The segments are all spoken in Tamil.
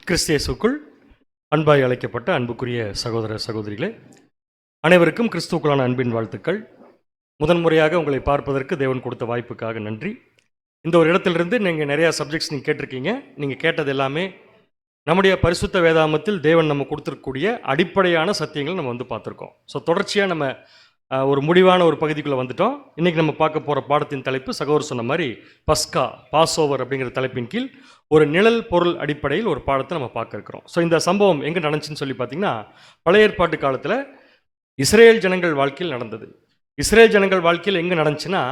கிறிஸ்தியேசுக்குள் அன்பாய் அழைக்கப்பட்ட அன்புக்குரிய சகோதர சகோதரிகளே, அனைவருக்கும் கிறிஸ்துவுக்குள்ளான அன்பின் வாழ்த்துக்கள். முதன்முறையாக உங்களை பார்ப்பதற்கு தேவன் கொடுத்த வாய்ப்புக்காக நன்றி. இந்த ஒரு இடத்திலிருந்து நீங்கள் நிறையா சப்ஜெக்ட்ஸ் நீங்கள் கேட்டிருக்கீங்க. நீங்கள் கேட்டது எல்லாமே நம்முடைய பரிசுத்த வேதாமத்தில் தேவன் நம்ம கொடுத்துருக்கக்கூடிய அடிப்படையான சத்தியங்களை நம்ம பார்த்துருக்கோம். ஸோ தொடர்ச்சியாக நம்ம ஒரு முடிவான ஒரு பகுதிக்குள்ளே வந்துட்டோம். இன்றைக்கி நம்ம பார்க்க போகிற பாடத்தின் தலைப்பு சகோதரர் சொன்ன மாதிரி பஸ்கா, பாஸ் ஓவர் அப்படிங்கிற தலைப்பின் கீழ் ஒரு நிழல் பொருள் அடிப்படையில் ஒரு பாடத்தை நம்ம பார்க்க இருக்கிறோம். ஸோ இந்த சம்பவம் எங்கே நடந்துச்சுன்னு சொல்லி பார்த்தீங்கன்னா, பழைய ஏற்பாட்டு காலத்தில் இஸ்ரேல் ஜனங்கள் வாழ்க்கையில் நடந்தது. இஸ்ரேல் ஜனங்கள் வாழ்க்கையில் எங்கே நடந்துச்சுன்னா,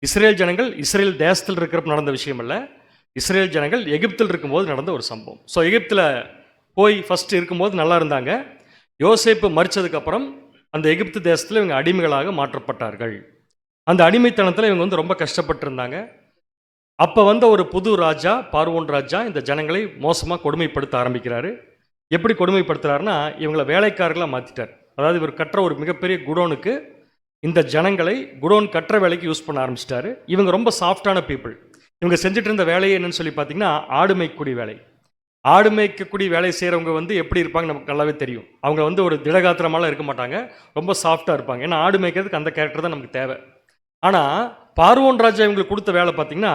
இஸ்ரேல் ஜனங்கள் இஸ்ரேல் தேசத்தில் இருக்கிறப்ப நடந்த விஷயம் அல்ல, இஸ்ரேல் ஜனங்கள் எகிப்தில் இருக்கும்போது நடந்த ஒரு சம்பவம். ஸோ எகிப்தில் போய் ஃபஸ்ட்டு இருக்கும்போது நல்லா இருந்தாங்க. யோசேப்பு மரித்ததுக்கப்புறம் அந்த எகிப்து தேசத்தில் இவங்க அடிமைகளாக மாற்றப்பட்டார்கள். அந்த அடிமைத்தனத்தில் இவங்க ரொம்ப கஷ்டப்பட்டிருந்தாங்க. அப்போ ஒரு புது ராஜா, பார்வோன் ராஜா, இந்த ஜனங்களை மோசமாக கொடுமைப்படுத்த ஆரம்பிக்கிறாரு. எப்படி கொடுமைப்படுத்துகிறாருன்னா, இவங்களை வேலைக்காரர்களாக மாற்றிட்டார். அதாவது இவர் கட்டுற ஒரு மிகப்பெரிய குடோனுக்கு இந்த ஜனங்களை குடோன் கட்டுற வேலைக்கு யூஸ் பண்ண ஆரம்பிச்சிட்டாரு. இவங்க ரொம்ப சாஃப்டான பீப்புள். இவங்க செஞ்சுட்டு இருந்த வேலையை என்னன்னு சொல்லி பார்த்தீங்கன்னா, ஆடு மேய்க்கக்கூடிய வேலை. ஆடு மேய்க்கக்கூடிய வேலை செய்கிறவங்க எப்படி இருப்பாங்க நமக்கு நல்லாவே தெரியும். அவங்க ஒரு திடகாத்திரமாலாம் இருக்க மாட்டாங்க, ரொம்ப சாஃப்டாக இருப்பாங்க. ஏன்னா ஆடு மேய்க்கிறதுக்கு அந்த கேரக்டர் தான் நமக்கு தேவை. ஆனால் பார்வோன் ராஜா இவங்களுக்கு கொடுத்த வேலை பார்த்திங்கன்னா,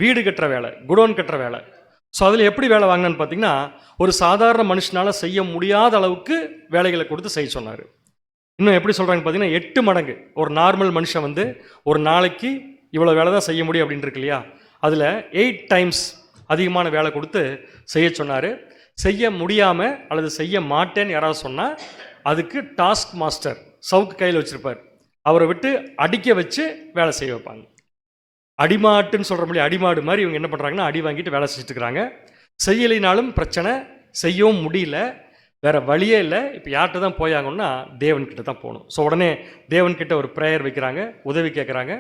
வீடு கட்டுற வேலை, குடோன் கட்டுற வேலை. ஸோ அதில் எப்படி வேலை வாங்கினான்னு பார்த்தீங்கன்னா, ஒரு சாதாரண மனுஷனால் செய்ய முடியாத அளவுக்கு வேலைகளை கொடுத்து செய்ய சொன்னார். இன்னும் எப்படி சொல்கிறாங்க பார்த்தீங்கன்னா, 8 மடங்கு ஒரு நார்மல் மனுஷன் ஒரு நாளைக்கு இவ்வளோ வேலை தான் செய்ய முடியும் அப்படின்னு இருக்கு இல்லையா, அதில் 8 டைம்ஸ் அதிகமான வேலை கொடுத்து செய்ய சொன்னார். செய்ய முடியாமல் அல்லது செய்ய மாட்டேன்னு யாராவது சொன்னால் அதுக்கு டாஸ்க் மாஸ்டர் சவுக்கு கையில் வச்சுருப்பார், அவரை விட்டு அடிக்க வச்சு வேலை செய்ய வைப்பாங்க. அடிமாட்டுன்னு சொல்கிற முடியும், அடிமாடு மாதிரி இவங்க என்ன பண்ணுறாங்கன்னா அடி வாங்கிட்டு வேலை செஞ்சுட்டு இருக்கிறாங்க. செய்யலைனாலும் பிரச்சனை, செய்யவும் முடியல, வேறு வழியே இல்லை. இப்போ யார்கிட்ட தான் போயாங்கன்னா தேவன்கிட்ட தான் போகணும். ஸோ உடனே தேவன்கிட்ட ஒரு ப்ரேயர் வைக்கிறாங்க, உதவி கேட்குறாங்க.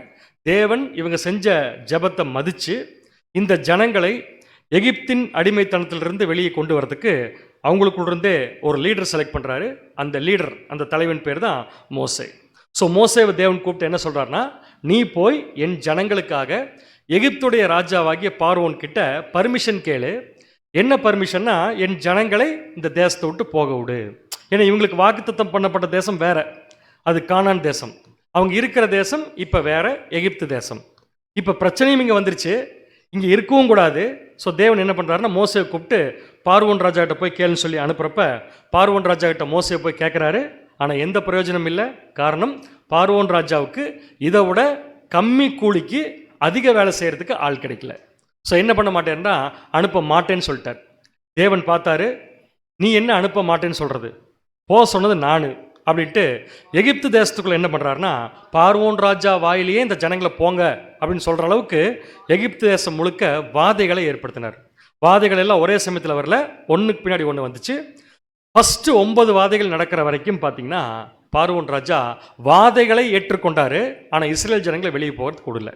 தேவன் இவங்க செஞ்ச ஜெபத்தை மதித்து இந்த ஜனங்களை எகிப்தின் அடிமைத்தனத்திலிருந்து வெளியே கொண்டு வரதுக்கு அவங்களுக்குள்ளே ஒரு லீடர் செலக்ட் பண்ணுறாரு. அந்த லீடர், அந்த தலைவன் பேர் தான் மோசே. ஸோ மோசேவை தேவன் கூப்பிட்டு என்ன சொல்கிறாருன்னா, நீ போய் என் ஜனங்களுக்காக எகிப்துடைய ராஜாவாகிய பார்வோன் கிட்ட பர்மிஷன் கேளு. என்ன பர்மிஷன்னா, என் ஜனங்களை இந்த தேசத்தை விட்டு போக விடு. ஏன்னா இவங்களுக்கு வாக்குத்தத்தம் பண்ணப்பட்ட தேசம் வேற, அது கானான் தேசம். அவங்க இருக்கிற தேசம் இப்போ வேற, எகிப்து தேசம். இப்போ பிரச்சனையும் இங்கே வந்துருச்சு, இங்கே இருக்கவும் கூடாது. ஸோ தேவன் என்ன பண்ணுறாருன்னா, மோசையை கூப்பிட்டு பார்வோன் ராஜா கிட்ட போய் கேளுன்னு சொல்லி அனுப்புகிறப்ப பார்வோன் ராஜா கிட்ட மோசையை போய் கேட்குறாரு. ஆனால் எந்த பிரயோஜனம் இல்லை. காரணம், பார்வோன் ராஜாவுக்கு இதை விட கம்மி கூலிக்கு அதிக வேலை செய்கிறதுக்கு ஆள் கிடைக்கல. ஸோ என்ன பண்ண மாட்டேன்னா, அனுப்ப மாட்டேன்னு சொல்லிட்டார். தேவன் பார்த்தாரு, நீ என்ன அனுப்ப மாட்டேன்னு சொல்கிறது, போக சொன்னது நான் அப்படின்ட்டு எகிப்து தேசத்துக்குள்ளே என்ன பண்ணுறாருன்னா, பார்வோன் ராஜா வாயிலேயே இந்த ஜனங்களை போங்க அப்படின்னு சொல்கிற அளவுக்கு எகிப்து தேசம் முழுக்க வாதைகளை ஏற்படுத்தினார். வாதைகள் எல்லாம் ஒரே சமயத்தில் வரல, ஒன்றுக்கு பின்னாடி ஒன்று வந்துச்சு. ஃபஸ்ட்டு 9 வாதைகள் நடக்கிற வரைக்கும் பார்த்தீங்கன்னா பார்வோன் ராஜா வாதைகளை ஏற்றுக்கொண்டார். ஆனால் இஸ்ரேல் ஜனங்களை வெளியே போகிறது கூடல.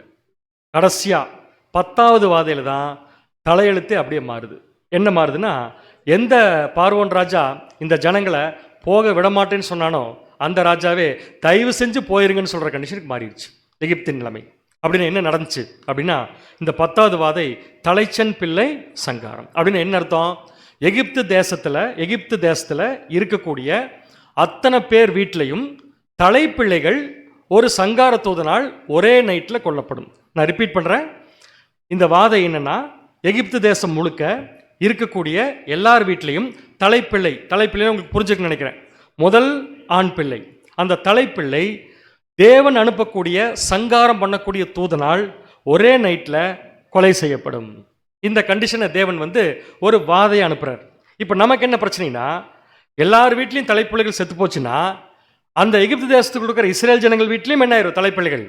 கடைசியாக 10வது வாதையில் தான் தலையெழுத்து அப்படியே மாறுது. என்ன மாறுதுன்னா, எந்த பார்வோன் ராஜா இந்த ஜனங்களை போக விடமாட்டேன்னு சொன்னானோ அந்த ராஜாவே தயவு செஞ்சு போயிருங்கன்னு சொல்கிற கண்டிஷனுக்கு மாறிடுச்சு எகிப்தின் நிலைமை. அப்படின்னு என்ன நடந்துச்சு அப்படின்னா, இந்த 10வது வாதை தலைச்சன் பிள்ளை சங்காரம். அப்படின்னு என்ன அர்த்தம், எகிப்து தேசத்தில் இருக்கக்கூடிய அத்தனை பேர் வீட்டிலையும் தலைப்பிள்ளைகள் ஒரு சங்கார தூதனால் ஒரே நைட்டில் கொல்லப்படும். நான் ரிப்பீட் பண்ணுறேன். இந்த வாதை என்னன்னா, எகிப்து தேசம் முழுக்க இருக்கக்கூடிய எல்லார் வீட்லையும் தலைப்பிள்ளை உங்களுக்கு புரிஞ்சுக்கணும்னு நினைக்கிறேன், முதல் ஆண் பிள்ளை, அந்த தலைப்பிள்ளை தேவன் அனுப்பக்கூடிய சங்காரம் பண்ணக்கூடிய தூதனால் ஒரே நைட்டில் கொலை செய்யப்படும். இந்த கண்டிஷனை தேவன் ஒரு வாதையை அனுப்புகிறார். இப்போ நமக்கு என்ன பிரச்சனைனா, எல்லார் வீட்லேயும் தலைப்பிள்ளைகள் செத்து போச்சுன்னா அந்த எகிப்து தேசத்துக்கு இருக்கிற இஸ்ரேல் ஜனங்கள் வீட்லேயும் என்ன ஆயிரும், தலைப்பிள்ளைகள்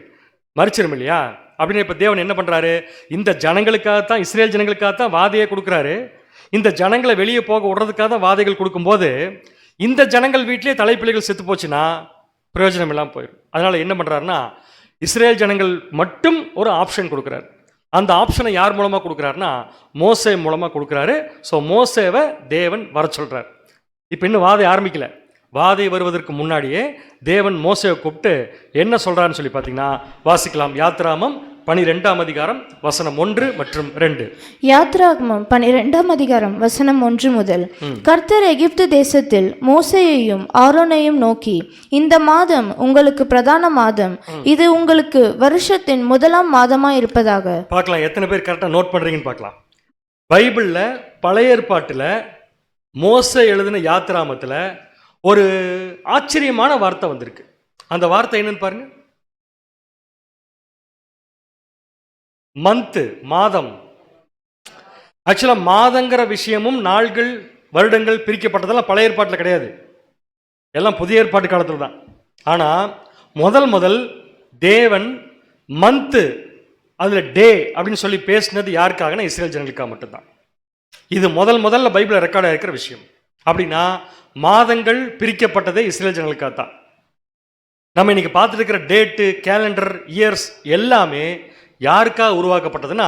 மறிச்சிரும் இல்லையா. அப்படின்னு இப்போ தேவன் என்ன பண்ணுறாரு, இந்த ஜனங்களுக்காகத்தான், இஸ்ரேல் ஜனங்களுக்காகத்தான் வாதையை கொடுக்குறாரு. இந்த ஜனங்களை வெளியே போக விடுறதுக்காக தான் வாதைகள் கொடுக்கும்போது இந்த ஜனங்கள் வீட்டிலே தலைப்பிள்ளைகள் செத்து போச்சுன்னா பிரயோஜனம் இல்லாமல் போயிடும். அதனால் என்ன பண்ணுறாருன்னா, இஸ்ரேல் ஜனங்கள் மட்டும் ஒரு ஆப்ஷன் கொடுக்குறாரு. அந்த ஆப்ஷனை யார் மூலமாக கொடுக்குறாருன்னா, மோசே மூலமாக கொடுக்குறாரு. ஸோ மோசேவை தேவன் வர சொல்கிறார். இப்போ இன்னும் வாதை ஆரம்பிக்கல. வாதை வருவதற்கு முன்னாடியே தேவன் மோசேவை கூப்பிட்டு என்ன சொல்கிறான்னு சொல்லி பார்த்தீங்கன்னா, வாசிக்கலாம். யாத்ராமம் 12ஆம் அதிகாரம் வசனம் 1 மற்றும் 2. யாத்ராகமம் 12ஆம் அதிகாரம் வசனம் 1 முதல். கர்த்தர் எகிப்து தேசத்தில் மோசேயையும் ஆரோனையும் நோக்கி, இந்த மாதம் உங்களுக்கு பிரதான மாதம், இது உங்களுக்கு வருஷத்தின் முதலாம் மாதமாய் இருப்பதாக. பார்க்கலாம் எத்தனை பேர் கரெக்டாக நோட் பண்றீங்கன்னு பார்க்கலாம். பைபிள்ல பழைய ஏற்பாட்டில் மோசே எழுதின யாத்ராமத்தில் ஒரு ஆச்சரியமான வார்த்தை வந்திருக்கு. அந்த வார்த்தை என்னன்னு பாருங்க. மந்த், மாதம். ஆக்சுவலா மாதங்கிற விஷயமும் நாள்கள் வருடங்கள் பிரிக்கப்பட்டதெல்லாம் பழைய ஏற்பாட்டில் கிடையாது, எல்லாம் புதிய ஏற்பாட்டு காலத்தில் தான். ஆனால் முதல் தேவன் மந்த் அதில் டே அப்படின்னு சொல்லி பேசினது யாருக்காகனா இஸ்ரேல் ஜனங்களுக்காக மட்டும்தான். இது முதல்ல பைபிளில் ரெக்கார்டாக இருக்கிற விஷயம். அப்படின்னா மாதங்கள் பிரிக்கப்பட்டதே இஸ்ரேல் ஜனங்களுக்காக தான். நம்ம இன்னைக்கு பார்த்துட்டு இருக்கிற டேட்டு, கேலண்டர், இயர்ஸ் எல்லாமே யாருக்காக உருவாக்கப்பட்டதுன்னா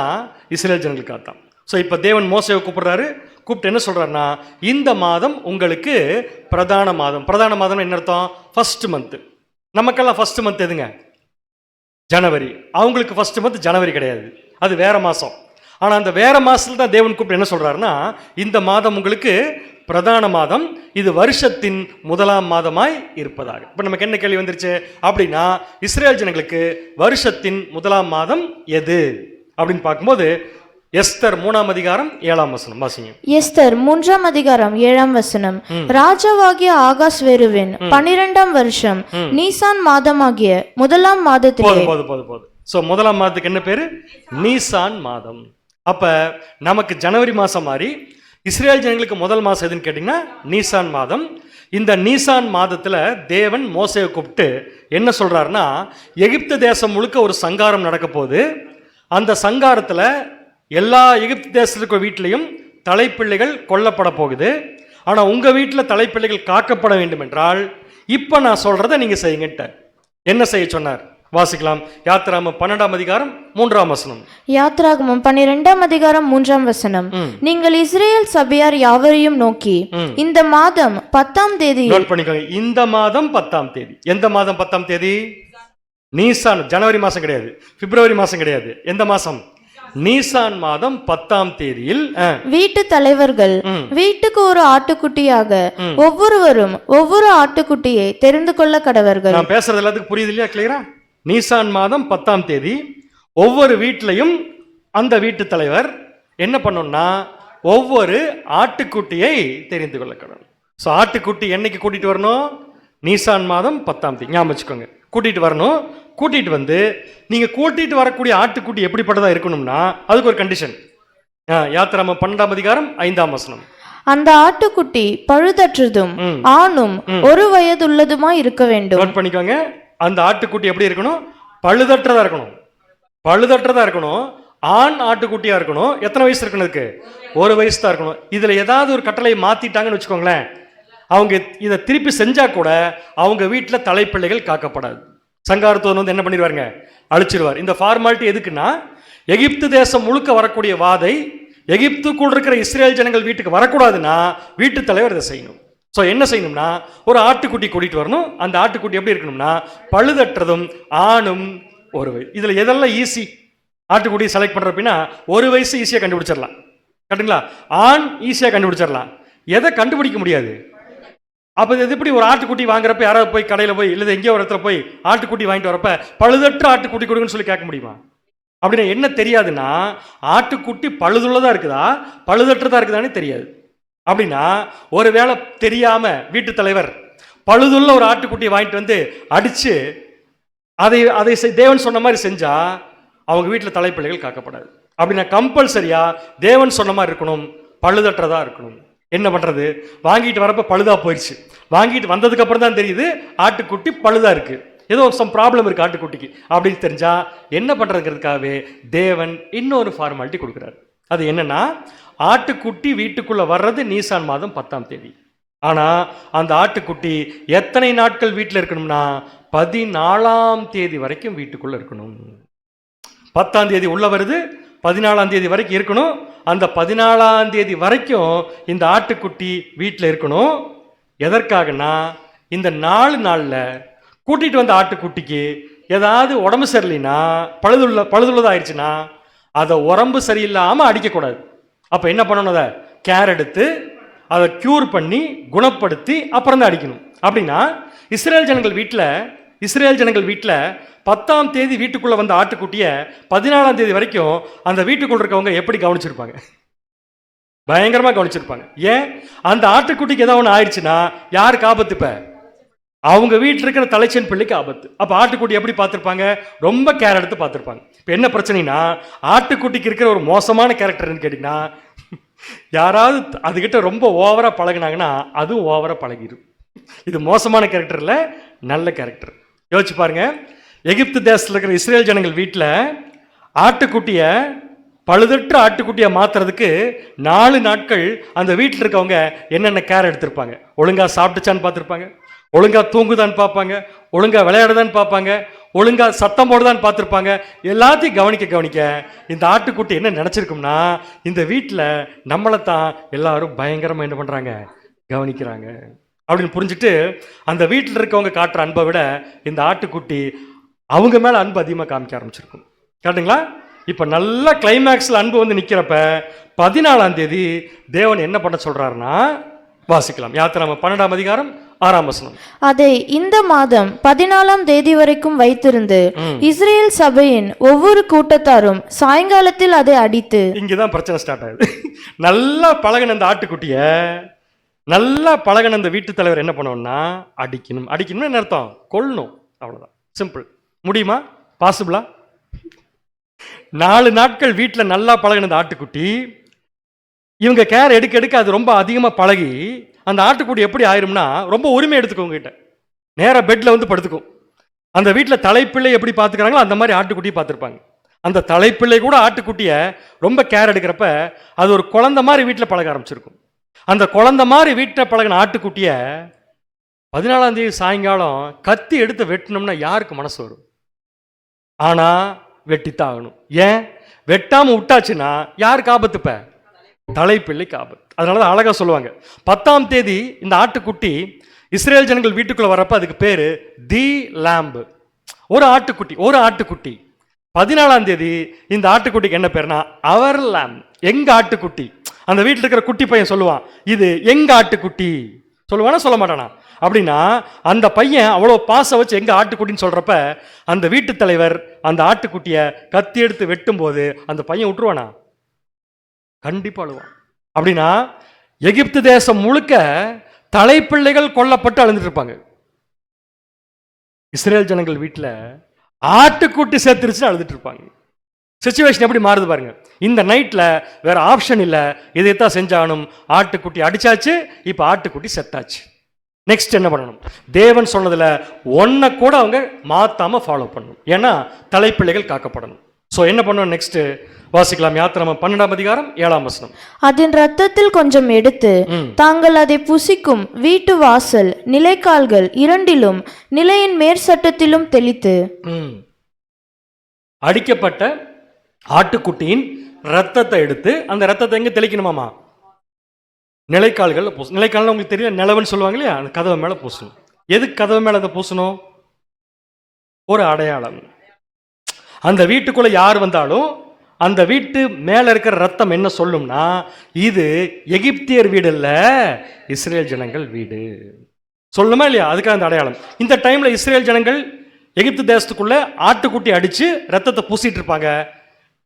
இஸ்ரேல் ஜனங்களுக்காக தான். ஸோ இப்போ தேவன் மோசேவை கூப்பிடுறாரு. கூப்பிட்டு என்ன சொல்றாருன்னா, இந்த மாதம் உங்களுக்கு பிரதான மாதம். பிரதான மாதம் என்ன அர்த்தம்? First month. நமக்கெல்லாம் ஃபர்ஸ்ட் மந்த் எதுங்க? ஜனவரி. அவங்களுக்கு ஃபர்ஸ்ட் மந்த் ஜனவரி கிடையாது, அது வேற மாதம். ஆனால் அந்த வேற மாதத்தில் தான் தேவன் கூப்பிட்டு என்ன சொல்றாருன்னா, இந்த மாதம் உங்களுக்கு பிரதான மாதம், இது வருஷத்தின் முதலாம் மாதமாய் இருப்பதாக. இப்போ நமக்கு என்ன கேள்வி வந்துருச்சு அப்படின்னா, இஸ்ரேல் ஜனங்களுக்கு வருஷத்தின் முதலாம் மாதம் எது அப்படின்னு பார்க்கும்போது எஸ்தர் 3ஆம் அதிகாரம் 7ஆம் வசனம் வாசிங்க. எஸ்தர் 3ஆம் அதிகாரம் 7ஆம் வசனம். ராஜாவாகிய ஆகாஸ்வேருவின் 12ஆம் வருஷம் நீசான் மாதமாகிய முதலாம் மாதத்திலே. போது. ஸோ முதலாம் மாதத்துக்கு என்ன பேரு? நீசான் மாதம். அப்ப நமக்கு ஜனவரி மாசம் மாதிரி இஸ்ரேல் ஜனங்களுக்கு முதல் மாதம் எதுன்னு கேட்டிங்கன்னா நீசான் மாதம். இந்த நீசான் மாதத்தில் தேவன் மோசேவை கூப்பிட்டு என்ன சொல்கிறாருன்னா, எகிப்து தேசம் முழுக்க ஒரு சங்காரம் நடக்க போகுது. அந்த சங்காரத்தில் எல்லா எகிப்து தேசத்துக்கு வீட்டிலையும் தலைப்பிள்ளைகள் கொல்லப்பட போகுது. ஆனால் உங்கள் வீட்டில் தலைப்பிள்ளைகள் காக்கப்பட வேண்டும் என்றால் இப்போ நான் சொல்கிறத நீங்கள் செய்யுங்கட்ட என்ன செய்ய சொன்னார்? வாசிக்கலாம். யாத்ராகமம் 12ஆம் அதிகாரம் 3ஆம் வசனம். யாத்ராகமம் 12ஆம் அதிகாரம் 3ஆம் வசனம். நீங்கள் இஸ்ரேல் சபையார் யாவரையும் நோக்கி, இந்த மாதம் 10ஆம் தேதி. நோட் பண்ணிக்கோங்க, இந்த மாதம் 10ஆம் தேதி. எந்த மாதம் 10ஆம் தேதி? நீசான். ஜனவரி மாசம் கிடையாது, பிப்ரவரி மாசம் கிடையாது. எந்த மாசம்? நீசான் மாதம் 10ஆம் தேதியில் வீட்டு தலைவர்கள் வீட்டுக்கு ஒரு ஆட்டுக்குட்டியாக ஒவ்வொருவரும் ஒவ்வொரு ஆட்டுக்குட்டியை தெரிந்து கொள்ள கடவர்கள். நான் பேசுறது எல்லாத்துக்கும் புரியுது இல்லையா? கிளியரா? நீசான் மாதம் 10ஆம் தேதி ஒவ்வொரு வீட்டிலையும் அந்த வீட்டு தலைவர் என்ன பண்ணணும்னா ஒவ்வொரு ஆட்டுக்குட்டியை தெரிந்து கொள்ள கடவுள். ஸோ ஆட்டுக்குட்டி என்னைக்கு கூட்டிட்டு வரணும்? நீசான் மாதம் 10ஆம் தேதி. ஞாபகம் வச்சுக்கோங்க, கூட்டிட்டு வரணும். கூட்டிட்டு வந்து நீங்க கூட்டிட்டு வரக்கூடிய ஆட்டுக்குட்டி எப்படிப்பட்டதா இருக்கணும்னா அதுக்கு ஒரு கண்டிஷன். யாத்திராகமம் 12ஆம் அதிகாரம் 5ஆம் வசனம். அந்த ஆட்டுக்குட்டி பழுதற்றதும் ஆணும் ஒரு வயதுள்ளதுமா இருக்க வேண்டும். நோட் பண்ணிக்கோங்க, அந்த ஆட்டுக்குட்டி எப்படி இருக்கணும்? பழுதற்றதா இருக்கணும். பழுதற்றதா இருக்கணும். ஆண் ஆட்டுக்குட்டியா இருக்கணும். எத்தனை வயசு இருக்கணும்? அதுக்கு 1 வயசு தான் இருக்கணும். இதுல ஏதாவது ஒரு கட்டளை மாத்திட்டாங்கன்னு வச்சுக்கோங்களேன், அவங்க இதை திருப்பி செஞ்சா கூட அவங்க வீட்டில் தலைப்பிள்ளைகள் காக்கப்படாது. சங்காரத்துவன் வந்து என்ன பண்ணிடுவாருங்க? அழிச்சிருவார். இந்த ஃபார்மாலிட்டி எதுக்குன்னா, எகிப்து தேசம் முழுக்க வரக்கூடிய வாதை எகிப்துக்குள் இருக்கிற இஸ்ரேல் ஜனங்கள் வீட்டுக்கு வரக்கூடாதுன்னா வீட்டு தலைவர் இதை செய்யணும். ஸோ என்ன செய்யணும்னா ஒரு ஆட்டுக்குட்டி கூட்டிட்டு வரணும். அந்த ஆட்டுக்குட்டி எப்படி இருக்கணும்னா பழுதற்றதும் ஆணும் 1 வயசு. இதுல எதெல்லாம் ஈஸி ஆட்டுக்குட்டி செலக்ட் பண்ற அப்படின்னா 1 வயசு ஈஸியாக கண்டுபிடிச்சிடலாம். கரெக்டுங்களா? ஆண் ஈஸியாக கண்டுபிடிச்சிடலாம். எதை கண்டுபிடிக்க முடியாது? அப்போ இது எப்படி ஒரு ஆட்டுக்குட்டி வாங்குறப்ப யாராவது போய் கடையில் போய் இல்லை எங்கேயோ ஒரு இடத்துல போய் ஆட்டுக்குட்டி வாங்கிட்டு வரப்ப பழுதற்ற ஆட்டுக்குட்டி கொடுங்கன்னு சொல்லி கேட்க முடியுமா? அப்படின்னா என்ன தெரியாதுன்னா ஆட்டுக்குட்டி பழுதுள்ளதா இருக்குதா பழுதற்றதா இருக்குதான்னு தெரியாது. அப்படின்னா ஒருவேளை தெரியாம வீட்டு தலைவர் பழுதுள்ள ஒரு ஆட்டுக்குட்டியை வாங்கிட்டு வந்து அடிச்சு அதை தேவன் சொன்ன மாதிரி செஞ்சா அவங்க வீட்டில் தலைப்பிள்ளைகள் காக்கப்படாது. அப்படின்னா கம்பல்சரியா தேவன் சொன்ன மாதிரி இருக்கணும், பழுதற்றதா இருக்கணும். என்ன பண்றது? வாங்கிட்டு வரப்ப பழுதா போயிடுச்சு. வாங்கிட்டு வந்ததுக்கு அப்புறம் தான் தெரியுது ஆட்டுக்குட்டி பழுதா இருக்கு, ஏதோ சம் ப்ராப்ளம் இருக்கு ஆட்டுக்குட்டிக்கு அப்படின்னு தெரிஞ்சா என்ன பண்றதுங்கிறதுக்காகவே தேவன் இன்னொரு ஃபார்மாலிட்டி கொடுக்குறாரு. அது என்னன்னா, ஆட்டுக்குட்டி வீட்டுக்குள்ள வர்றது நீசான் மாதம் 10ஆம் தேதி. ஆனா அந்த ஆட்டுக்குட்டி எத்தனை நாட்கள் வீட்டில் இருக்கணும்னா 14ஆம் தேதி வரைக்கும் வீட்டுக்குள்ள இருக்கணும். 10ஆம் தேதி உள்ள வருது, 14ஆம் தேதி வரைக்கும் இருக்கணும். அந்த 14ஆம் தேதி வரைக்கும் இந்த ஆட்டுக்குட்டி வீட்டில் இருக்கணும். எதற்காகனா இந்த 4 நாளில் கூட்டிட்டு வந்த ஆட்டுக்குட்டிக்கு ஏதாவது உடம்பு சரியில்லைன்னா பழுதுள்ளதாயிடுச்சுன்னா அதை உடம்பு சரியில்லாமல் அடிக்கக்கூடாது. அப்போ என்ன பண்ணணும்? அதை கேர் எடுத்து அதை க்யூர் பண்ணி குணப்படுத்தி அப்புறம் தான் அடிக்கணும். அப்படின்னா இஸ்ரேல் ஜனங்கள் வீட்டில் 10ஆம் தேதி வீட்டுக்குள்ளே வந்த ஆட்டுக்குட்டியை 14ஆம் தேதி வரைக்கும் அந்த வீட்டுக்குள்ள இருக்கவங்க எப்படி கவனிச்சிருப்பாங்க? பயங்கரமாக கவனிச்சிருப்பாங்க. ஏன்? அந்த ஆட்டுக்குட்டிக்கு ஏதாவது ஒன்று ஆயிடுச்சுன்னா யாருக்கு ஆபத்து? இப்போ அவங்க வீட்டில் இருக்கிற தலைச்சன் பிள்ளைக்கு ஆபத்து. அப்போ ஆட்டுக்குட்டி எப்படி பார்த்துருப்பாங்க? ரொம்ப கேர் எடுத்து பார்த்துருப்பாங்க. இப்போ என்ன பிரச்சனைனா, ஆட்டுக்குட்டிக்கு இருக்கிற ஒரு மோசமான கேரக்டர்னு கேட்டிங்கன்னா, யாராவது அதுகிட்ட ரொம்ப ஓவராக பழகினாங்கன்னா அதுவும் ஓவராக பழகிடும். இது மோசமான கேரக்டர் இல்லை, நல்ல கேரக்டர். யோசிச்சு பாருங்க, எகிப்து தேசத்தில் இருக்கிற இஸ்ரேல் ஜனங்கள் வீட்டில் ஆட்டுக்குட்டியை பழுதற்ற ஆட்டுக்குட்டியை மாற்றுறதுக்கு 4 நாட்கள் அந்த வீட்டில் இருக்கவங்க என்னென்ன கேர் எடுத்திருப்பாங்க? ஒழுங்காக சாப்பிட்டுச்சான்னு பார்த்துருப்பாங்க, ஒழுங்காக தூங்குதான்னு பார்ப்பாங்க, ஒழுங்காக விளையாடுதான்னு பார்ப்பாங்க, ஒழுங்காக சத்தம் போடுதான்னு பார்த்துருப்பாங்க. எல்லாத்தையும் கவனிக்க இந்த ஆட்டுக்குட்டி என்ன நினச்சிருக்கும்னா, இந்த வீட்டில் நம்மளை தான் எல்லாரும் பயங்கரமாக என்ன பண்ணுறாங்க? கவனிக்கிறாங்க அப்படின்னு புரிஞ்சுட்டு அந்த வீட்டில் இருக்கவங்க காட்டுற அன்பை விட இந்த ஆட்டுக்குட்டி அவங்க மேலே அன்பு அதிகமாக காமிக்க ஆரம்பிச்சிருக்கும். கரெக்டுங்களா? இப்போ நல்ல கிளைமேக்ஸில் அன்பு வந்து நிற்கிறப்ப 14ஆம் தேதி தேவன் என்ன பண்ண சொல்கிறாருன்னா, வாசிக்கலாம். யாத்திராகமம் 12ஆம் அதிகாரம் 6ஆம் வசனம். அதை இந்த மாதம் 14ஆம் தேதி வரைக்கும் வைத்திருந்து இஸ்ரேல் சபையின் ஒவ்வொரு கூட்டத்தாரும் சாயங்காலத்தில் அதை அடித்து. இங்கதான் பிரச்சனை ஸ்டார்ட் ஆகுது. நல்லா பழகின அந்த ஆட்டுக்குட்டிய, நல்லா பழகின அந்த வீட்டு தலைவர் என்ன பண்ணுவோம்னா அடிக்கணும். என்ன அர்த்தம்? கொல்லணும். அவ்வளவுதான், சிம்பிள். முடியுமா? பாசிபிளா? 4 நாட்கள் வீட்டில் நல்லா பழகின அந்த ஆட்டுக்குட்டி, இவங்க கேர் எடுக்க அது ரொம்ப அதிகமாக பழகி அந்த ஆட்டுக்குட்டி எப்படி ஆயிரும்னா, ரொம்ப உரிமை எடுத்துக்கோங்க கிட்ட, நேராக பெட்டில் வந்து படுத்துக்கும். அந்த வீட்டில் தலைப்பிள்ளை எப்படி பார்த்துக்கிறாங்களோ அந்த மாதிரி ஆட்டுக்குட்டியை பார்த்துருப்பாங்க. அந்த தலைப்பிள்ளை கூட ஆட்டுக்குட்டியை ரொம்ப கேர் எடுக்கிறப்ப அது ஒரு குழந்தை மாதிரி வீட்டில் பழக ஆரம்பிச்சிருக்கும். அந்த குழந்தை மாதிரி வீட்டில் பழகின ஆட்டுக்குட்டியை 14ஆம் தேதி சாயங்காலம் கத்தி எடுத்து வெட்டணும்னா யாருக்கு மனசு வரும்? ஆனால் வெட்டித்தான் ஆகணும். ஏன்? வெட்டாமல் விட்டாச்சுன்னா யாருக்கு ஆபத்து? இப்போ தலைப்பிள்ளைக்கு ஆபத்து. அதனால தான் அழகாக சொல்லுவாங்க, 10ஆம் தேதி இந்த ஆட்டுக்குட்டி இஸ்ரேல் ஜனங்கள் வீட்டுக்குள்ளே வரப்போ அதுக்கு பேர் தி லேம்பு, ஒரு ஆட்டுக்குட்டி. 14ஆம் தேதி இந்த ஆட்டுக்குட்டிக்கு என்ன பேர்னா அவர் லேம்ப், எங்க ஆட்டுக்குட்டி. அந்த வீட்டில் இருக்கிற குட்டி பையன் சொல்லுவான், இது எங்க ஆட்டுக்குட்டி. சொல்லுவானா சொல்ல மாட்டானா? அப்படின்னா அந்த பையன் அவ்வளோ பாசம் வச்சு எங்க ஆட்டுக்குட்டின்னு சொல்றப்ப அந்த வீட்டு தலைவர் அந்த ஆட்டுக்குட்டியை கத்தி எடுத்து வெட்டும் போது அந்த பையன் விட்டுருவானா? கண்டிப்பா அழுவான். அப்படின்னா எகிப்து தேசம் முழுக்க தலைப்பிள்ளைகள் கொல்லப்பட்டு அழுந்துட்டு இருப்பாங்க. இஸ்ரேல் ஜனங்கள் வீட்டில் ஆட்டுக்குட்டி சேர்த்துருச்சுன்னு அழுதுட்டு இருப்பாங்க. சிச்சுவேஷன் எப்படி மாறுது பாருங்க. இந்த நைட்ல வேற ஆப்ஷன் இல்லை, இதைத்தான் செஞ்சானும். ஆட்டுக்குட்டி அடிச்சாச்சு, இப்போ ஆட்டுக்குட்டி செத்தாச்சு. நெக்ஸ்ட் என்ன பண்ணணும்? தேவன் சொன்னதுல ஒன்ன கூட அவங்க மாத்தாம ஃபாலோ பண்ணணும். ஏன்னா தலைப்பிள்ளைகள் காக்கப்படணும். ஸோ என்ன பண்ணணும்? நெக்ஸ்ட் வாசிக்கலாம். யாத்திராகமம் 12ஆம் அதிகாரம் 7ஆம் வசனம். அதன் ரத்தத்தில் கொஞ்சம் எடுத்து தாங்கள் அதை புசிக்கும் வீட்டு வாசல் நிலைக்கால்கள் இரண்டிலும் நிலையின் மேற்சட்டத்திலும் தெளித்து. அடிக்கப்பட்ட ஆட்டுக்குட்டியின் ரத்தத்தை எடுத்து அந்த ரத்தத்தை எங்க தெளிக்கணுமாமா? நிலைக்கால்கள் பூசணும். நிலைக்கால்கள் உங்களுக்கு தெரியும், நிலவன்னு சொல்லுவாங்க இல்லையா, அந்த கதவு மேல பூசணும். எதுக்கு கதவு மேல அதை பூசணும்? ஒரு அடையாளம். அந்த வீட்டுக்குள்ள யார் வந்தாலும் அந்த வீட்டு மேல இருக்கிற ரத்தம் என்ன சொல்லும்னா, இது எகிப்தியர் வீடு இல்ல, இஸ்ரேல் ஜனங்கள் வீடு சொல்லுமா இல்லையா? அதுக்காக அந்த அடையாளம். இந்த டைம்ல இஸ்ரேல் ஜனங்கள் எகிப்து தேசத்துக்குள்ள ஆட்டுக்குட்டி அடிச்சு ரத்தத்தை பூசிட்டு இருப்பாங்க.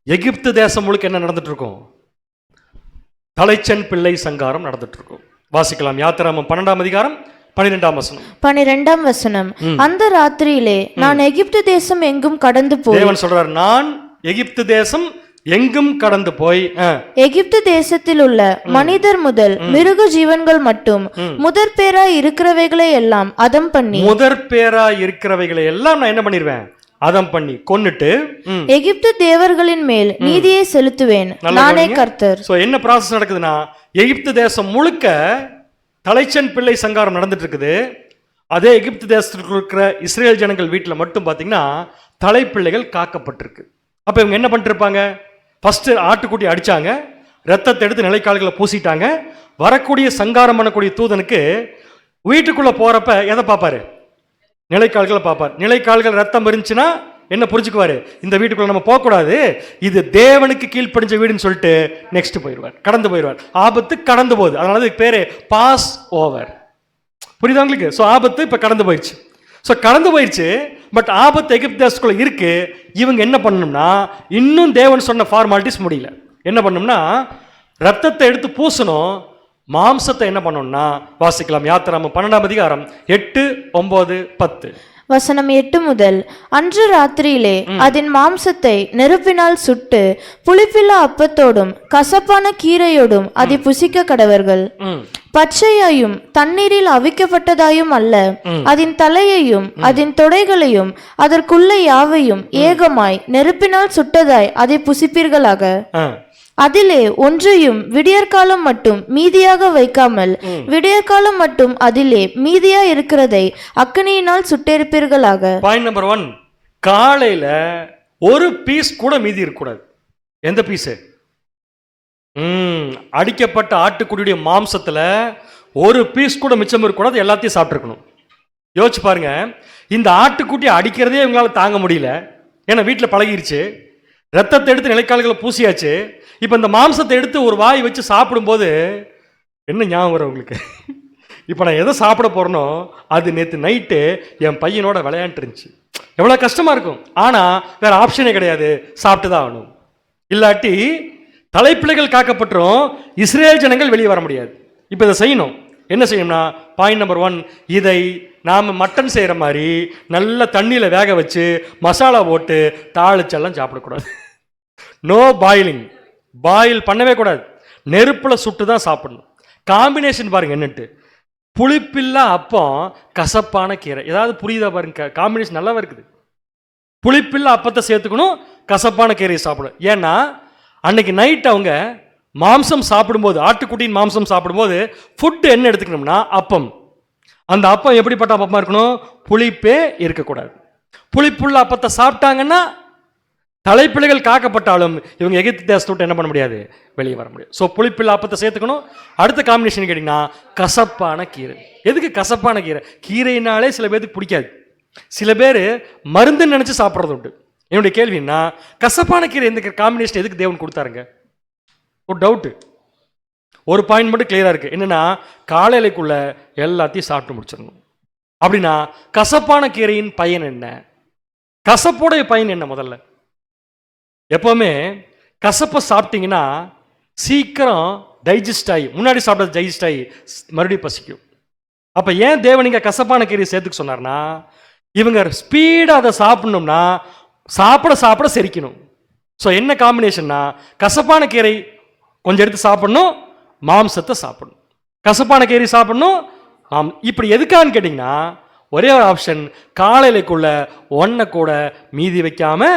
எகிப்து தேசம் முழுக்க என்ன நடந்துட்டு இருக்கும்? தலைச்சன் பிள்ளை சங்காரம் நடந்துட்டு இருக்கும். வாசிக்கலாம். யாத்திராகமம் 12ஆம் அதிகாரம் 12ஆம் வசனம். 12ஆம் வசனம். அந்த ராத்திரியிலே நான் எகிப்து தேசம் எங்கும் கடந்து போய். தேவன் சொல்றார், நான் எகிப்து தேசம் எங்கும் கடந்து போய் எகிப்து தேசத்தில் உள்ள மனிதர் முதல் மிருக ஜீவன்கள் மட்டும் முதற் பேரா இருக்கிறவைகளை எல்லாம் அதம் பண்ணி. முதற் பேரா இருக்கிறவைகளை எல்லாம் நான் என்ன பண்ணிடுவேன்? அதம் பண்ணி கொன்னுட்டு எகிப்து தேவர்களின் மேல் நீதியை செலுத்துவேன், நானே கர்த்தர். சோ என்ன ப்ராசஸ் நடக்குதுன்னா, எகிப்து தேசம் முழுக்க தலைச்சன் பிள்ளை சங்காரம் நடந்துட்டு இருக்குது. அதே எகிப்து தேசத்தில் இருக்கிற இஸ்ரேல் ஜனங்கள் வீட்டில் மட்டும் பார்த்தீங்கன்னா தலைப்பிள்ளைகள் காக்கப்பட்டிருக்கு. அப்போ இவங்க என்ன பண்ணிட்டு இருப்பாங்க? ஃபர்ஸ்ட் ஆட்டுக்குட்டி அடிச்சாங்க, ரத்தத்தை எடுத்து நிலைக்கால்களை பூசிட்டாங்க. வரக்கூடிய சங்காரம் பண்ணக்கூடிய தூதனுக்கு வீட்டுக்குள்ள போறப்ப எதை பார்ப்பாரு? நிலைக்கால்களை பார்ப்பார். நிலைக்கால்கள் ரத்தம் இருந்துச்சுன்னா என்ன புரிஞ்சுக்குவாரு, இந்த வீட்டுக்குள்ள நம்ம போகக்கூடாது, இது தேவனுக்கு கீழ்ப்படிஞ்ச வீடுன்னு சொல்லிட்டு நெக்ஸ்ட் போயிடுவார், கடந்து போயிடுவார். ஆபத்து கடந்து போகுது, அதனால இதுக்கு பேரு பாஸ் ஓவர். புரியுதா உங்களுக்கு? ஸோ ஆபத்து இப்போ கடந்து போயிடுச்சு. ஸோ கடந்து போயிடுச்சு, பட் ஆபத்து எகிப்து தேசத்துக்குள்ள இருக்கு. இவங்க என்ன பண்ணணும்னா, இன்னும் தேவன் சொன்ன ஃபார்மாலிட்டிஸ் முடியல. என்ன பண்ணணும்னா, ரத்தத்தை எடுத்து பூசணும். மாம்சத்தை என்ன பண்ணணும்னா, வாசிக்கலாம் யாத்திராகமம் 12ஆம் அதிகாரம் 8, 9, 10. வசனம் 8 முதல். அன்று ராத்திரியிலே அதன் மாம்சத்தை நெருப்பினால் சுட்டு புளிப்பில்லா அப்பத்தோடும் கசப்பான கீரையோடும் அதை புசிக்க கடவர்கள். பச்சையாயும் தண்ணீரில் அவிக்கப்பட்டதாயும் அல்ல, அதன் தலையையும் அதன் தொடைகளையும் அதற்குள்ள யாவையும் ஏகமாய் நெருப்பினால் சுட்டதாய் அதை புசிப்பீர்களாக. அதிலே ஒன்றையும் விடியற்காலம் மட்டும் மீதியாக வைக்காமல் விடியற்காலம் மட்டும் அதிலே மீதியா இருக்கிறதை அக்கினியினால் சுட்டெரிப்பீர்களாக. பாயிண்ட் நம்பர் 1, காலையில ஒரு பீஸ் கூட மீதி இருக்கக்கூடாது. எந்த பீஸு? அடிக்கப்பட்ட ஆட்டுக்குடியுடைய மாம்சத்துல ஒரு பீஸ் கூட மிச்சம் இருக்கக்கூடாது, எல்லாத்தையும் சாப்பிட்டுருக்கணும். யோசிச்சு பாருங்க, இந்த ஆட்டுக்குட்டி அடிக்கிறதே இவங்களால தாங்க முடியல, ஏன்னா வீட்டில் பழகிருச்சு. ரத்தத்தை எடுத்து நிலைக்கால்களை பூசியாச்சு. இப்போ இந்த மாம்சத்தை எடுத்து ஒரு வாய் வச்சு சாப்பிடும்போது என்ன ஞாபகம் வரும் உங்களுக்கு? இப்போ நான் எதை சாப்பிட போறேனோ அது நேற்று நைட்டு என் பையனோட விளையாண்டு இருந்துச்சு. எவ்வளோ கஷ்டமா இருக்கும். ஆனால் வேற ஆப்ஷனே கிடையாது, சாப்பிட்டு தான் ஆகணும். இல்லாட்டி தலைப்பிள்ளைகள் காக்கப்பட்டுரும், இஸ்ரேல் ஜனங்கள் வெளியே வர முடியாது. இப்போ இதை செய்யணும். என்ன செய்யணும்னா, பாயிண்ட் நம்பர் 1, இதை நாம் மட்டன் செய்கிற மாதிரி நல்ல தண்ணியில் வேக வச்சு மசாலா போட்டு தாளிச்செல்லாம் சாப்பிடக்கூடாது. நோ பாயிலிங், பாயில் பண்ணவே கூடாது, நெருப்பில் சுட்டு தான் சாப்பிடணும். காம்பினேஷன் பாருங்க என்னட்டு, புளிப்பில்லா அப்பம் கசப்பான கீரை. ஏதாவது புரியுதா பாருங்க, காம்பினேஷன் நல்லா இருக்குது. புளிப்பில்லா அப்பத்தை சேர்த்துக்கணும், கசப்பான கீரையை சாப்பிடும். ஏன்னா அன்னைக்கு நைட் அவங்க மாம்சம் சாப்பிடும்போது, ஆட்டுக்குட்டியின் மாம்சம் சாப்பிடும்போது ஃபுட்டு என்ன எடுத்துக்கணும்னா அப்பம். அந்த அப்பம் எப்படிப்பட்ட அப்பமா இருக்கணும்? புளிப்பே இருக்கக்கூடாது. புளிப்புள்ள அப்பத்தை சாப்பிட்டாங்கன்னா தலைப்பிள்ளைகள் காக்கப்பட்டாலும் இவங்க எகிப்து தேசத்தை விட்டு என்ன பண்ண முடியாது, வெளியே வர முடியாது. ஸோ புளிப்பில்லா அப்பத்தை சேர்த்துக்கணும். அடுத்த காம்பினேஷன் கேட்டிங்கன்னா கசப்பான கீரை. எதுக்கு கசப்பான கீரை? கீரைனாலே சில பேருக்கு பிடிக்காது, சில பேர் மருந்துன்னு நினச்சி சாப்பிட்றது உண்டு. என்னுடைய கேள்வின்னா, கசப்பான கீரை இந்த காம்பினேஷன் எதுக்கு தேவன் கொடுத்தாருங்க? ஒரு டவுட்டு. ஒரு பாயிண்ட் மட்டும் கிளியரா இருக்கு, என்னன்னா காலையிலைக்குள்ள எல்லாத்தையும் சாப்பிட்டு முடிச்சிடணும். அப்படின்னா கசப்பான கீரையின் பயன் என்ன? கசப்போடைய பயன் என்ன? முதல்ல எப்பவுமே கசப்பை சாப்பிட்டீங்கன்னா சீக்கிரம் டைஜஸ்ட் ஆகி, முன்னாடி சாப்பிட்றது டைஜஸ்ட் ஆகி மறுபடியும் பசிக்கும். அப்ப ஏன் தேவன் இங்க கசப்பான கீரையை சேர்த்துக்க சொன்னார்னா, இவங்க ஸ்பீடா அதை சாப்பிடணும்னா சாப்பிட சாப்பிட செரிக்கணும். ஸோ என்ன காம்பினேஷன்னா, கசப்பான கீரை கொஞ்சம் எடுத்து சாப்பிடணும், மாம்சத்தை சாப்பிடணும். கசப்பான கீரை சாப்பிடணும். இப்படி எதுக்கான்னு கேட்டிங்கன்னா, ஒரே ஒரு ஆப்ஷன், காலையிலக்குள்ள ஒன்றை கூட மீதி வைக்காம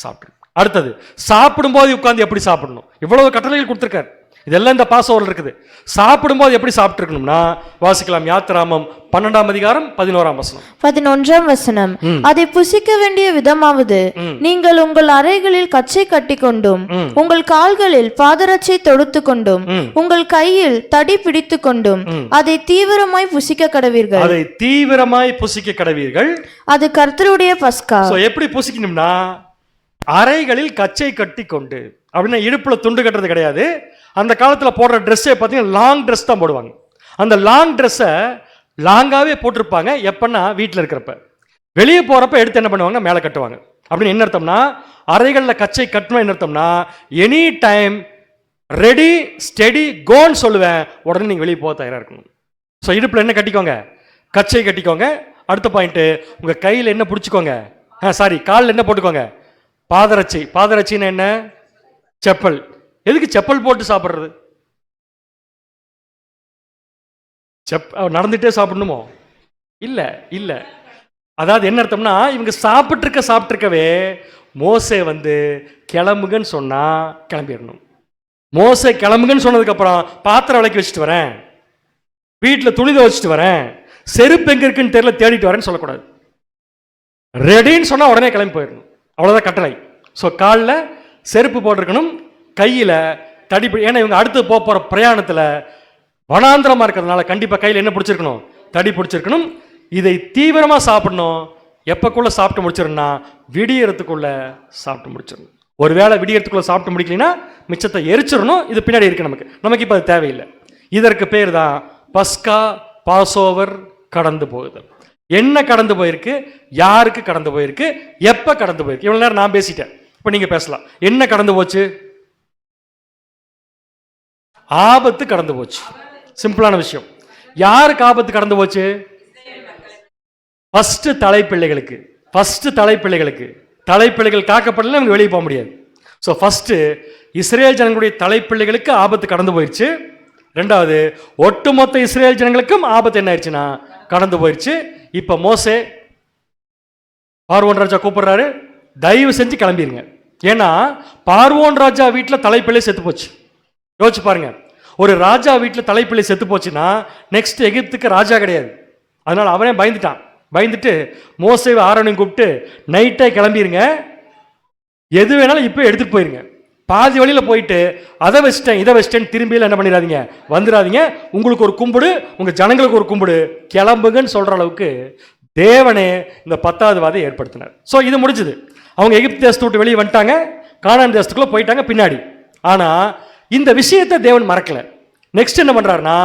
சாப்பிடணும். அடுத்தது, சாப்பிடும்போது உட்காந்து எப்படி சாப்பிடணும்? இவ்வளவு கட்டளைகள் கொடுத்துருக்காரு. இதெல்லாம் இந்த பாஸ் ஓவர் இருக்குது. சாப்பிடும்போது எப்படி சாப்பிட்டு இருக்கணும்னா, வாசிக்கலாம் யாத்திராகமம் 12ஆம் அதிகாரம் 11ஆம் வசனம். 11ஆம் வசனம். அதை புசிக்க வேண்டிய விதமாவது, நீங்கள் உங்கள் அறைகளில் கச்சை கட்டி கொண்டும் உங்கள் கால்களில் பாதரட்சை தொடுத்து கொண்டும் உங்கள் கையில் தடி பிடித்து கொண்டும் அதை தீவிரமாய் புசிக்க கடவீர்கள். அதை தீவிரமாய் புசிக்க கடவீர்கள். அது கர்த்தருடைய பஸ்கா. எப்படி புசிக்கணும்னா, அறைகளில் கச்சை கட்டி கொண்டு, அப்படின்னா இடுப்புல துண்டு கட்டுறது கிடையாது. அந்த காலத்தில் போடுற ட்ரெஸ்ஸே பார்த்தீங்கன்னா லாங் ட்ரெஸ் தான் போடுவாங்க. அந்த லாங் ட்ரெஸ்ஸை லாங்காகவே போட்டிருப்பாங்க. எப்பன்னா வீட்டில் இருக்கிறப்ப, வெளியே போகிறப்ப எடுத்து என்ன பண்ணுவாங்க, மேலே கட்டுவாங்க. அப்படின்னு என்ன அர்த்தம்னா, அறைகளில் கச்சை கட்டணும் என்ன அர்த்தம்னா, எனி டைம் ரெடி ஸ்டெடி கோன்னு சொல்லுவேன், உடனே நீங்கள் வெளியே போக தயாராக இருக்கணும். ஸோ இடுப்பில் என்ன கட்டிக்கோங்க, கச்சை கட்டிக்கோங்க. அடுத்த பாயிண்ட்டு, உங்கள் கையில் என்ன பிடிச்சிக்கோங்க, காலில் என்ன போட்டுக்கோங்க, பாதரட்சை. பாதரட்சின்னு என்ன? செப்பல். எதுக்கு செப்பல் போட்டு சாப்பிட்றது? நடந்துட்டே சாப்பிடணுமோ? இல்லை இல்லை. அதாவது என்ன அர்த்தம்னா, இவங்க சாப்பிட்ருக்கவே மோசே கிளம்புங்கன்னு சொன்னா கிளம்பிடணும். மோசே கிளம்புங்கன்னு சொன்னதுக்கப்புறம் பாத்திரம் விளக்கி வச்சுட்டு வரேன், வீட்டில் துணி வச்சுட்டு வரேன், செருப்பு எங்க இருக்குன்னு தெரியல தேடிட்டு வரேன்னு சொல்லக்கூடாது. ரெடின்னு சொன்னா உடனே கிளம்பி போயிடணும். அவ்வளோதான் கட்டளை. ஸோ காலில் செருப்பு போட்டிருக்கணும், கையில் தடி. ஏன்னா இவங்க அடுத்து போகிற பிரயாணத்தில் வனாந்திரமாக இருக்கிறதுனால கண்டிப்பாக கையில் என்ன பிடிச்சிருக்கணும், தடி பிடிச்சிருக்கணும். இதை தீவிரமாக சாப்பிடணும். எப்பக்குள்ள சாப்பிட்டு முடிச்சிடணும்னா விடியறதுக்குள்ள சாப்பிட்டு முடிச்சிடணும். ஒருவேளை விடியறதுக்குள்ள சாப்பிட்டு முடிக்கலைன்னா மிச்சத்தை எரிச்சிடணும். இது பின்னாடி இருக்கு நமக்கு இப்போ அது தேவையில்லை. இதற்கு பேர் தான் பஸ்கா, பாஸ்ஓவர், கடந்து போகுதல். என்ன கடந்து போயிருக்கு, யாருக்கு கடந்து போயிருக்கு, எப்போ கடந்து போயிருக்கு. இவ்வளோ நேரம் நான் பேசிட்டேன், இப்போ நீங்கள் பேசலாம். என்ன கடந்து போச்சு? ஆபத்து கடந்து போச்சு. சிம்பிளான விஷயம். யாருக்கு ஆபத்து கடந்து போச்சு? ஃபர்ஸ்ட் தலைப்பிள்ளைகளுக்கு. தலைப்பிள்ளைகள் காக்கப்படல, அவங்க வெளியே போக முடியாது. ஸோ ஃபர்ஸ்ட் இஸ்ரேல் ஜனங்களுடைய தலைப்பிள்ளைகளுக்கு ஆபத்து கடந்து போயிடுச்சு. ரெண்டாவது, ஒட்டுமொத்த இஸ்ரேல் ஜனங்களுக்கும் ஆபத்து என்ன ஆயிடுச்சுன்னா கடந்து போயிடுச்சு. இப்போ மோசே பார்வோன் ராஜா கூப்பிடுறாரு, தயவு செஞ்சு கிளம்பிடுங்க. ஏன்னா பார்வோன் ராஜா வீட்டில் தலைப்பிள்ளை செத்து போச்சு. யோசிச்சு பாருங்க, ஒரு ராஜா வீட்டில் தலைப்பிள்ளை செத்து போச்சுன்னா நெக்ஸ்ட் எகிப்துக்கு ராஜா கிடையாது. அதனால அவனே பயந்துட்டு மோசேவை ஆரோனையும் கூப்பிட்டு நைட்டே கிளம்பிடுங்க, எது வேணாலும் இப்போ எடுத்துட்டு போயிருங்க. பாதி வழியில் போயிட்டு அதை வச்சிட்டேன் இதை வச்சிட்டேன் திரும்பியில் என்ன பண்ணிடாதீங்க, வந்துடாதீங்க. உங்களுக்கு ஒரு கும்பிடு, உங்கள் ஜனங்களுக்கு ஒரு கும்பிடு, கிளம்புங்கன்னு சொல்கிற அளவுக்கு தேவனே இந்த 10வது வாதை ஏற்படுத்தினார். ஸோ இது முடிஞ்சுது. அவங்க எகிப்து தேசத்தை விட்டு வெளியே வந்துட்டாங்க, கானான் தேசத்துக்குள்ளே போயிட்டாங்க பின்னாடி. ஆனால் இந்த விஷயத்தை தேவன் மறக்கலை. நெக்ஸ்ட் என்ன பண்ணுறாருன்னா,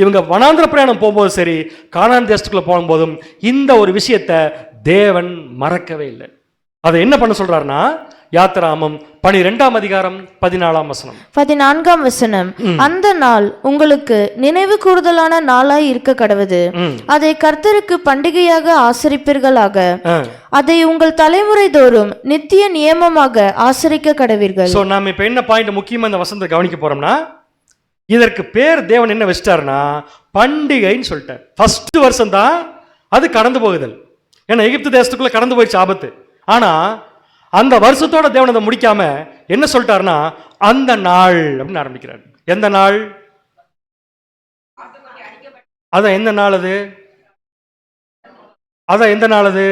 இவங்க வனாந்திர பிரயாணம் போகும்போது சரி, கானான் தேசத்துக்குள்ளே போகும்போதும் இந்த ஒரு விஷயத்தை தேவன் மறக்கவே இல்லை. அதை என்ன பண்ண சொல்றாருன்னா, யாத்திராமம் 12ஆம் அதிகாரம் 14ஆம் வசனம். அந்த நாள் உங்களுக்கு நினைவு கூறுதலான நாளாய் இருக்க கடவுது. அதை கர்த்தருக்கு பண்டிகையாக ஆசரிப்பீர்களாக. அதை உங்கள் தலைமுறை தோறும் நித்திய நியமமாக ஆசரிக்க கடவீர்கள். சோ நாம இப்ப என்ன பாயிண்ட் முக்கியமா இந்த வசனத்தை கவனிக்க போறோம்னா, இதற்கு பேர் தேவன் என்ன வச்சிட்டாருன்னா பண்டிகைன்னு சொல்லிட்டார். ஃபர்ஸ்ட் வருஷம் தான் அது கடந்து போகுதல். ஏன்னா எகிப்து தேசத்துக்குள்ள கடந்து போயிடுச்சு ஆபத்து. ஆனா அந்த வருஷத்தோட தேவன் அதை முடிக்காம என்ன சொல்லிட்டாருன்னா அந்த நாள் அப்படின்னு ஆரம்பிக்கிறார். எந்த நாள்? அதான் எந்த நாள் அது? அதான் எந்த நாள் அது?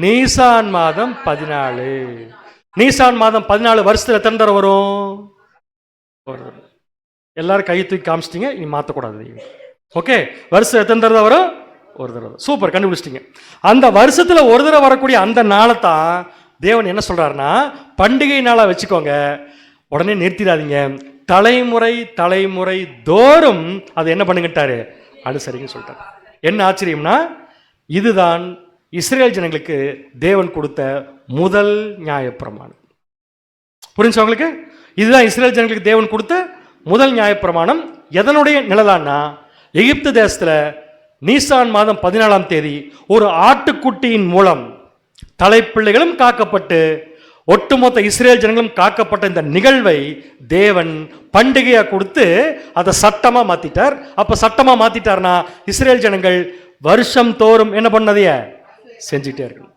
நீசான் மாதம் 14. நீசான் மாதம் 14 வருஷத்துல எத்தனை தடவை வரும்? எல்லாரும் கையை தூக்கி காமிச்சிட்டீங்க, இனி மாற்றக்கூடாது. ஓகே, வருஷம் எத்தனை தடவை வரும்? ஒரு தடவை. சூப்பர், கண்டுபிடிச்சிட்டீங்க. அந்த வருஷத்துல ஒரு தடவை வரக்கூடிய அந்த நாளை தான் தேவன் என்ன சொல்றாருன்னா பண்டிகை நாளா வச்சுக்கோங்க, உடனே நிறுத்திடாதீங்க, தலைமுறை தோறும் அதை என்ன பண்ணுங்கட்டாரு, அனுசரிங்கன்னு சொல்லிட்டாரு. என்ன ஆச்சரியம்னா இதுதான் இஸ்ரேல் ஜனங்களுக்கு தேவன் கொடுத்த முதல் நியாயப்பிரமாணம். புரிஞ்சவங்களுக்கு? இதுதான் இஸ்ரேல் ஜனங்களுக்கு தேவன் கொடுத்த முதல் நியாயப்பிரமாணம். எதனுடைய நிழலான்னா எகிப்து தேசத்துல நீசான் மாதம் 14ஆம் தேதி ஒரு ஆட்டுக்குட்டியின் மூலம் தலைப்பிள்ளைகளும் காக்கப்பட்டு ஒட்டுமொத்த இஸ்ரேல் ஜனங்களும் காக்கப்பட்ட இந்த நிகழ்வை தேவன் பண்டிகையா கொடுத்து அதை சட்டமா மாத்திட்டார். அப்ப சட்டமா மாத்திட்டார்னா இஸ்ரேல் ஜனங்கள் வருஷம் தோறும் என்ன பண்ணதைய செஞ்சுட்டே இருக்கணும்.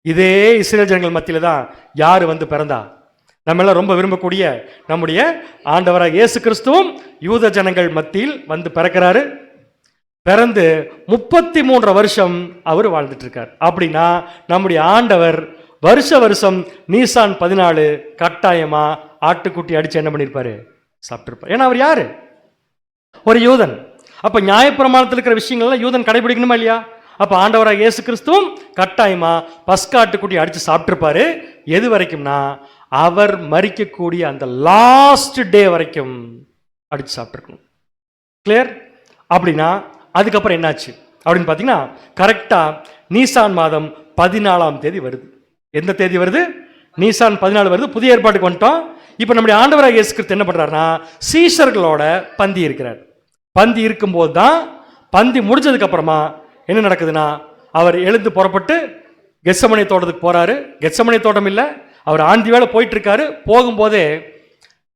இதே இஸ்ரேல் ஜனங்கள் மத்தியில தான் யாரு வந்து பிறந்தா? நம்ம எல்லாம் ரொம்ப விரும்பக்கூடிய நம்முடைய ஆண்டவராக இயேசு கிறிஸ்துவும் யூத ஜனங்கள் மத்தியில் வந்து பிறக்கிறாரு. பிறந்து 33 வருஷம் அவர் வாழ்ந்துட்டு இருக்கார். அப்படின்னா நம்முடைய ஆண்டவர் வருஷம் நீசான் 14 கட்டாயமா ஆட்டுக்குட்டி அடிச்சு என்ன பண்ணிருப்பாரு, சாப்பிட்டிருப்பார். ஏன்னா அவர் யாரு? ஒரு யூதன். அப்ப நியாயப்பிரமாணத்தில் இருக்கிற விஷயங்கள்லாம் யூதன் கடைபிடிக்கணுமா இல்லையா? அப்ப ஆண்டவராக இயேசு கிறிஸ்துவும் கட்டாயமா பஸ்கா ஆட்டுக்குட்டி அடிச்சு சாப்பிட்டிருப்பாரு. எது வரைக்கும்னா அவர் மரிக்கக்கூடிய அந்த லாஸ்ட் டே வரைக்கும் அடிச்சு சாப்பிட்டுருக்கணும். கிளியர்? அப்படின்னா அதுக்கப்புறம் என்னாச்சு அப்படின்னு பார்த்தீங்கன்னா கரெக்டாக நீசான் மாதம் 14ஆம் தேதி வருது. எந்த தேதி வருது? நீசான் 14 வருது. புதிய ஏற்பாட்டுக்கு வந்துட்டோம். இப்போ நம்முடைய ஆண்டவராக இயேசு கிறிஸ்து என்ன பண்ணுறாருன்னா சீஷர்களோட பந்தி இருக்கிறார். பந்தி இருக்கும்போது தான், பந்தி முடிஞ்சதுக்கு அப்புறமா என்ன நடக்குதுன்னா அவர் எழுந்து புறப்பட்டு கெத்சமனே தோட்டத்துக்கு போறாரு. கெத்சமனே தோட்டம் இல்லை, அவர் ஆந்தி வேலை போயிட்டு இருக்காரு. போகும்போதே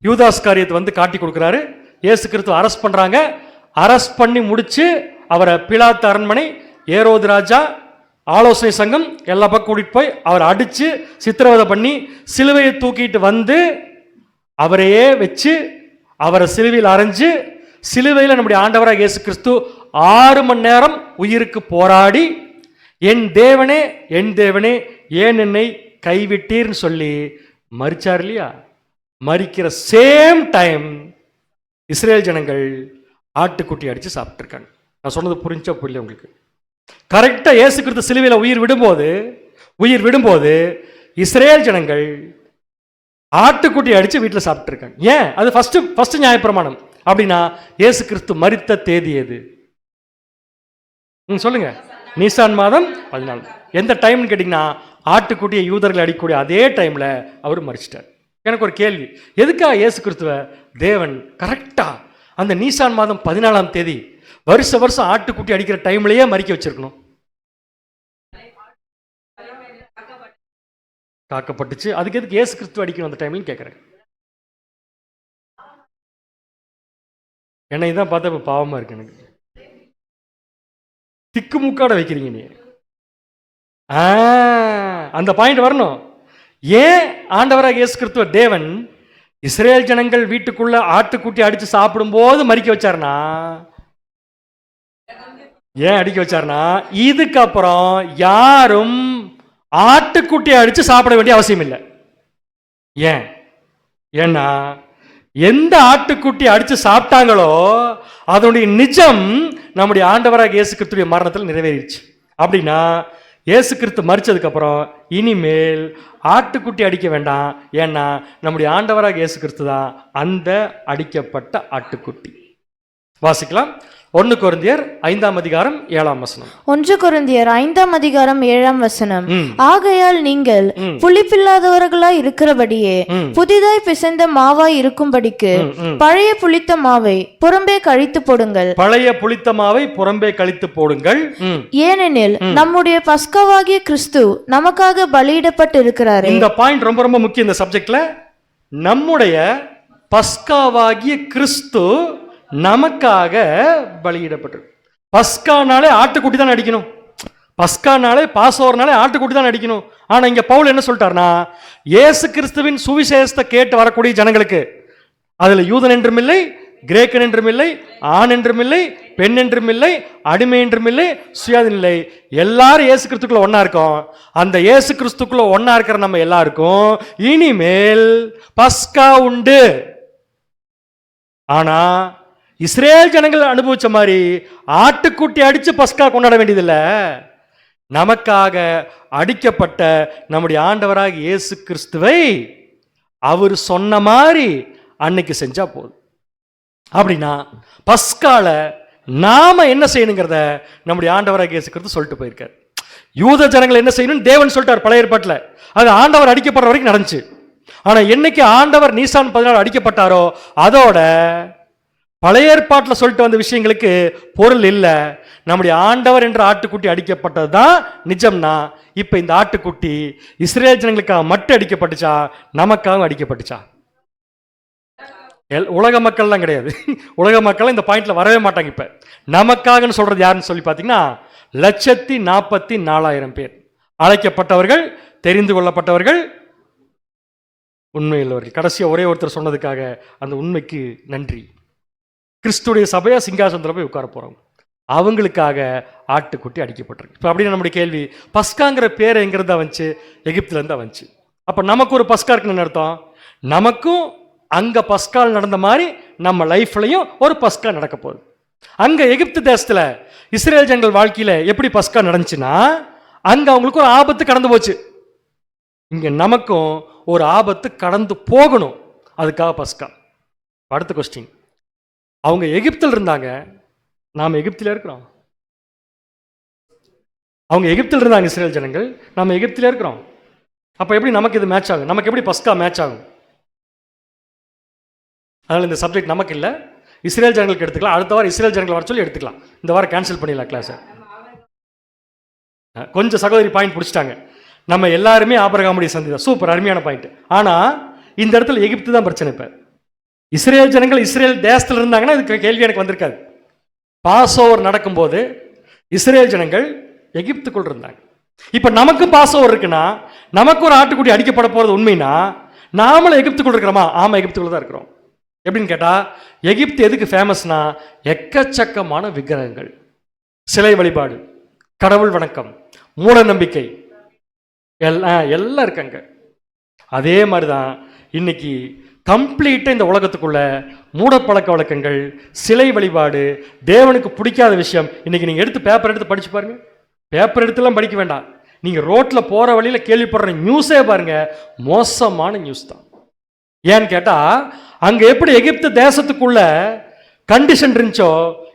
யூதாஸ் காரியத்தை வந்து காட்டி கொடுக்குறாரு. இயேசு கிறிஸ்து அரெஸ்ட் பண்றாங்க. அரெஸ்ட் பண்ணி முடிச்சு அவரை பிலாத்து அரண்மனை, ஏரோது ராஜா, ஆலோசனை சங்கம் எல்லா பக்கம் கூட்டிட்டு போய் அவர் அடிச்சு சித்திரவதை பண்ணி சிலுவையை தூக்கிட்டு வந்து அவரையே வச்சு அவரை சிலுவையில் அரைஞ்சு சிலுவையில் நம்முடைய ஆண்டவராக இயேசு கிறிஸ்து 6 மணி நேரம் உயிருக்கு போராடி என் தேவனே ஏன் என்னை கைவிட்டீர்னு சொல்லி மரிச்சார் இல்லையா? மரிக்கிற சேம் டைம் இஸ்ரேல் ஜனங்கள் ஆட்டுக்குட்டி அடிச்சு சாப்பிட்டுருக்காங்க. நான் சொன்னது புரிஞ்சா புரியல உங்களுக்கு? கரெக்டாக இயேசு கிறிஸ்து சிலுவையில் உயிர் விடும்போது இஸ்ரேல் ஜனங்கள் ஆட்டுக்குட்டி அடித்து வீட்டில் சாப்பிட்டுருக்காங்க. ஏன்? அது ஃபர்ஸ்ட் நியாயப்பிரமாணம். அப்படின்னா இயேசு கிறிஸ்து மரித்த தேதி எது? சொல்லுங்க. நீசான் மாதம் 14. எந்த டைம்னு கேட்டிங்கன்னா ஆட்டுக்குட்டியை யூதர்கள் அடிக்கக்கூடிய அதே டைமில் அவர் மரிச்சிட்டார். எனக்கு ஒரு கேள்வி, எதுக்காக இயேசு கிறிஸ்துவ தேவன் கரெக்டாக அந்த நீசான் மாதம் 14ஆம் தேதி வருஷம் ஆட்டுக்குட்டி அடிக்கிற டைம்லயே மறிக்க வச்சிருக்கணும்? காக்கப்பட்டுச்சு. அதுக்கு எதுக்கு இயேசு கிறிஸ்துவ அடிக்கணும் அந்த டைம்லன்னு கேட்குறேன். என்னை தான் பார்த்தா இப்போ பாவமாக இருக்கு எனக்கு. திக்குமுக்காட வைக்கிறீங்க நீ. அந்த பாயிண்ட் வரணும். ஏன் ஆண்டவராக இயேசு கிறிஸ்துவ தேவன் இஸ்ரேல் ஜனங்கள் வீட்டுக்குள்ள ஆட்டுக்குட்டி அடிச்சு சாப்பிடும் போது மறிக்க வச்சார்னா, ஏன் அடிக்க வச்சார்னா, இதுக்கப்புறம் யாரும் ஆட்டுக்குட்டியை அடிச்சு சாப்பிட வேண்டிய அவசியம் இல்லை. ஏன்? ஏன்னா எந்த ஆட்டுக்குட்டி அடிச்சு சாப்பிட்டாங்களோ அதனுடைய நிஜம் நம்முடைய ஆண்டவராக இயேசு கிறிஸ்துடைய மரணத்தில் நிறைவேறிடுச்சு. அப்படின்னா இயேசு கிறிஸ்து மரிச்சதுக்கு அப்புறம் இனிமேல் ஆட்டுக்குட்டி அடிக்க வேண்டாம். ஏன்னா நம்முடைய ஆண்டவராக இயேசு கிறிஸ்து தான் அந்த அடிக்கப்பட்ட ஆட்டுக்குட்டி. வாசிக்கலாம். 1 கொரிந்தியர் 5ஆம் அதிகாரம் 7ஆம் வசனம். 1 கொரிந்தியர் 5ஆம் அதிகாரம் 7ஆம் வசனம். ஆகையால் நீங்கள் புளிப்பில்லாதவர்களாய் இருக்கிறபடியே புதிதாய் பிசைந்த மாவாய் இருக்கும்படிக்கு பழைய புளித்த மாவை புறம்பே கழித்து போடுங்கள். பழைய புளித்த மாவை புறம்பே கழித்து போடுங்கள். ஏனெனில் நம்முடைய பஸ்காவாகிய கிறிஸ்து நமக்காக பலியிடப்பட்டு இருக்கிறார். இந்த பாயிண்ட் ரொம்ப ரொம்ப முக்கியம் இந்த சப்ஜெக்ட்ல. நம்முடைய பஸ்காவாகிய கிறிஸ்து நமக்காக பலியிடப்பட்டிருக்கு. பஸ்கானாலே ஆட்டுக்குட்டி தான் அடிக்கணும். பஸ்கானாலே பாசோர்னாலே ஆட்டுக்குட்டி தான் அடிக்கணும். ஆனா இங்க பவுல் என்ன சொல்லிட்டார்னா, இயேசு கிறிஸ்துவின் சுவிசேஷத்தை கேட்டு வரக்கூடிய ஜனங்களுக்கு, அதுல யூதன் என்றும் இல்லை, கிரேக்கன் என்றும் இல்லை, ஆண் என்றும் இல்லை, பெண் என்றும் இல்லை, அடிமை என்றும் இல்லை, சுயாதீனம் இல்லை, எல்லாரும் இயேசு கிறிஸ்துக்குள்ள ஒன்னா இருக்கோம். அந்த இயேசு கிறிஸ்துக்குள்ள ஒன்னா இருக்கிற நம்ம எல்லாருக்கும் இனிமேல் பஸ்கா உண்டு. ஆனா இஸ்ரேல் ஜனங்கள் அனுபவிச்ச மாதிரி ஆட்டுக்குட்டி அடிச்சு பஸ்கா கொண்டாட வேண்டியதில்லை. நமக்காக அடிக்கப்பட்ட நம்முடைய ஆண்டவராக இயேசு கிறிஸ்துவை அவர் சொன்ன மாதிரி அன்னைக்கு செஞ்சா போதும். அப்படின்னா பஸ்கால நாம என்ன செய்யணுங்கிறத நம்முடைய ஆண்டவராக இயேசு கிறிஸ்து சொல்லிட்டு போயிருக்கார். யூத ஜனங்கள் என்ன செய்யணும்னு தேவன் சொல்லிட்டார் பழைய ஏற்பாட்டில். அது ஆண்டவர் அடிக்கப்படுற வரைக்கும் நடந்துச்சு. ஆனா என்னைக்கு ஆண்டவர் நீசான் 14 அடிக்கப்பட்டாரோ அதோட பழைய ஏற்பாட்டில் சொல்லிட்டு வந்த விஷயங்களுக்கு பொருள் இல்லை. நம்முடைய ஆண்டவர் என்ற ஆட்டுக்குட்டி அடிக்கப்பட்டது தான் நிஜம்னா, இப்போ இந்த ஆட்டுக்குட்டி இஸ்ரேல் ஜனங்களுக்காக மட்டும் அடிக்கப்பட்டுச்சா, நமக்காக அடிக்கப்பட்டுச்சா? உலக மக்கள்லாம் கிடையாது. உலக மக்கள் இந்த பாயிண்ட்ல வரவே மாட்டாங்க. இப்ப நமக்காகன்னு சொல்றது யாருன்னு சொல்லி பார்த்தீங்கன்னா 1,44,000 பேர் அழைக்கப்பட்டவர்கள், தெரிந்து கொள்ளப்பட்டவர்கள், உண்மையுள்ளவர்கள். கடைசியாக ஒரே ஒருத்தர் சொன்னதுக்காக அந்த உண்மைக்கு நன்றி. கிறிஸ்துடைய சபையா சிங்காசனத்தில் போய் உட்கார போறோம், அவங்களுக்காக ஆட்டுக்குட்டி அடிக்கப்பட்டிருக்கு. இப்போ அப்படின்னு நம்முடைய கேள்வி, பஸ்காங்கிற பேர் எங்கிருந்தா வந்துச்சு? எகிப்துல இருந்தா வந்துச்சு. அப்ப நமக்கு ஒரு பஸ்கா இருக்குன்னு அர்த்தம். நமக்கும் அங்க பஸ்கால் நடந்த மாதிரி நம்ம லைஃப்லையும் ஒரு பஸ்கா நடக்க போகுது. அங்க எகிப்து தேசத்துல இஸ்ரேல் ஜனங்கள் வாழ்க்கையில எப்படி பஸ்கா நடந்துச்சுன்னா, அங்க அவங்களுக்கு ஒரு ஆபத்து கடந்து போச்சு. இங்க நமக்கும் ஒரு ஆபத்து கடந்து போகணும், அதுக்காக பஸ்கா. அடுத்த கொஸ்டின், அவங்க எகிப்தில் இருந்தாங்க, நாம் எகிப்தில இருக்கிறோம். அவங்க எகிப்தில் இருந்தாங்க இஸ்ரேல் ஜனங்கள், நாம் எகிப்தில இருக்கிறோம். அப்ப எப்படி நமக்கு இது மேட்ச் ஆகும்? நமக்கு எப்படி பஸ்கா மேட்ச் ஆகும்? அதனால இந்த சப்ஜெக்ட் நமக்கு இல்லை, இஸ்ரேல் ஜனங்களுக்கு எடுத்துக்கலாம். அடுத்த வாரம் இஸ்ரேல் ஜனங்கள் வர சொல்லி எடுத்துக்கலாம். இந்த வாரம் கேன்சல் பண்ணிடலாம் கிளாஸை. கொஞ்சம் சகோதரி பாயிண்ட் பிடிச்சிட்டாங்க. நம்ம எல்லாருமே ஆபிரகாமுடைய சந்ததி தான். சூப்பர், அருமையான பாயிண்ட். ஆனா இந்த இடத்துல எகிப்து தான் பிரச்சனை. இப்ப இஸ்ரேல் ஜனங்கள் இஸ்ரேல் தேசத்தில் இருந்தாங்கன்னா இதுக்கு கேள்வி எனக்கு வந்திருக்காது. பாஸ் ஓவர் நடக்கும்போது இஸ்ரேல் ஜனங்கள் எகிப்துக்குள் இருந்தாங்க. இப்ப நமக்கு பாஸ் ஓவர் இருக்குன்னா, நமக்கு ஒரு ஆட்டுக்குட்டி அடிக்கப்பட போறது உண்மைனா, நாமளும் எகிப்துக்குள் இருக்கிறோமா? ஆமா, எகிப்துக்குள்ள தான் இருக்கிறோம். எப்படின்னு கேட்டா, எகிப்து எதுக்கு ஃபேமஸ்னா, எக்கச்சக்கமான விக்கிரகங்கள், சிலை வழிபாடு, கடவுள் வணக்கம், மூட நம்பிக்கை எல்லாம் இருக்காங்க. அதே மாதிரிதான் இன்னைக்கு கம்ப்ளீட்டா இந்த உலகத்துக்குள்ள மூட பழக்க வழக்கங்கள், சிலை வழிபாடு, தேவனுக்கு பிடிக்காத விஷயம். இன்னைக்கு நீங்க எடுத்து பேப்பர் எடுத்து படிச்சு பாருங்க, பேப்பர் எடுத்துலாம் படிக்க வேண்டாம். நீங்கள் ரோட்டில் போகிற வழியில் கேள்விப்படுற நியூஸே பாருங்க, மோசமான நியூஸ் தான். ஏன்னு கேட்டால் அங்கே எப்படி எகிப்து தேசத்துக்குள்ள கண்டிஷன் இருந்துச்சோ,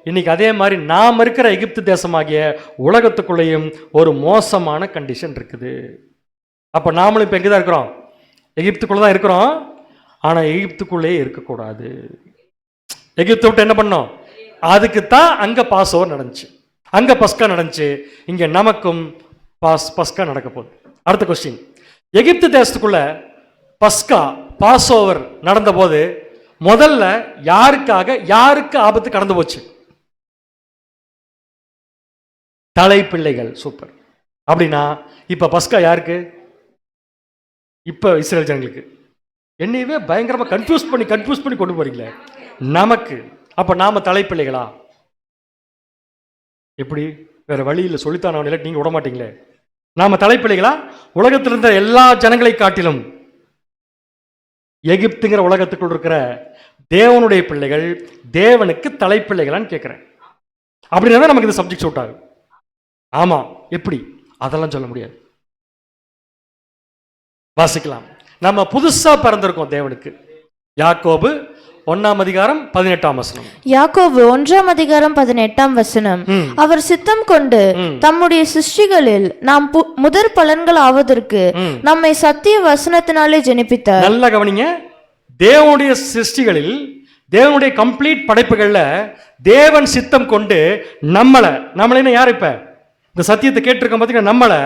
இன்னைக்கு அதே மாதிரி நாம் இருக்கிற எகிப்து தேசமாகிய உலகத்துக்குள்ளேயும் ஒரு மோசமான கண்டிஷன் இருக்குது. அப்போ நாமளும் இப்போ எங்கே தான் இருக்கிறோம்? எகிப்துக்குள்ளே தான் இருக்கிறோம். ஆனால் எகிப்துக்குள்ளேயே இருக்கக்கூடாது. எகிப்தை விட்டு என்ன பண்ணோம்? அதுக்கு தான் அங்கே பாஸ் ஓவர் நடந்துச்சு, அங்கே பஸ்கா நடந்துச்சு. இங்கே நமக்கும் பஸ்கா நடக்க போகுது. அடுத்த கொஸ்டின், எகிப்து தேசத்துக்குள்ள பஸ்கா பாஸ் ஓவர் நடந்த போது முதல்ல யாருக்கு ஆபத்து கடந்து போச்சு? தலைப்பிள்ளைகள். சூப்பர். அப்படின்னா இப்ப பஸ்கா யாருக்கு? இப்ப இஸ்ரேல் ஜனங்களுக்கு. என்னையவே பயங்கரமா கன்ஃபியூஸ் பண்ணி கொண்டு போறீங்களே. நமக்கு. அப்ப நாம தலைப்பிள்ளைகளா? எப்படி? வேற வழியில் சொல்லித்தான் நீங்க விட மாட்டீங்களே. நாம தலைப்பிள்ளைகளா? உலகத்தில் இருந்த எல்லா ஜனங்களை காட்டிலும் எகிப்துங்கிற உலகத்துக்குள் இருக்கிற தேவனுடைய பிள்ளைகள் தேவனுக்கு தலைப்பிள்ளைகளான்னு கேட்கிறேன். அப்படின்னா நமக்கு இந்த சப்ஜெக்ட் சூட் ஆகும். ஆமா, எப்படி? அதெல்லாம் சொல்ல முடியாது. வாசிக்கலாம். நம்ம புதுசா பிறந்திருக்கோம் தேவனுக்கு. யாக்கோபு 1:18. யாக்கோபு 1:18. அவர் சித்தம் கொண்டு தம்முடைய சிருஷ்டிகளில் நாம் முதற் பலன்கள் ஆவதற்கு நம்மை சத்திய வசனத்தினாலே ஜெனிப்பித்தார். நல்ல கவனிங்க. தேவனுடைய சிருஷ்டிகளில், தேவனுடைய கம்ப்ளீட் படைப்புகள்ல தேவன் சித்தம் கொண்டு நம்மளை யார்? இப்ப இந்த சத்தியத்தை கேட்டிருக்கோம் பார்த்தீங்கன்னா, நம்மளை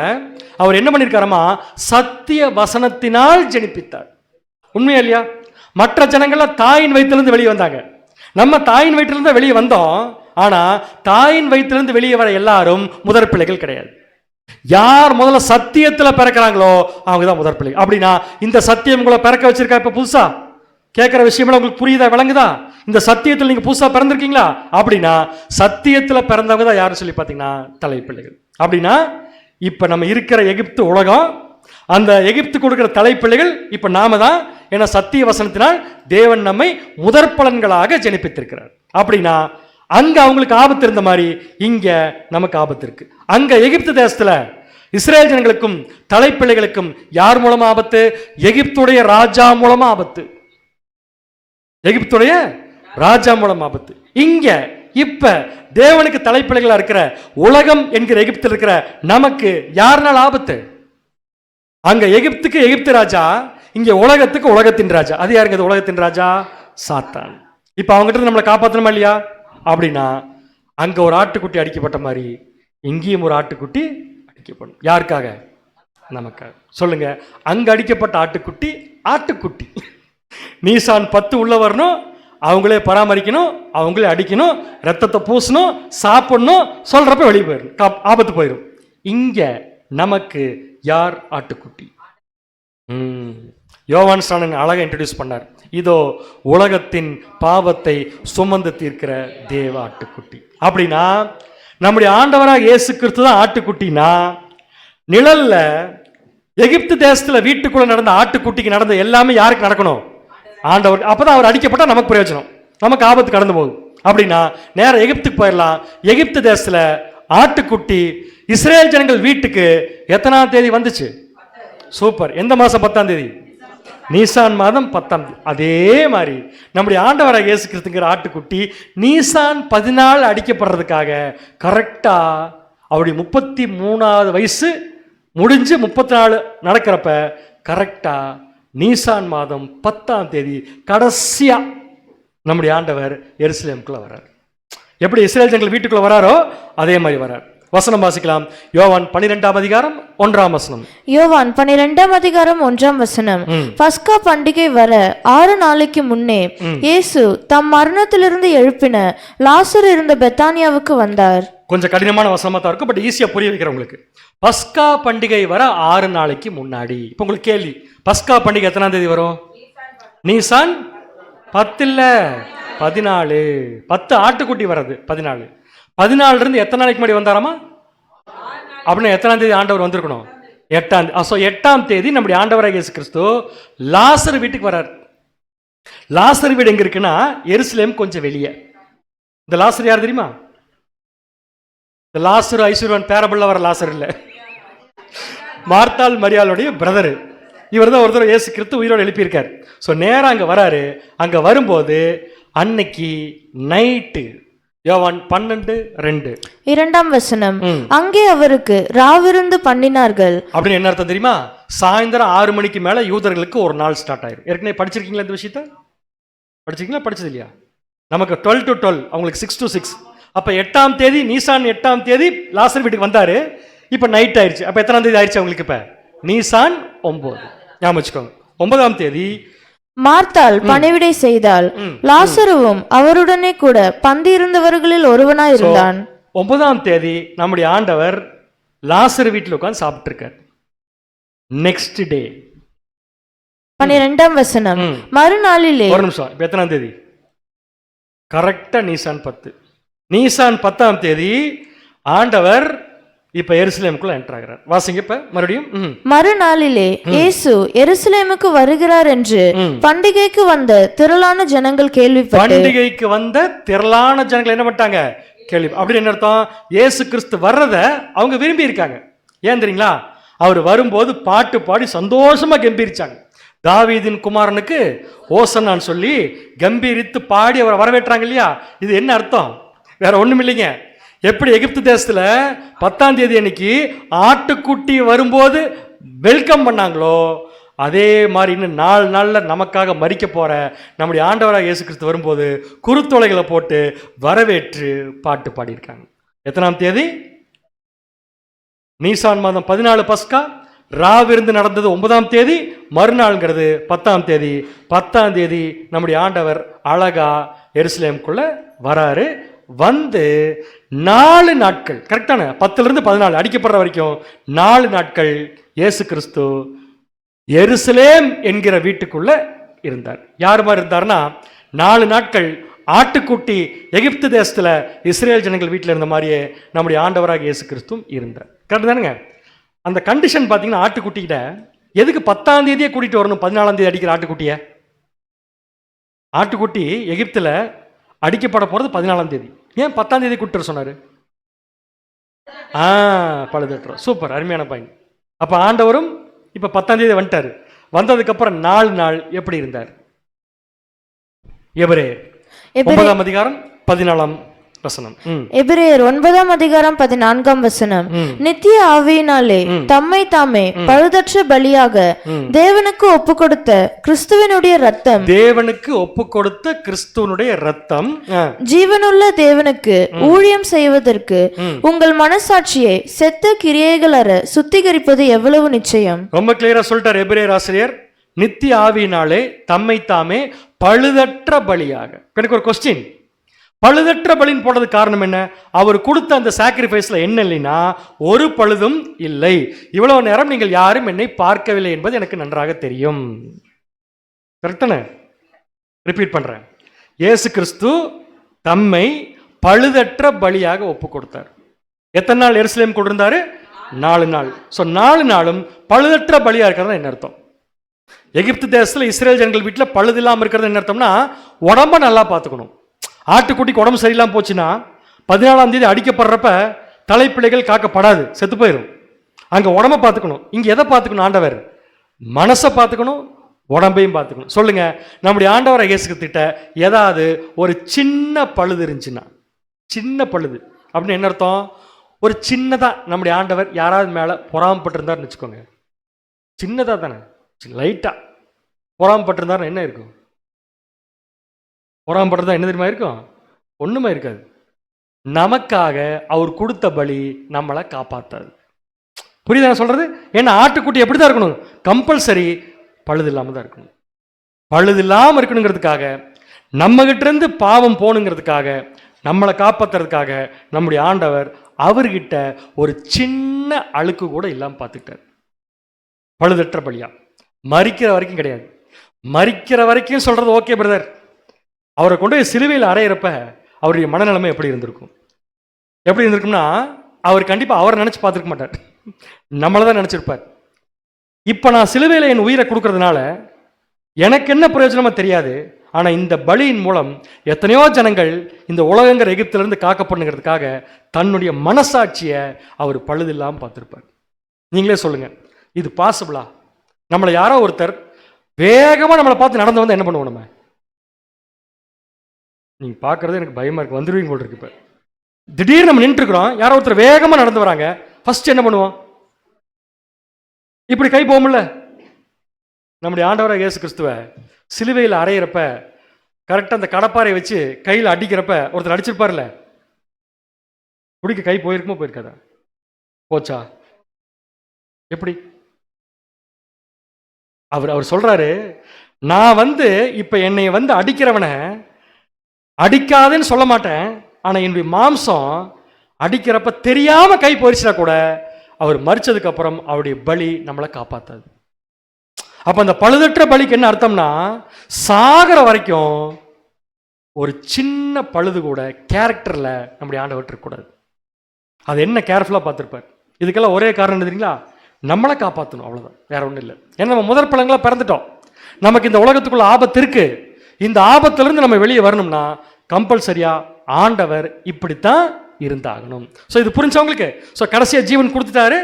அவர் என்ன பண்ணிருக்காரமா? சத்திய வசனத்தினால் ஜெனிப்பித்தார். உண்மையா இல்லையா? மற்ற ஜனங்கள்லாம் தாயின் வயிற்றிலிருந்து வெளியே வந்தாங்க. நம்ம தாயின் வயிற்றிலிருந்து வெளியே வந்தோம். ஆனா தாயின் வயிற்றிலிருந்து வெளியே வர எல்லாரும் முதற் பிள்ளைகள் கிடையாது. யார் முதல்ல சத்தியத்தில் பிறக்கிறாங்களோ அவங்க தான் முதற் பிள்ளைகள். அப்படின்னா இந்த சத்தியம் உங்களை பிறக்க வச்சிருக்கா? இப்ப புதுசா கேட்கிற விஷயம் உங்களுக்கு புரியுதா, விளங்குதா? இந்த சத்தியத்தில் நீங்க புதுசா பிறந்திருக்கீங்களா? அப்படின்னா சத்தியத்தில் பிறந்தவங்க தான் யாரும் சொல்லி பார்த்தீங்கன்னா தலைப்பிள்ளைகள். அப்படின்னா இப்ப நம்ம இருக்கிற எகிப்து உலகம், அந்த எகிப்து கொடுக்கிற தலைப்பிள்ளைகள் இப்ப நாம தான். என சத்திய வசனத்தினால் தேவன் நம்மை முதற் பலன்களாக ஜெனிப்பித்திருக்கிறார். அப்படின்னா அங்க அவங்களுக்கு ஆபத்து இருந்த மாதிரி இங்க நமக்கு ஆபத்து இருக்கு. அங்க எகிப்து தேசத்துல இஸ்ரேல் ஜனங்களுக்கும் தலைப்பிள்ளைகளுக்கும் யார் மூலமா ஆபத்து? எகிப்துடைய ராஜா மூலமா ஆபத்து. எகிப்துடைய ராஜா மூலம் ஆபத்து. இங்க இப்ப தேவனுக்கு தலைப்பிள்ளைகளா இருக்கிற உலகம் என்கிற எகிப்தில் இருக்கிற நமக்கு யாருனால ஆபத்து? அங்க எகிப்துக்கு எகிப்து ராஜா, இங்க உலகத்துக்கு உலகத்தின் ராஜா. அது யாருங்க? உலகத்தின் ராஜா சாத்தான். இப்ப அவங்ககிட்ட நம்மளை காப்பாற்றணுமா இல்லையா? அப்படின்னா அங்க ஒரு ஆட்டுக்குட்டி அடிக்கப்பட்ட மாதிரி இங்கேயும் ஒரு ஆட்டுக்குட்டி அடிக்கப்படும். யாருக்காக? நமக்காக. சொல்லுங்க. அங்க அடிக்கப்பட்ட ஆட்டுக்குட்டி நீசான் 10 உள்ள வரணும், அவங்களே பராமரிக்கணும், அவங்களே அடிக்கணும், ரத்தத்தை பூசணும், சாப்பிடணும், சொல்றப்ப வெளியே போயிடும், ஆபத்து போயிடும். இங்க நமக்கு யார் ஆட்டுக்குட்டி? யோவான் ஸ்நானன் அழகா இன்ட்ரடியூஸ் பண்ணார். இதோ உலகத்தின் பாவத்தை சுமந்து தீர்க்கிற தேவ ஆட்டுக்குட்டி. அப்படின்னா நம்முடைய ஆண்டவராக இயேசு கிறிஸ்து தான் ஆட்டுக்குட்டினா, நிழல்ல எகிப்து தேசத்துல வீட்டுக்குள்ள நடந்த ஆட்டுக்குட்டிக்கு நடந்த எல்லாமே யாருக்கு நடக்கணும்? ஆண்டவர். அப்பதான் அவர் அடிக்கப்பட்டா நமக்கு பிரயோஜனம், நமக்கு ஆபத்து கடந்து போகுது. அப்படின்னா நேரம் எகிப்துக்கு போயிடலாம். எகிப்து தேசத்துல ஆட்டுக்குட்டி இஸ்ரேல் ஜனங்கள் வீட்டுக்கு எத்தனாம் தேதி வந்துச்சு? சூப்பர். எந்த மாசம்? 10ஆம் தேதி, நீசான் மாதம் 10ஆம் தேதி. அதே மாதிரி நம்முடைய ஆண்டவராக இயேசு கிறிஸ்துங்கிற ஆட்டுக்குட்டி நீசான் 14 அடிக்கப்படுறதுக்காக கரெக்டா அவருடைய 33வது வயசு முடிஞ்சு 34 நடக்கிறப்ப கரெக்டா நீசான் மாதம் 10ஆம் தேதி கடைசியா நம்முடைய ஆண்டவர் எருசலேமுக்குள்ள வர்றார். எப்படி இஸ்ரேல் ஜனங்கள் வீட்டுக்குள்ள வராரோ அதே மாதிரி வர்றார். வசனம் வாசிக்கலாம். யோவான் 12:1. யோவான் 12:1. பஸ்கா பண்டிகை வர 6 நாளைக்கு முன்னே இயேசு தம் மரணத்திலிருந்து எழுப்பின லாசர் இருந்த பெத்தானியாவுக்கு வந்தார். கொஞ்சம் கடினமான வசனமா தான் இருக்கும், பட் ஈஸியா புரிய வைக்கிறவங்களுக்கு. பஸ்கா பண்டிகை வர 6 நாளைக்கு முன்னாடி. இப்போ உங்களுக்கு கேள்வி, பஸ்கா பண்டிகை எத்தனாம் தேதி வரும்? நீசான் 10 இல்ல 14. 10 ஆட்டுக்குட்டி வர்றது 14. 14 இருந்து எத்தனை நாளைக்கு முன்னாடி வந்தாராமா? அப்படின்னா எத்தனாம் தேதி ஆண்டவர் வந்திருக்கணும்? 8ஆம் தேதி. 8ஆம் தேதி நம்முடைய ஆண்டவராக இயேசு கிறிஸ்து லாசர் வீட்டுக்கு வர்றார். லாசர் வீடு எங்க இருக்குன்னா எருசலேம் கொஞ்சம் வெளியே. இந்த லாசர் யார் தெரியுமா? இந்த லாசரு ஐஸ்வர்யன் பேரபிள்ல வர லாசர் இல்லை, மார்த்தாள் மரியாளுடைய பிரதரு. இவர் தான் ஒருத்தர் இயேசு கிறிஸ்து உயிரோடு எழுப்பியிருக்கார். ஸோ நேராக அங்கே வராரு. அங்கே வரும்போது அன்னைக்கு நைட்டு, யோவான் 12:2 2ஆம் வசனம், அங்கே அவருக்கு ராவிருந்து பண்ணினார்கள். அப்படின்னு என்ன அர்த்தம் தெரியுமா? சாயந்தரம் 6 மணிக்கு மேல யூதர்களுக்கு ஒரு நாள் ஸ்டார்ட் ஆயிரும். ஏற்கனவே படிச்சிருக்கீங்களா இந்த விஷயத்த? படிச்சிருக்கீங்களா? படிச்சது இல்லையா? நமக்கு 12 to 12, அவங்களுக்கு 6 to 6. அப்ப 8ஆம் தேதி, நீசான் 8ஆம் தேதி லாசர் வீட்டுக்கு வந்தாரு. இப்ப நைட் ஆயிடுச்சு. அப்ப எத்தனாம் தேதி ஆயிடுச்சு அவங்களுக்கு? இப்ப நீசான் 9. ஞாபகம் வச்சுக்கோங்க. 9ஆம் தேதி மார்த்தாள் பணிவிடை செய்தாள். லாசருவும் அவருடனே கூட பந்தியிருந்தவர்களில் ஒருவனாய் இருந்தான். 9ஆம் தேதி நம்முடைய ஆண்டவர் லாசர் வீட்டில் உட்கார்ந்து சாப்பிட்டு இருக்கார். நெக்ஸ்ட் டே 12ஆம் வசனம், மறுநாளிலே, ஒரு நிமிஷம், இப்ப எத்தனாம் தேதி? கரெக்டா நீசான் 10. நீசான் 10ஆம் தேதி ஆண்டவர் இப்ப எருசலேமுக்குள்ள என்டர் ஆகிறார். வாசிங்க இப்ப மறுபடியும். மறுநாளிலே இயேசு எருசலேமுக்கு வருகிறார் என்று பண்டிகைக்கு வந்த திரளான ஜனங்கள் கேள்விப்பட்டு, பண்டிகைக்கு வந்த திரளான ஜனங்கள் என்ன பண்ணிட்டாங்க? கேள்வி. அப்படின்னு என்ன அர்த்தம்? இயேசு கிறிஸ்து வர்றத அவங்க விரும்பி இருக்காங்க. ஏன் தெரியுங்களா? அவர் வரும்போது பாட்டு பாடி சந்தோஷமா கம்பீரிச்சாங்க. தாவீதின் குமாரனுக்கு ஓசன்னான்னு சொல்லி கம்பீரித்து பாடி அவரை வரவேற்றாங்க இல்லையா? இது என்ன அர்த்தம்? வேற ஒண்ணும் இல்லைங்க. எப்படி எகிப்து தேசத்துல 10ஆம் தேதி அன்னைக்கு ஆட்டுக்குட்டி வரும்போது வெல்கம் பண்ணாங்களோ, அதே மாதிரி இன்னும் 4 நாள்ல நமக்காக மரிக்க போற நம்முடைய ஆண்டவராக இயேசு கிறிஸ்து வரும்போது குருத்தோலைகளை போட்டு வரவேற்று பாட்டு பாடியிருக்காங்க. எத்தனாம் தேதி? நீசான் மாதம் 14 பஸ்கா. ராவிருந்து நடந்தது 9ஆம் தேதி. மறுநாள்ங்கிறது 10ஆம் தேதி. 10ஆம் தேதி நம்முடைய ஆண்டவர் அழகா எருசலேமுக்குள்ள வராரு. வந்து 4 நாட்கள், கரெக்டான 10லிருந்து 14 அடிக்கப்படுற வரைக்கும் 4 நாட்கள் இயேசு கிறிஸ்து எருசலேம் என்கிற வீட்டுக்குள்ள இருந்தார். யார் மாதிரி இருந்தார்னா, 4 நாட்கள் ஆட்டுக்குட்டி எகிப்து தேசத்துல இஸ்ரேல் ஜனங்கள் வீட்டில் இருந்த மாதிரியே நம்முடைய ஆண்டவராக இயேசு கிறிஸ்துவும் இருந்தார். கரெக்ட் தானுங்க? அந்த கண்டிஷன் பார்த்தீங்கன்னா, ஆட்டுக்குட்டிகிட்ட எதுக்கு 10ஆம் தேதியே கூட்டிட்டு வரணும்? 14ஆம் தேதி அடிக்கிற ஆட்டுக்குட்டிய? ஆட்டுக்குட்டி எகிப்துல அடிக்கப்பட போறது 14ஆம் தேதி. ஏன் 10ஆம் தேதி கூட்டு சொன்னாரு? பழுதற்ற. சூப்பர், அருமையான பாயிண்ட். அப்ப ஆண்டவரும் இப்ப 10ஆம் தேதி வந்துட்டாரு. வந்ததுக்கு அப்புறம் 4 நாள் எப்படி இருந்தார்? எபிரேயர் 9ஆம் அதிகாரம் 14ஆம் வசனம். எபிரேயர் 9ஆம் அதிகாரம் 14ஆம் வசனம், நித்திய ஆவியினாலே தம்மை தாமே பழுதற்ற பலியாக தேவனுக்கு ஒப்பு கொடுத்த கிறிஸ்துவனுடைய ரத்தம், தேவனுக்கு ஒப்பு கொடுத்த கிறிஸ்துவனுடைய ரத்தம் ஜீவனுள்ள தேவனுக்கு ஊழியம் செய்வதற்கு உங்கள் மனசாட்சியை செத்த கிரியைகள் அற சுத்திகரிப்பது எவ்வளவு நிச்சயம். ரொம்ப கிளியரா சொல்லிட்டார் எபிரேயர் ஆசிரியர். நித்திய ஆவியினாலே தம்மை தாமே பழுதற்ற பலியாக. எனக்கு ஒரு கொஸ்டின், பழுதற்ற பலின்னு போடுறது காரணம் என்ன? அவர் கொடுத்த அந்த சாக்ரிஃபைஸ்ல என்ன இல்லைன்னா ஒரு பழுதும் இல்லை. இவ்வளவு நேரம் நீங்கள் யாரும் என்னை பார்க்கவில்லை என்பது எனக்கு நன்றாக தெரியும். கரெக்டான? ரிப்பீட் பண்றேன். இயேசு கிறிஸ்து தம்மை பழுதற்ற பலியாக ஒப்பு கொடுத்தார். எத்தனை நாள் எருசலேம் கொண்டிருந்தாரு? 4 நாள். ஸோ 4 நாளும் பழுதற்ற பலியா இருக்கிறது என்ன அர்த்தம்? எகிப்து தேசத்துல இஸ்ரேல் ஜனங்கள் வீட்டில் பழுது இல்லாமல் இருக்கிறது என்ன அர்த்தம்னா, உடம்ப நல்லா பார்த்துக்கணும். ஆட்டுக்குட்டிக்கு உடம்பு சரியில்லாம போச்சுன்னா 14ஆம் தேதி அடிக்கப்படுறப்ப தலைப்பிள்ளைகள் காக்கப்படாது, செத்து போயிடும். அங்க உடம்ப பார்த்துக்கணும். இங்க எதை பார்த்துக்கணும்? ஆண்டவர் மனசை பார்த்துக்கணும், உடம்பையும் பார்த்துக்கணும். சொல்லுங்க, நம்முடைய ஆண்டவரை இயேசுகிட்ட ஏதாவது ஒரு சின்ன பழுது இருந்துச்சுன்னா, சின்ன பழுது அப்படின்னு என்ன அர்த்தம்? ஒரு சின்னதா நம்முடைய ஆண்டவர் யாராவது மேல பொறாமப்பட்டிருந்தாருன்னு வச்சுக்கோங்க. சின்னதா தானே, லைட்டா பொறாமப்பட்டிருந்தாரு என்ன இருக்கும்? பொறாமப்பட்டதா என்ன தெரியுமா இருக்கும்? ஒண்ணுமே இருக்காது. நமக்காக அவர் கொடுத்த பலி நம்மளை காப்பாத்தாது. புரியுதா சொல்றது? ஏன்னா ஆட்டுக்குட்டி எப்படிதான் இருக்கணும்? கம்பல்சரி பழுது இல்லாம தான் இருக்கணும். பழுது இல்லாம இருக்கணுங்கிறதுக்காக, நம்ம கிட்ட இருந்து பாவம் போகணுங்கிறதுக்காக, நம்மளை காப்பாத்துறதுக்காக நம்முடைய ஆண்டவர் அவர்கிட்ட ஒரு சின்ன அழுக்கு கூட இல்லாம பார்த்துக்கிட்டார். பழுதற்ற பலியா. மரிக்கிற வரைக்கும் கிடையாது. மரிக்கிற வரைக்கும் சொல்றது ஓகே பிரதர். அவரை கொண்டு போய் சிலுவையில் அறையிறப்ப அவருடைய மனநிலைமை எப்படி இருந்திருக்கும்? எப்படி இருந்திருக்கும்னா, அவர் கண்டிப்பா அவரை நினைச்சு பார்த்துருக்க மாட்டார், நம்மளதான் நினைச்சிருப்பார். இப்ப நான் சிலுவையில் என் உயிரை கொடுக்கறதுனால எனக்கு என்ன பிரயோஜனமா தெரியாது, ஆனா இந்த பலியின் மூலம் எத்தனையோ ஜனங்கள் இந்த உலகங்கிற எகிப்திலிருந்து காக்கப்படுங்கிறதுக்காக தன்னுடைய மனசாட்சியை அவர் பழுதில்லாம பார்த்திருப்பார். நீங்களே சொல்லுங்க, இது பாசிபிளா? நம்மளை யாரோ ஒருத்தர் வேகமா நம்மளை பார்த்து நடந்து வந்து என்ன பண்ணுவோம்? நம்ம நீங்க பார்க்கறது எனக்கு பயமா இருக்கு, வந்துருவீங்க போல் இருக்கு. இப்ப திடீர்னு நம்ம நின்று இருக்கிறோம், யாரோ ஒருத்தர் வேகமா நடந்து வராங்க, ஃபர்ஸ்ட் என்ன பண்ணுவோம்? இப்படி கை போகும்ல. நம்முடைய ஆண்டவராக இயேசு கிறிஸ்துவ சிலுவையில் அறையிறப்ப கரெக்டாக அந்த கடப்பாரை வச்சு கையில் அடிக்கிறப்ப ஒருத்தர் அடிச்சிருப்பார்ல, பிடிக்க கை போயிருக்குமோ போயிருக்காதா? போச்சா? எப்படி? அவர் சொல்றாரு, நான் வந்து இப்ப என்னை வந்து அடிக்கிறவனை அடிக்காதுன்னு சொல்ல மாட்டேன், ஆனா என்னுடைய மாம்சம் அடிக்கிறப்ப தெரியாம கை போயிடுச்சுனா கூட அவர் மரிச்சதுக்கு அப்புறம் அவருடைய பலி நம்மளை காப்பாத்தாது. அப்ப அந்த பழுதற்ற பலிக்கு என்ன அர்த்தம்னா, சாகிற வரைக்கும் ஒரு சின்ன பழுது கூட கேரக்டர்ல நம்முடைய ஆண்டவர் இருக்கக்கூடாது. அது என்ன கேர்ஃபுல்லா பார்த்திருப்பார். இதுக்கெல்லாம் ஒரே காரணம் என்ன தெரியுங்களா? நம்மளை காப்பாற்றணும், அவ்வளவுதான், வேற ஒன்றும் இல்லை. ஏன்னா நம்ம முதற் பழங்களா பிறந்துட்டோம், நமக்கு இந்த உலகத்துக்குள்ள ஆபத்து இருக்கு. இந்த ஆபத்திலிருந்து நம்ம வெளியே வரணும்னா கம்பல்சரியா ஆண்டவர் இப்படித்தான் இருந்தாகணும். ஸோ இது புரிஞ்சவங்களுக்கு, ஸோ கடைசியா ஜீவன் கொடுத்துட்டாரு,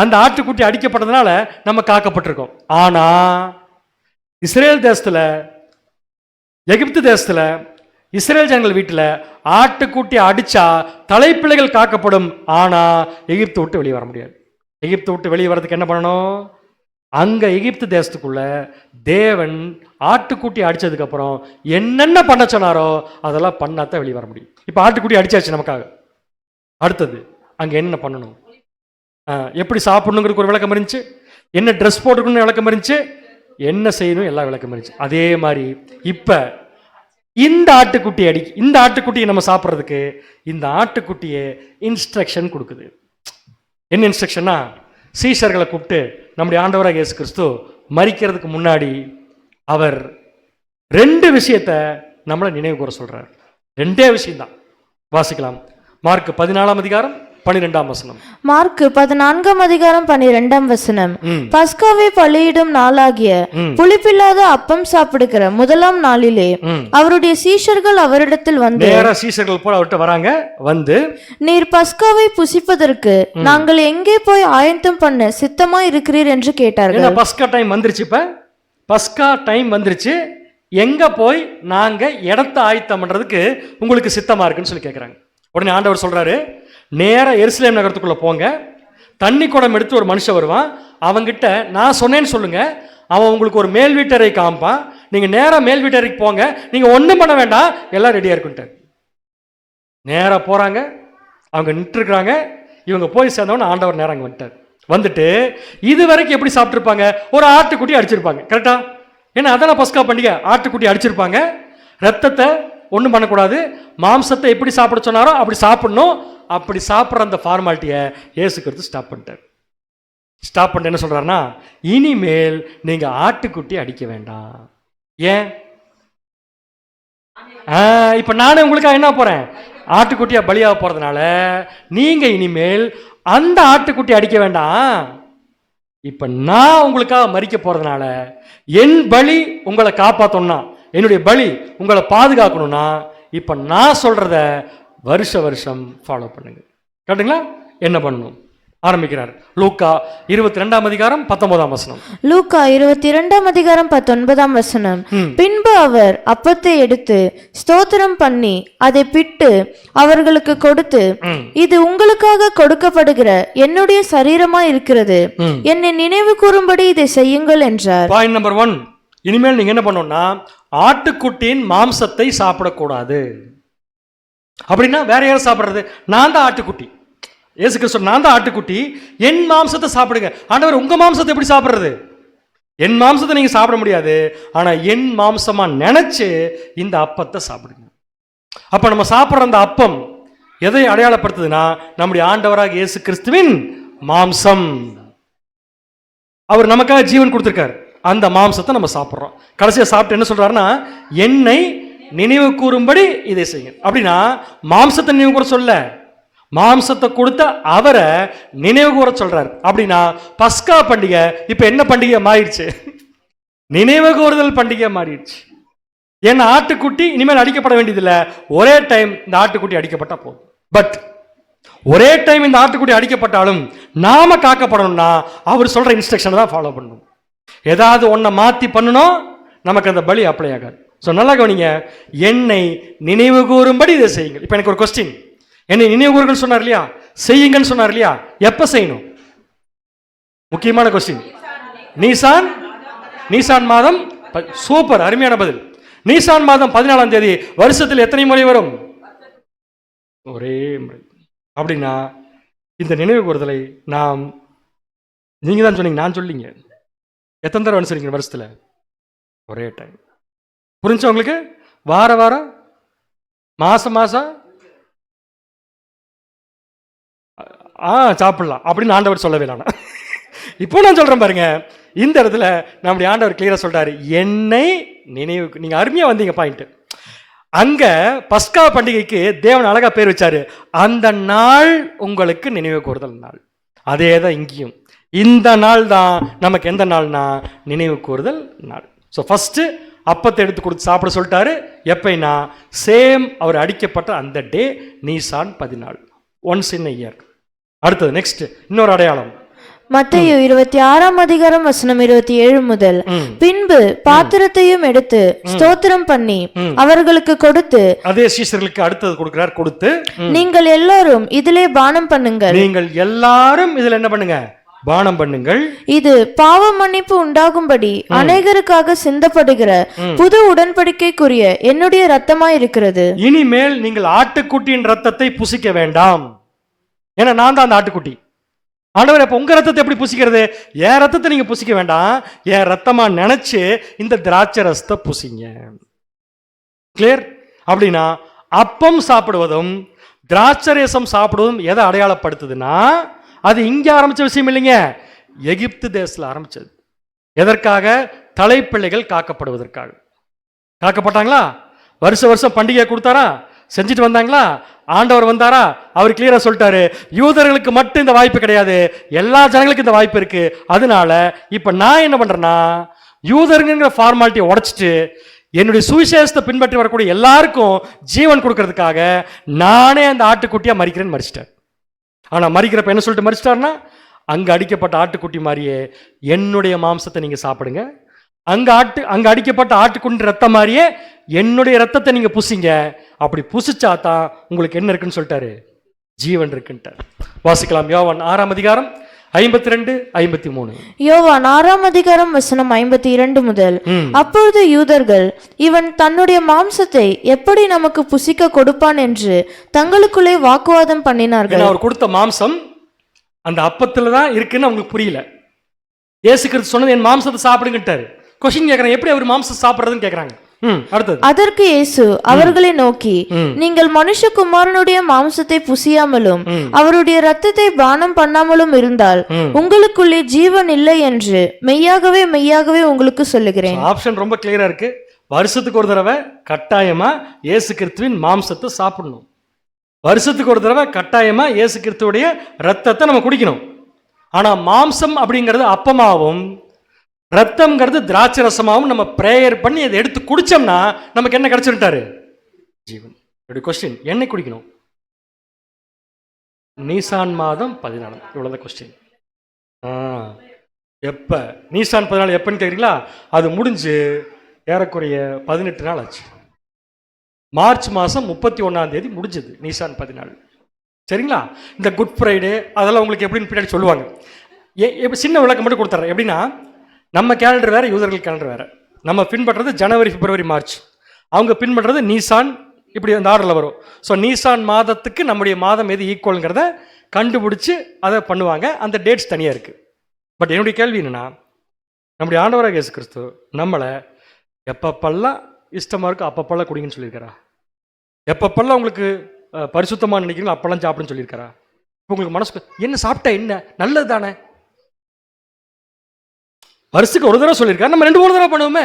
அந்த ஆட்டுக்குட்டி அடிக்கப்பட்டதுனால நம்ம காக்கப்பட்டிருக்கோம். ஆனா இஸ்ரேல் தேசத்துல, எகிப்து தேசத்துல, இஸ்ரேல் ஜனங்கள் வீட்டில் ஆட்டுக்குட்டி அடிச்சா தலைப்பிள்ளைகள் காக்கப்படும். ஆனா எகிப்து விட்டு வெளியே வர முடியாது. எகிப்து விட்டு வெளியே வர்றதுக்கு என்ன பண்ணணும்? அங்க எகிப்து தேசத்துக்குள்ள தேவன் ஆட்டுக்குட்டி அடிச்சதுக்கு அப்புறம் என்னென்ன பண்ண சொன்னாரோ அதெல்லாம் பண்ணாதான் வெளியே வர முடியும். இப்ப ஆட்டுக்குட்டி அடிச்சாச்சு நமக்காக, அடுத்தது அங்க என்ன பண்ணணும், எப்படி சாப்பிடணுங்கிறதுக்கு ஒரு விளக்கம் இருந்துச்சு, என்ன ட்ரெஸ் போட்டுக்கணும்னு விளக்கம் இருந்துச்சு, என்ன செய்யணும் எல்லா விளக்கம் இருந்துச்சு. அதே மாதிரி இப்ப இந்த ஆட்டுக்குட்டியை நம்ம சாப்பிட்றதுக்கு இந்த ஆட்டுக்குட்டியை இன்ஸ்ட்ரக்ஷன் கொடுக்குது. என்ன இன்ஸ்ட்ரக்ஷன்னா, சீஷர்களை கூப்பிட்டு நம்முடைய ஆண்டவராக இயேசு கிறிஸ்து மரிக்கிறதுக்கு முன்னாடி அவர் 2 விஷயத்தை நம்மளை நினைவு கூற சொல்றார். 2 விஷயம்தான். வாசிக்கலாம். மார்க் 14ஆம் அதிகாரம் 12ஆம் வசனம். மார்க் 14ஆம் அதிகாரம் 12ஆம் வசனம். பஸ்காவை பலியிடும் நாளாகிய புளிப்பில்லாத அப்பம் சாப்பிடுகிற முதலாம் நாளிலே அவருடைய சீஷர்கள் அவரிடத்தில் வந்து, நேரா சீஷர்கள் போல அவர்கிட்ட வராங்க, வந்து, நீர் பஸ்காவை புசிப்பதற்கு நாங்கள் எங்கே போய் ஆயத்தம் பண்ண சித்தமா இருக்கிறீர் என்று கேட்டார்கள். பஸ்கா டைம் வந்துருச்சு. இப்ப பஸ்கா டைம் வந்துருச்சு, எங்க போய் நாங்க இடத்தை ஆயத்தம் பண்றதுக்கு உங்களுக்கு சித்தமா இருக்குன்னு சொல்லி கேட்கிறாங்க. உடனே ஆண்டவர் சொல்றாரு, நேரா எருசலேம் நகரத்துக்குள்ள போங்க, தண்ணி குடம் எடுத்து ஒரு மனுஷன் வருவான், அவங்கிட்ட நான் சொன்னேன்னு சொல்லுங்க, அவன் உங்களுக்கு ஒரு மேல் வீட்டறை காமிப்பான், நீங்க நேரா மேல் வீட்டறைக்கு போங்க, நீங்க ஒண்ணும் பண்ண வேண்டாம், எல்லாம் ரெடியா இருக்குன்ட்டு. நேரா போறாங்க, அவங்க நின்று இருக்கிறாங்க, இவங்க போய் சேர்ந்தவன ஆண்டவர் நேரம் அங்கே வந்துட்டார். வந்துட்டு இது வரைக்கும் எப்படி சாப்பிட்டுருப்பாங்க? ஒரு ஆட்டுக்குட்டி அடிச்சிருப்பாங்க, கரெக்டா? ஏன்னா அதெல்லாம் பஸ்கா பண்டிகை, ஆட்டுக்குட்டி அடிச்சிருப்பாங்க, ரத்தத்தை ஒன்றும் பண்ணக்கூடாது, மாம்சத்தை எப்படி சாப்பிட சொன்னாரோ அப்படி சாப்பிடணும். அப்படி சாப்பிட்ற அந்த ஃபார்மாலிட்டியை இயேசு கிறிஸ்து ஸ்டாப் பண்ணிட்டார். ஸ்டாப் பண்ணிட்டு என்ன சொல்றாருன்னா, இனிமேல் நீங்க ஆட்டுக்குட்டி அடிக்க வேண்டாம். ஏன்? இப்ப நானே உங்களுக்காக என்ன போறேன், ஆட்டுக்குட்டியா பலியாக போறதுனால நீங்க இனிமேல் அந்த ஆட்டுக்குட்டி அடிக்க வேண்டாம். இப்ப நான் உங்களுக்காக மரிக்க போறதுனால என் பலி உங்களை காப்பாற்றணும்னா, என்னுடைய பலி உங்களை பாதுகாக்கணும்னா, இப்ப நான் சொல்றத வருஷம் ஃபாலோ பண்ணுங்க. கேட்டுங்களா? என்ன பண்ணணும் ஆரம்பிக்கிறார். லூக்கா 22ஆம் அதிகாரம் 19ஆம் வசனம். லூக்கா 22ஆம் அதிகாரம் 19ஆம் வசனம். பின்பு அவர் அப்பத்தை எடுத்து ஸ்தோத்திரம் பண்ணி அதை பிட்டு அவர்களுக்கு கொடுத்து, இது உங்களுக்காக கொடுக்கப்படுகிற என்னுடைய சரீரமா இருக்கிறது, என்னை நினைவு கூறும்படி இதை செய்யுங்கள் என்றார். பாயிண்ட் நம்பர் 1, இனிமேல் நீங்க என்ன பண்ணணும்னா, ஆட்டுக்குட்டியின் மாம்சத்தை சாப்பிடக்கூடாது. அப்படின்னா வேற யாரும் சாப்பிடுறது? நான் தான் ஆட்டுக்குட்டி. இயேசு கிறிஸ்து நான் தான் ஆட்டுக்குட்டி, என் மாம்சத்தை சாப்பிடுங்க. ஆண்டவர், உங்க மாம்சத்தை எப்படி சாப்பிடுறது? என் மாம்சத்தை நீங்க சாப்பிட முடியாது, ஆனா என் மாம்சமா நினைச்சு இந்த அப்பத்தை சாப்பிடுங்க. அப்ப நம்ம சாப்பிடுற அந்த அப்பம் எதை அடையாளப்படுத்துதுன்னா, நம்முடைய ஆண்டவராக இயேசு கிறிஸ்துவின் மாம்சம். அவர் நமக்காக ஜீவன் கொடுத்திருக்காரு, அந்த மாம்சத்தை நம்ம சாப்பிட்றோம். கடைசியா சாப்பிட்டு என்ன சொல்றாருன்னா, என்னை நினைவு கூறும்படி இதை செய்யுங்க. அப்படின்னா மாம்சத்தை நினைவு கூற சொல்ல, மாம்சத்தை கொடுத்த அவரை நினைவு கூற சொல்றாரு. அப்படின்னா பஸ்கா பண்டிகை இப்ப என்ன பண்டிகை மாறிடுச்சு? நினைவு கூறுதல் பண்டிகை மாறிடுச்சு. ஏன்னா ஆட்டுக்குட்டி இனிமேல் அடிக்கப்பட வேண்டியதில்லை, ஒரே டைம் இந்த ஆட்டுக்குட்டி அடிக்கப்பட்டா போதும். பட் ஒரே டைம் இந்த ஆட்டுக்குட்டி அடிக்கப்பட்டாலும் நாம காக்கப்படணும்னா அவர் சொல்ற இன்ஸ்ட்ரக்ஷனை தான் ஃபாலோ பண்ணணும். ஏதாவது ஒன்றை மாற்றி பண்ணணும், நமக்கு அந்த பலி அப்ளை ஆகாது. ஸோ நல்லா கவனிங்க, என்னை நினைவு கூறும்படி இதை செய்யுங்கள். இப்போ எனக்கு ஒரு கொஸ்டின், என்னை நினைவு கூறுங்கன்னு சொன்னார் இல்லையா, செய்யுங்கன்னு சொன்னார் இல்லையா, எப்போ செய்யணும்? முக்கியமான கொஸ்டின். நீசான் மாதம், சூப்பர், அருமையான பதில். நீசான் மாதம் 14ஆம் தேதி வருஷத்தில் எத்தனை முறை வரும்? ஒரே முறை. அப்படின்னா இந்த நினைவு கூறுதலை நாம், நீங்க தான் சொன்னீங்க, நான் சொல்லிங்க, எத்தனை தடவை அனுசரிக்கணும் வருஷத்துல? ஒரே டைம். புரிஞ்சா உங்களுக்கு? வார வாரம், மாசம் மாசம் சாப்பிடலாம் அப்படின்னு ஆண்டவர் சொல்லவே இல்லை. இப்போ நான் சொல்றேன் பாருங்க, இந்த இடத்துல நம்முடைய ஆண்டவர் கிளியரா சொல்றாரு, என்னை நினைவு. நீங்க அருமையா வந்தீங்க பாயிண்ட். அங்க பஸ்கா பண்டிகைக்கு தேவன் அழகா பேர் வச்சாரு, அந்த நாள் உங்களுக்கு நினைவு கூறுதல் நாள். அதே தான் இங்கேயும், இந்த நாள் தான் நமக்கு எந்த நாள்னா நினைவு கூறுதல் நாள். ஸோ ஃபர்ஸ்ட் அப்பத்தை எடுத்து கொடுத்து சாப்பிட சொல்லிட்டாரு. எப்பைனா சேம் அவர் அடிக்கப்பட்ட அந்த day, Nisan 14, once in a year. அடுத்தது நெக்ஸ்ட் இன்னொரு அடையாளம், மத்தேயு 26ஆம் அதிகாரம் வசனம் 27 முதல். பின்பு பாத்திரத்தையும் எடுத்து ஸ்தோத்திரம் பண்ணி அவர்களுக்கு கொடுத்து, அதே சீஷர்களுக்கு அடுத்தது கொடுக்கிறார், கொடுத்து நீங்கள் எல்லாரும் இதிலே பானம் பண்ணுங்கள், நீங்கள் எல்லாரும் இதுல என்ன பண்ணுங்க, பானம் பண்ணுங்கள், இது பாவ மன்னிப்பு உண்டாகும்படி அநேகருக்காக சிந்தப்படுகிற புது உடன்படிக்கைக்குரிய என்னுடைய இரத்தமாய் இருக்கிறது. இனிமேல் நீங்கள் ஆட்டுக்குட்டியின் ரத்தத்தை புசிக்க வேண்டாம், ஏன்னா நான் தான் அந்த ஆட்டுக்குட்டி. ஆண்டவர், அப்ப உங்க ரத்தத்தை எப்படி புசிக்கிறது? என் ரத்தத்தை நீங்க புசிக்க வேண்டாம், என் ரத்தமா நினைச்சு இந்த திராட்சை ரசத்தை புசிங்க. கிளியர்? அப்படின்னா அப்பம் சாப்பிடுவதும் திராட்சை ரசம் சாப்பிடுவதும் எதை அடையாளப்படுத்துதுன்னா, அது இங்க ஆரம்பிச்ச விஷயம் இல்லைங்க, எகிப்து தேசத்துல ஆரம்பிச்சது. எதற்காக? தலைப்பிள்ளைகள் காக்கப்படுவதற்காக. காக்கப்பட்டாங்களா? வருஷ வருஷம் பண்டிகை கொடுத்தாரா? செஞ்சுட்டு வந்தாங்களா? ஆண்டவர் வந்தாரா? அவர் கிளியரா சொல்லிட்டாரு, யூதர்களுக்கு மட்டும் இந்த வாய்ப்பு கிடையாது, எல்லா ஜனங்களுக்கும் இந்த வாய்ப்பு இருக்கு. அதனால இப்ப நான் என்ன பண்றேன்னா, யூதருங்கிற ஃபார்மாலிட்டியை உடைச்சிட்டு என்னுடைய சுவிசேஷத்தை பின்பற்றி வரக்கூடிய எல்லாருக்கும் ஜீவன் கொடுக்கறதுக்காக நானே அந்த ஆட்டுக்குட்டியா மறிக்கிறேன்னு மறிச்சிட்டேன். ஆனா மறிக்கிறப்ப என்ன சொல்லிட்டு மறிச்சிட்டாருன்னா, அங்க அடிக்கப்பட்ட ஆட்டுக்குட்டி மாதிரியே என்னுடைய மாம்சத்தை நீங்க சாப்பிடுங்க, அங்க அடிக்கப்பட்ட ஆட்டுக்குட்டி ரத்தம் மாதிரியே என்னுடைய ரத்தத்தை நீங்க புசிங்க. அப்படி புசிச்சாதான் உங்களுக்கு என்ன இருக்குன்னு சொல்லிட்டாரு, ஜீவன் இருக்குன்ட்டார். வாசிக்கலாம், யோவான் 6ஆம் அதிகாரம் 52, 53. யோவான் 6ஆம் அதிகாரம் வசனம் 52 முதல். அப்பொழுது யூதர்கள், இவன் தன்னுடைய மாம்சத்தை எப்படி நமக்கு புசிக்க கொடுப்பான் என்று தங்களுக்குள்ளே வாக்குவாதம் பண்ணினார்கள். அவர் கொடுத்த மாம்சம் அந்த அப்பத்துல தான் இருக்குன்னு அவங்களுக்கு புரியல. இயேசு கிறிஸ்து சொன்னது, என் மாம்சத்தை சாப்பிடுங்கட்டாரு. கொஸ்டின் கேட்கறாங்க, எப்படி அவர் மாம்சம் சாப்பிடுறதுன்னு கேட்கறாங்க. அதற்கு இயேசு அவர்களை நோக்கி, நீங்கள் மனுஷகுமாரனுடைய மாம்சத்தை புசியாமலும் அவருடைய இரத்தத்தை பானம் பண்ணாமலும் இருந்தால் உங்களுக்குள்ளே ஜீவன் இல்லை என்று மெய்யாகவே மெய்யாகவே உங்களுக்கு சொல்லுகிறேன். ஆப்ஷன் ரொம்ப கிளியரா இருக்கு. வருஷத்துக்கு ஒரு தடவை கட்டாயமா இயேசு கிறிஸ்துவின் மாம்சத்தை சாப்பிடணும். வருஷத்துக்கு ஒரு தடவை கட்டாயமா இயேசு கிறிஸ்துவுடைய ரத்தத்தை நம்ம குடிக்கணும். ஆனா மாம்சம் அப்படிங்கிறது அப்பமாவும், ரத்தம்ங்கிறது திராட்சை ரசமாவும் நம்ம பிரேயர் பண்ணி அதை எடுத்து குடிச்சோம்னா நமக்கு என்ன கிடைச்சிருட்டாரு, ஜீவன். கொஸ்டின், என்ன குடிக்கணும்? நீசான் மாதம் 14, இவ்வளவுதான் கொஸ்டின். எப்ப நீசான் 14 எப்பன்னு கேக்குறீங்களா? அது முடிஞ்சு ஏறக்குறைய 18 நாள் ஆச்சு. மார்ச் மாதம் 31ஆம் தேதி முடிஞ்சது நீசான் 14. சரிங்களா? இந்த குட் ஃப்ரைடே அதெல்லாம் உங்களுக்கு எப்படின்னு பின்னாடி சொல்லுவாங்க. சின்ன விளக்கம் மட்டும் கொடுத்துட்றேன். எப்படின்னா, நம்ம கேலண்டர் வேறு, யூதர்கள் கேலண்டர் வேறு. நம்ம பின்பற்றுறது ஜனவரி, பிப்ரவரி, மார்ச். அவங்க பின்பற்றுறது நீசான், இப்படி அந்த ஆர்டரில் வரும். ஸோ நீசான் மாதத்துக்கு நம்முடைய மாதம் எது ஈக்குவலுங்கிறத கண்டுபிடிச்சி அதை பண்ணுவாங்க. அந்த டேட்ஸ் தனியாக இருக்குது. பட் என்னுடைய கேள்வி என்னென்னா, நம்முடைய ஆண்டவராக இயேசு கிறிஸ்து நம்மளை எப்பப்பெல்லாம் இஷ்டமாக இருக்கும் அப்பப்பெல்லாம் குடிங்கன்னு சொல்லியிருக்காரா? எப்பப்பெல்லாம் உங்களுக்கு பரிசுத்தமாக நினைக்கிறீங்களோ அப்பெல்லாம் சாப்பிடுன்னு சொல்லியிருக்காரா? இப்போ உங்களுக்கு மனசு என்ன சாப்பிட்டா என்ன நல்லது தானே? வருஷத்துக்கு ஒரு தடவை சொல்லியிருக்காரு, நம்ம 2-3 தடவை பண்ணுவோமே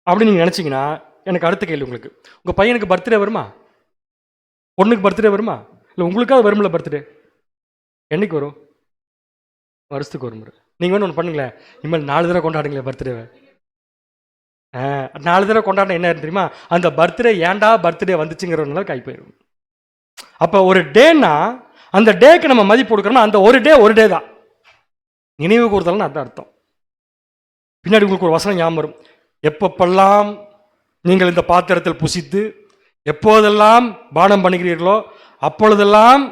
அப்படின்னு நீங்கள் நினச்சிங்கன்னா, எனக்கு அடுத்த கேள்வி உங்களுக்கு, உங்கள் பையனுக்கு பர்த்டே வருமா? பொண்ணுக்கு பர்த்டே வருமா? இல்லை உங்களுக்காவது வரும்ல பர்த்டே? என்னைக்கு வரும்? வருஷத்துக்கு ஒரு முறை. நீங்கள் வேணும் ஒன்று பண்ணுங்களேன், இனிமேல் 4 தடவை கொண்டாடுங்களேன் பர்த்டேவை. 4 தடவை கொண்டாடின என்ன தெரியுமா, அந்த பர்த்டே ஏன்டா பர்த்டே வந்துச்சுங்கிறதுனால கை போயிடும். அப்போ ஒரு டேன்னா அந்த டேக்கு நம்ம மதிப்பு கொடுக்குறோம்னா அந்த ஒரு டே தான். நினைவு கூறுதல்னு அதான் அர்த்தம். பின்னாடி உங்களுக்கு ஒரு வசனம் ஞாபகம் வரும். எப்பப்பெல்லாம் நீங்கள் இந்த பாத்திரத்தில் புசித்து எப்போதெல்லாம் பானம் பண்ணுகிறீர்களோ அப்பொழுதெல்லாம்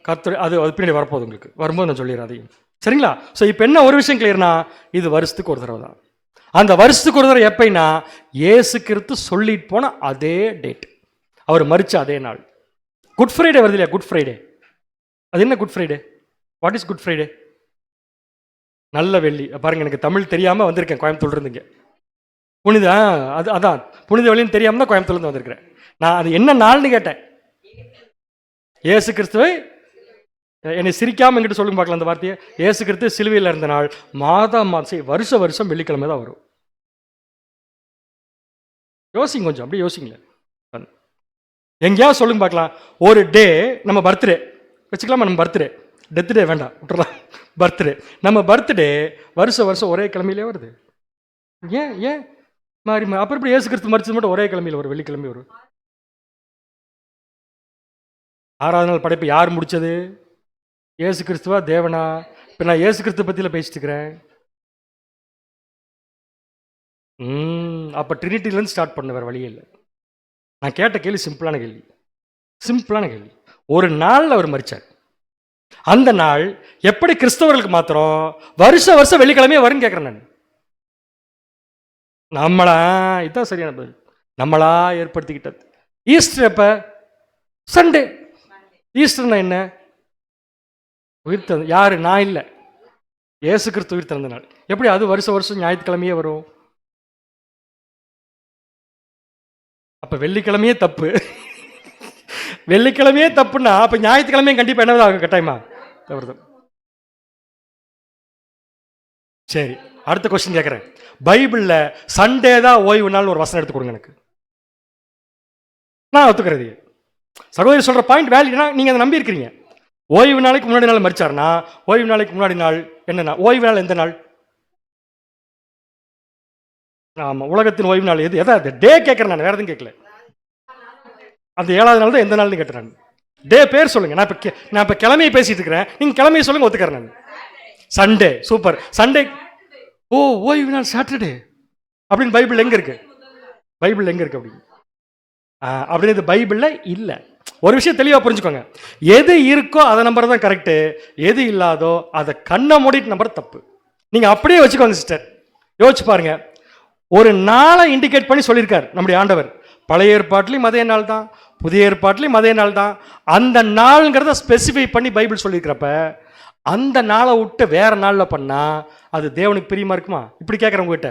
கர்த்தர், அது பின்னாடி வரப்போகுது, உங்களுக்கு வரும்போது நான் சொல்லிடுறேன் அதையும். சரிங்களா? ஸோ இப்போ என்ன ஒரு விஷயம் கிளியர்னா, இது வருஷத்துக்கு ஒரு தடவை தான். அந்த வருஷத்துக்கு ஒரு தடவை எப்பைனா இயேசு கிறிஸ்து சொல்லிட்டு போன அதே டேட், அவர் மரிச்ச அதே நாள். குட் ஃப்ரைடே வருது இல்லையா? குட் ஃப்ரைடே, அது என்ன good Friday? What is good Friday? நல்ல வெள்ளி. பாருங்க, எனக்கு தமிழ் தெரியாமல் வந்திருக்கேன், கோயம்புத்தூர்ல இருந்துங்க. புனித அதான் புனித வெள்ளின்னு தெரியாமல் தான் கோயம்புத்தூர்லேருந்து வந்திருக்கிறேன். நான் அது என்ன நாள்னு கேட்டேன். இயேசு கிறிஸ்துவை, என்னை சிரிக்காமல் என்கிட்ட சொல்லுங்க பார்க்கலாம் அந்த வார்த்தையை. இயேசு கிறிஸ்து சிலுவையில் இருந்த நாள் வருஷம் வெள்ளிக்கிழமை தான் வரும். யோசிங்க கொஞ்சம், அப்படியே யோசிங்களேன். எங்கேயாவது சொல்லுங்க பார்க்கலாம். ஒரு டே நம்ம பர்த்டே வச்சுக்கலாமா? நம்ம பர்த்டே, டெத் டே வேண்டாம், விட்டுறலாம். பர்த்டே, நம்ம பர்த்டே வருஷம் ஒரே கிழமையிலே வருது. ஏன் மாறி அப்புறம் இப்படி இயேசு கிறிஸ்து மரிச்சது மட்டும் ஒரே கிழமையில் வரும், வெள்ளிக்கிழமை வரும். 6வது நாள் படைப்பு யார் முடிச்சது? இயேசு கிறிஸ்துவா தேவனா? இப்போ நான் இயேசு கிறிஸ்து பற்றியில் பேசிட்டு இருக்கிறேன். அப்போ ட்ரினிட்டிலேருந்து ஸ்டார்ட் பண்ண வேறு வழியே இல்லை. நான் கேட்ட கேள்வி சிம்பிளான கேள்வி. ஒரு நாளில் அவர் மரிச்சார். அந்த நாள் எப்படி கிறிஸ்தவர்களுக்கு மாத்திரம் வருஷம் வெள்ளிக்கிழமையே வரும்னு கேட்குறேன் நான். நம்மளா, இதுதான் சரியான பதில், நம்மளா ஏற்படுத்திக்கிட்டது. ஈஸ்டர் எப்போ? சண்டே. ஈஸ்டர்னா என்ன? உயிர்த்தது யாரு? நான் இல்லை, இயேசு கிறிஸ்து உயிர் திறந்த நாள். எப்படி அது வருஷம் ஞாயிற்றுக்கிழமையே வரும்? அப்ப வெள்ளிக்கிழமையே தப்பு. வெள்ளிக்கிழமையே தப்புன்னா அப்ப ஞாயிற்றுக்கிழமையும் கண்டிப்பா என்னதான் ஆகும்? கட்டாயமா தவறுது. சரி, அடுத்த கொஸ்டின் கேட்கிறேன். பைபிள்ல சண்டே தான் ஓய்வு நாள் ஒரு வசனம் எடுத்து கொடுங்க எனக்கு. நான் ஒத்துக்கிறது. சகோதரி சொல்ற பாயிண்ட் வேலிட்னா நீங்க அதை நம்பி இருக்கிறீங்க. ஓய்வு நாளைக்கு முன்னாடி நாள் மரிச்சார்னா ஓய்வு நாளைக்கு முன்னாடி நாள் என்னன்னா, ஓய்வு நாள் எந்த நாள்? ஆமா, உலகத்தின் ஓய்வு நாள் எது? எதாவது டே கேட்கறேன் நான், வேற எதுவும் கேட்கல. அந்த 7வது நாள் தான் எந்த நாள்னு கேட்டேன். டே பேர் சொல்லுங்க. நான் இப்ப கிழமையை பேசிட்டு இருக்கிறேன், நீங்க கிழமையை சொல்லுங்க, ஒத்துக்கிறேன் நான். சண்டே. சூப்பர். சண்டே. ஓ, ஓய்வு நாள் சாட்டர்டே அப்படின்னு பைபிள் எங்க இருக்கு? அப்படின்னு இது பைபிள்ல இல்ல. ஒரு விஷயம் தெளிவா புரிஞ்சுக்கோங்க. எது இருக்கோ அதை நம்பர் தான் கரெக்ட், எது இல்லாதோ அதை கண்ணை மூடிட்டு நம்பர் தப்பு. நீங்க அப்படியே வச்சுக்கோங்க சிஸ்டர். யோசிச்சு பாருங்க. ஒரு நாளை இண்டிகேட் பண்ணி சொல்லியிருக்கார் நம்முடைய ஆண்டவர். பழைய ஏற்பாட்டிலையும் அதே நாள் தான், புதிய ஏற்பாட்டிலையும் அதே நாள் தான். அந்த நாளுங்கிறத ஸ்பெசிஃபை பண்ணி பைபிள் சொல்லியிருக்கிறப்ப அந்த நாளை விட்டு வேற நாளில் பண்ணா அது தேவனுக்கு பிரியமா இருக்குமா? இப்படி கேட்குறேன் உங்ககிட்ட.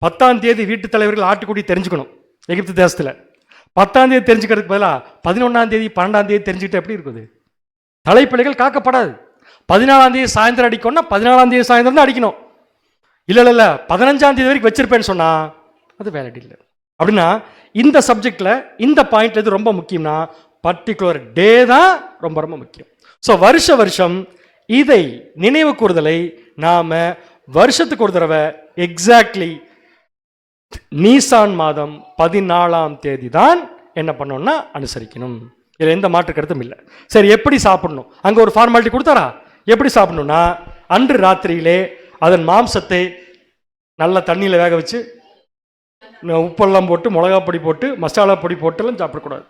10ஆம் தேதி வீட்டு தலைவர்கள் ஆட்டுக்குடி தெரிஞ்சுக்கணும் எகிப்து தேசத்தில். 10ஆம் தேதி தெரிஞ்சுக்கிறதுக்கு பதிலாக 11ஆம் தேதி 12ஆம் தேதி தெரிஞ்சுக்கிட்டு எப்படி இருக்குது? தலைப்பிள்ளைகள் காக்கப்படாது. 14ஆம் தேதி சாயந்தரம் அடிக்கணும்னா 14ஆம் தேதி சாயந்தரம் தான் அடிக்கணும். இல்லை 15ஆம் தேதி வரைக்கும் வச்சிருப்பேன்னு சொன்னா அது வேலிட் இல்லை. அப்படின்னா இந்த சப்ஜெக்ட்ல இந்த பாயிண்ட்ல எது ரொம்ப முக்கியம்னா பர்டிகுலர் டே தான் ரொம்ப ரொம்ப முக்கியம். ஸோ வருஷம் இதை நினைவு கூறுதலை நாம வருஷத்துக்கு ஒரு தடவை எக்ஸாக்ட்லி நீசான் மாதம் 14ஆம் தேதி தான் என்ன பண்ணோம்னா அனுசரிக்கணும். இதில் எந்த மாற்று கருத்தும் இல்லை. சரி, எப்படி சாப்பிடணும்? அங்கே ஒரு ஃபார்மாலிட்டி கொடுத்தாரா? எப்படி சாப்பிடணும்னா, அன்று ராத்திரியிலே அதன் மாம்சத்தை நல்ல தண்ணியில் வேக வச்சு உப்பெல்லாம் போட்டு மிளகா பொடி போட்டு மசாலா பொடி போட்டுலாம் சாப்பிடக்கூடாது.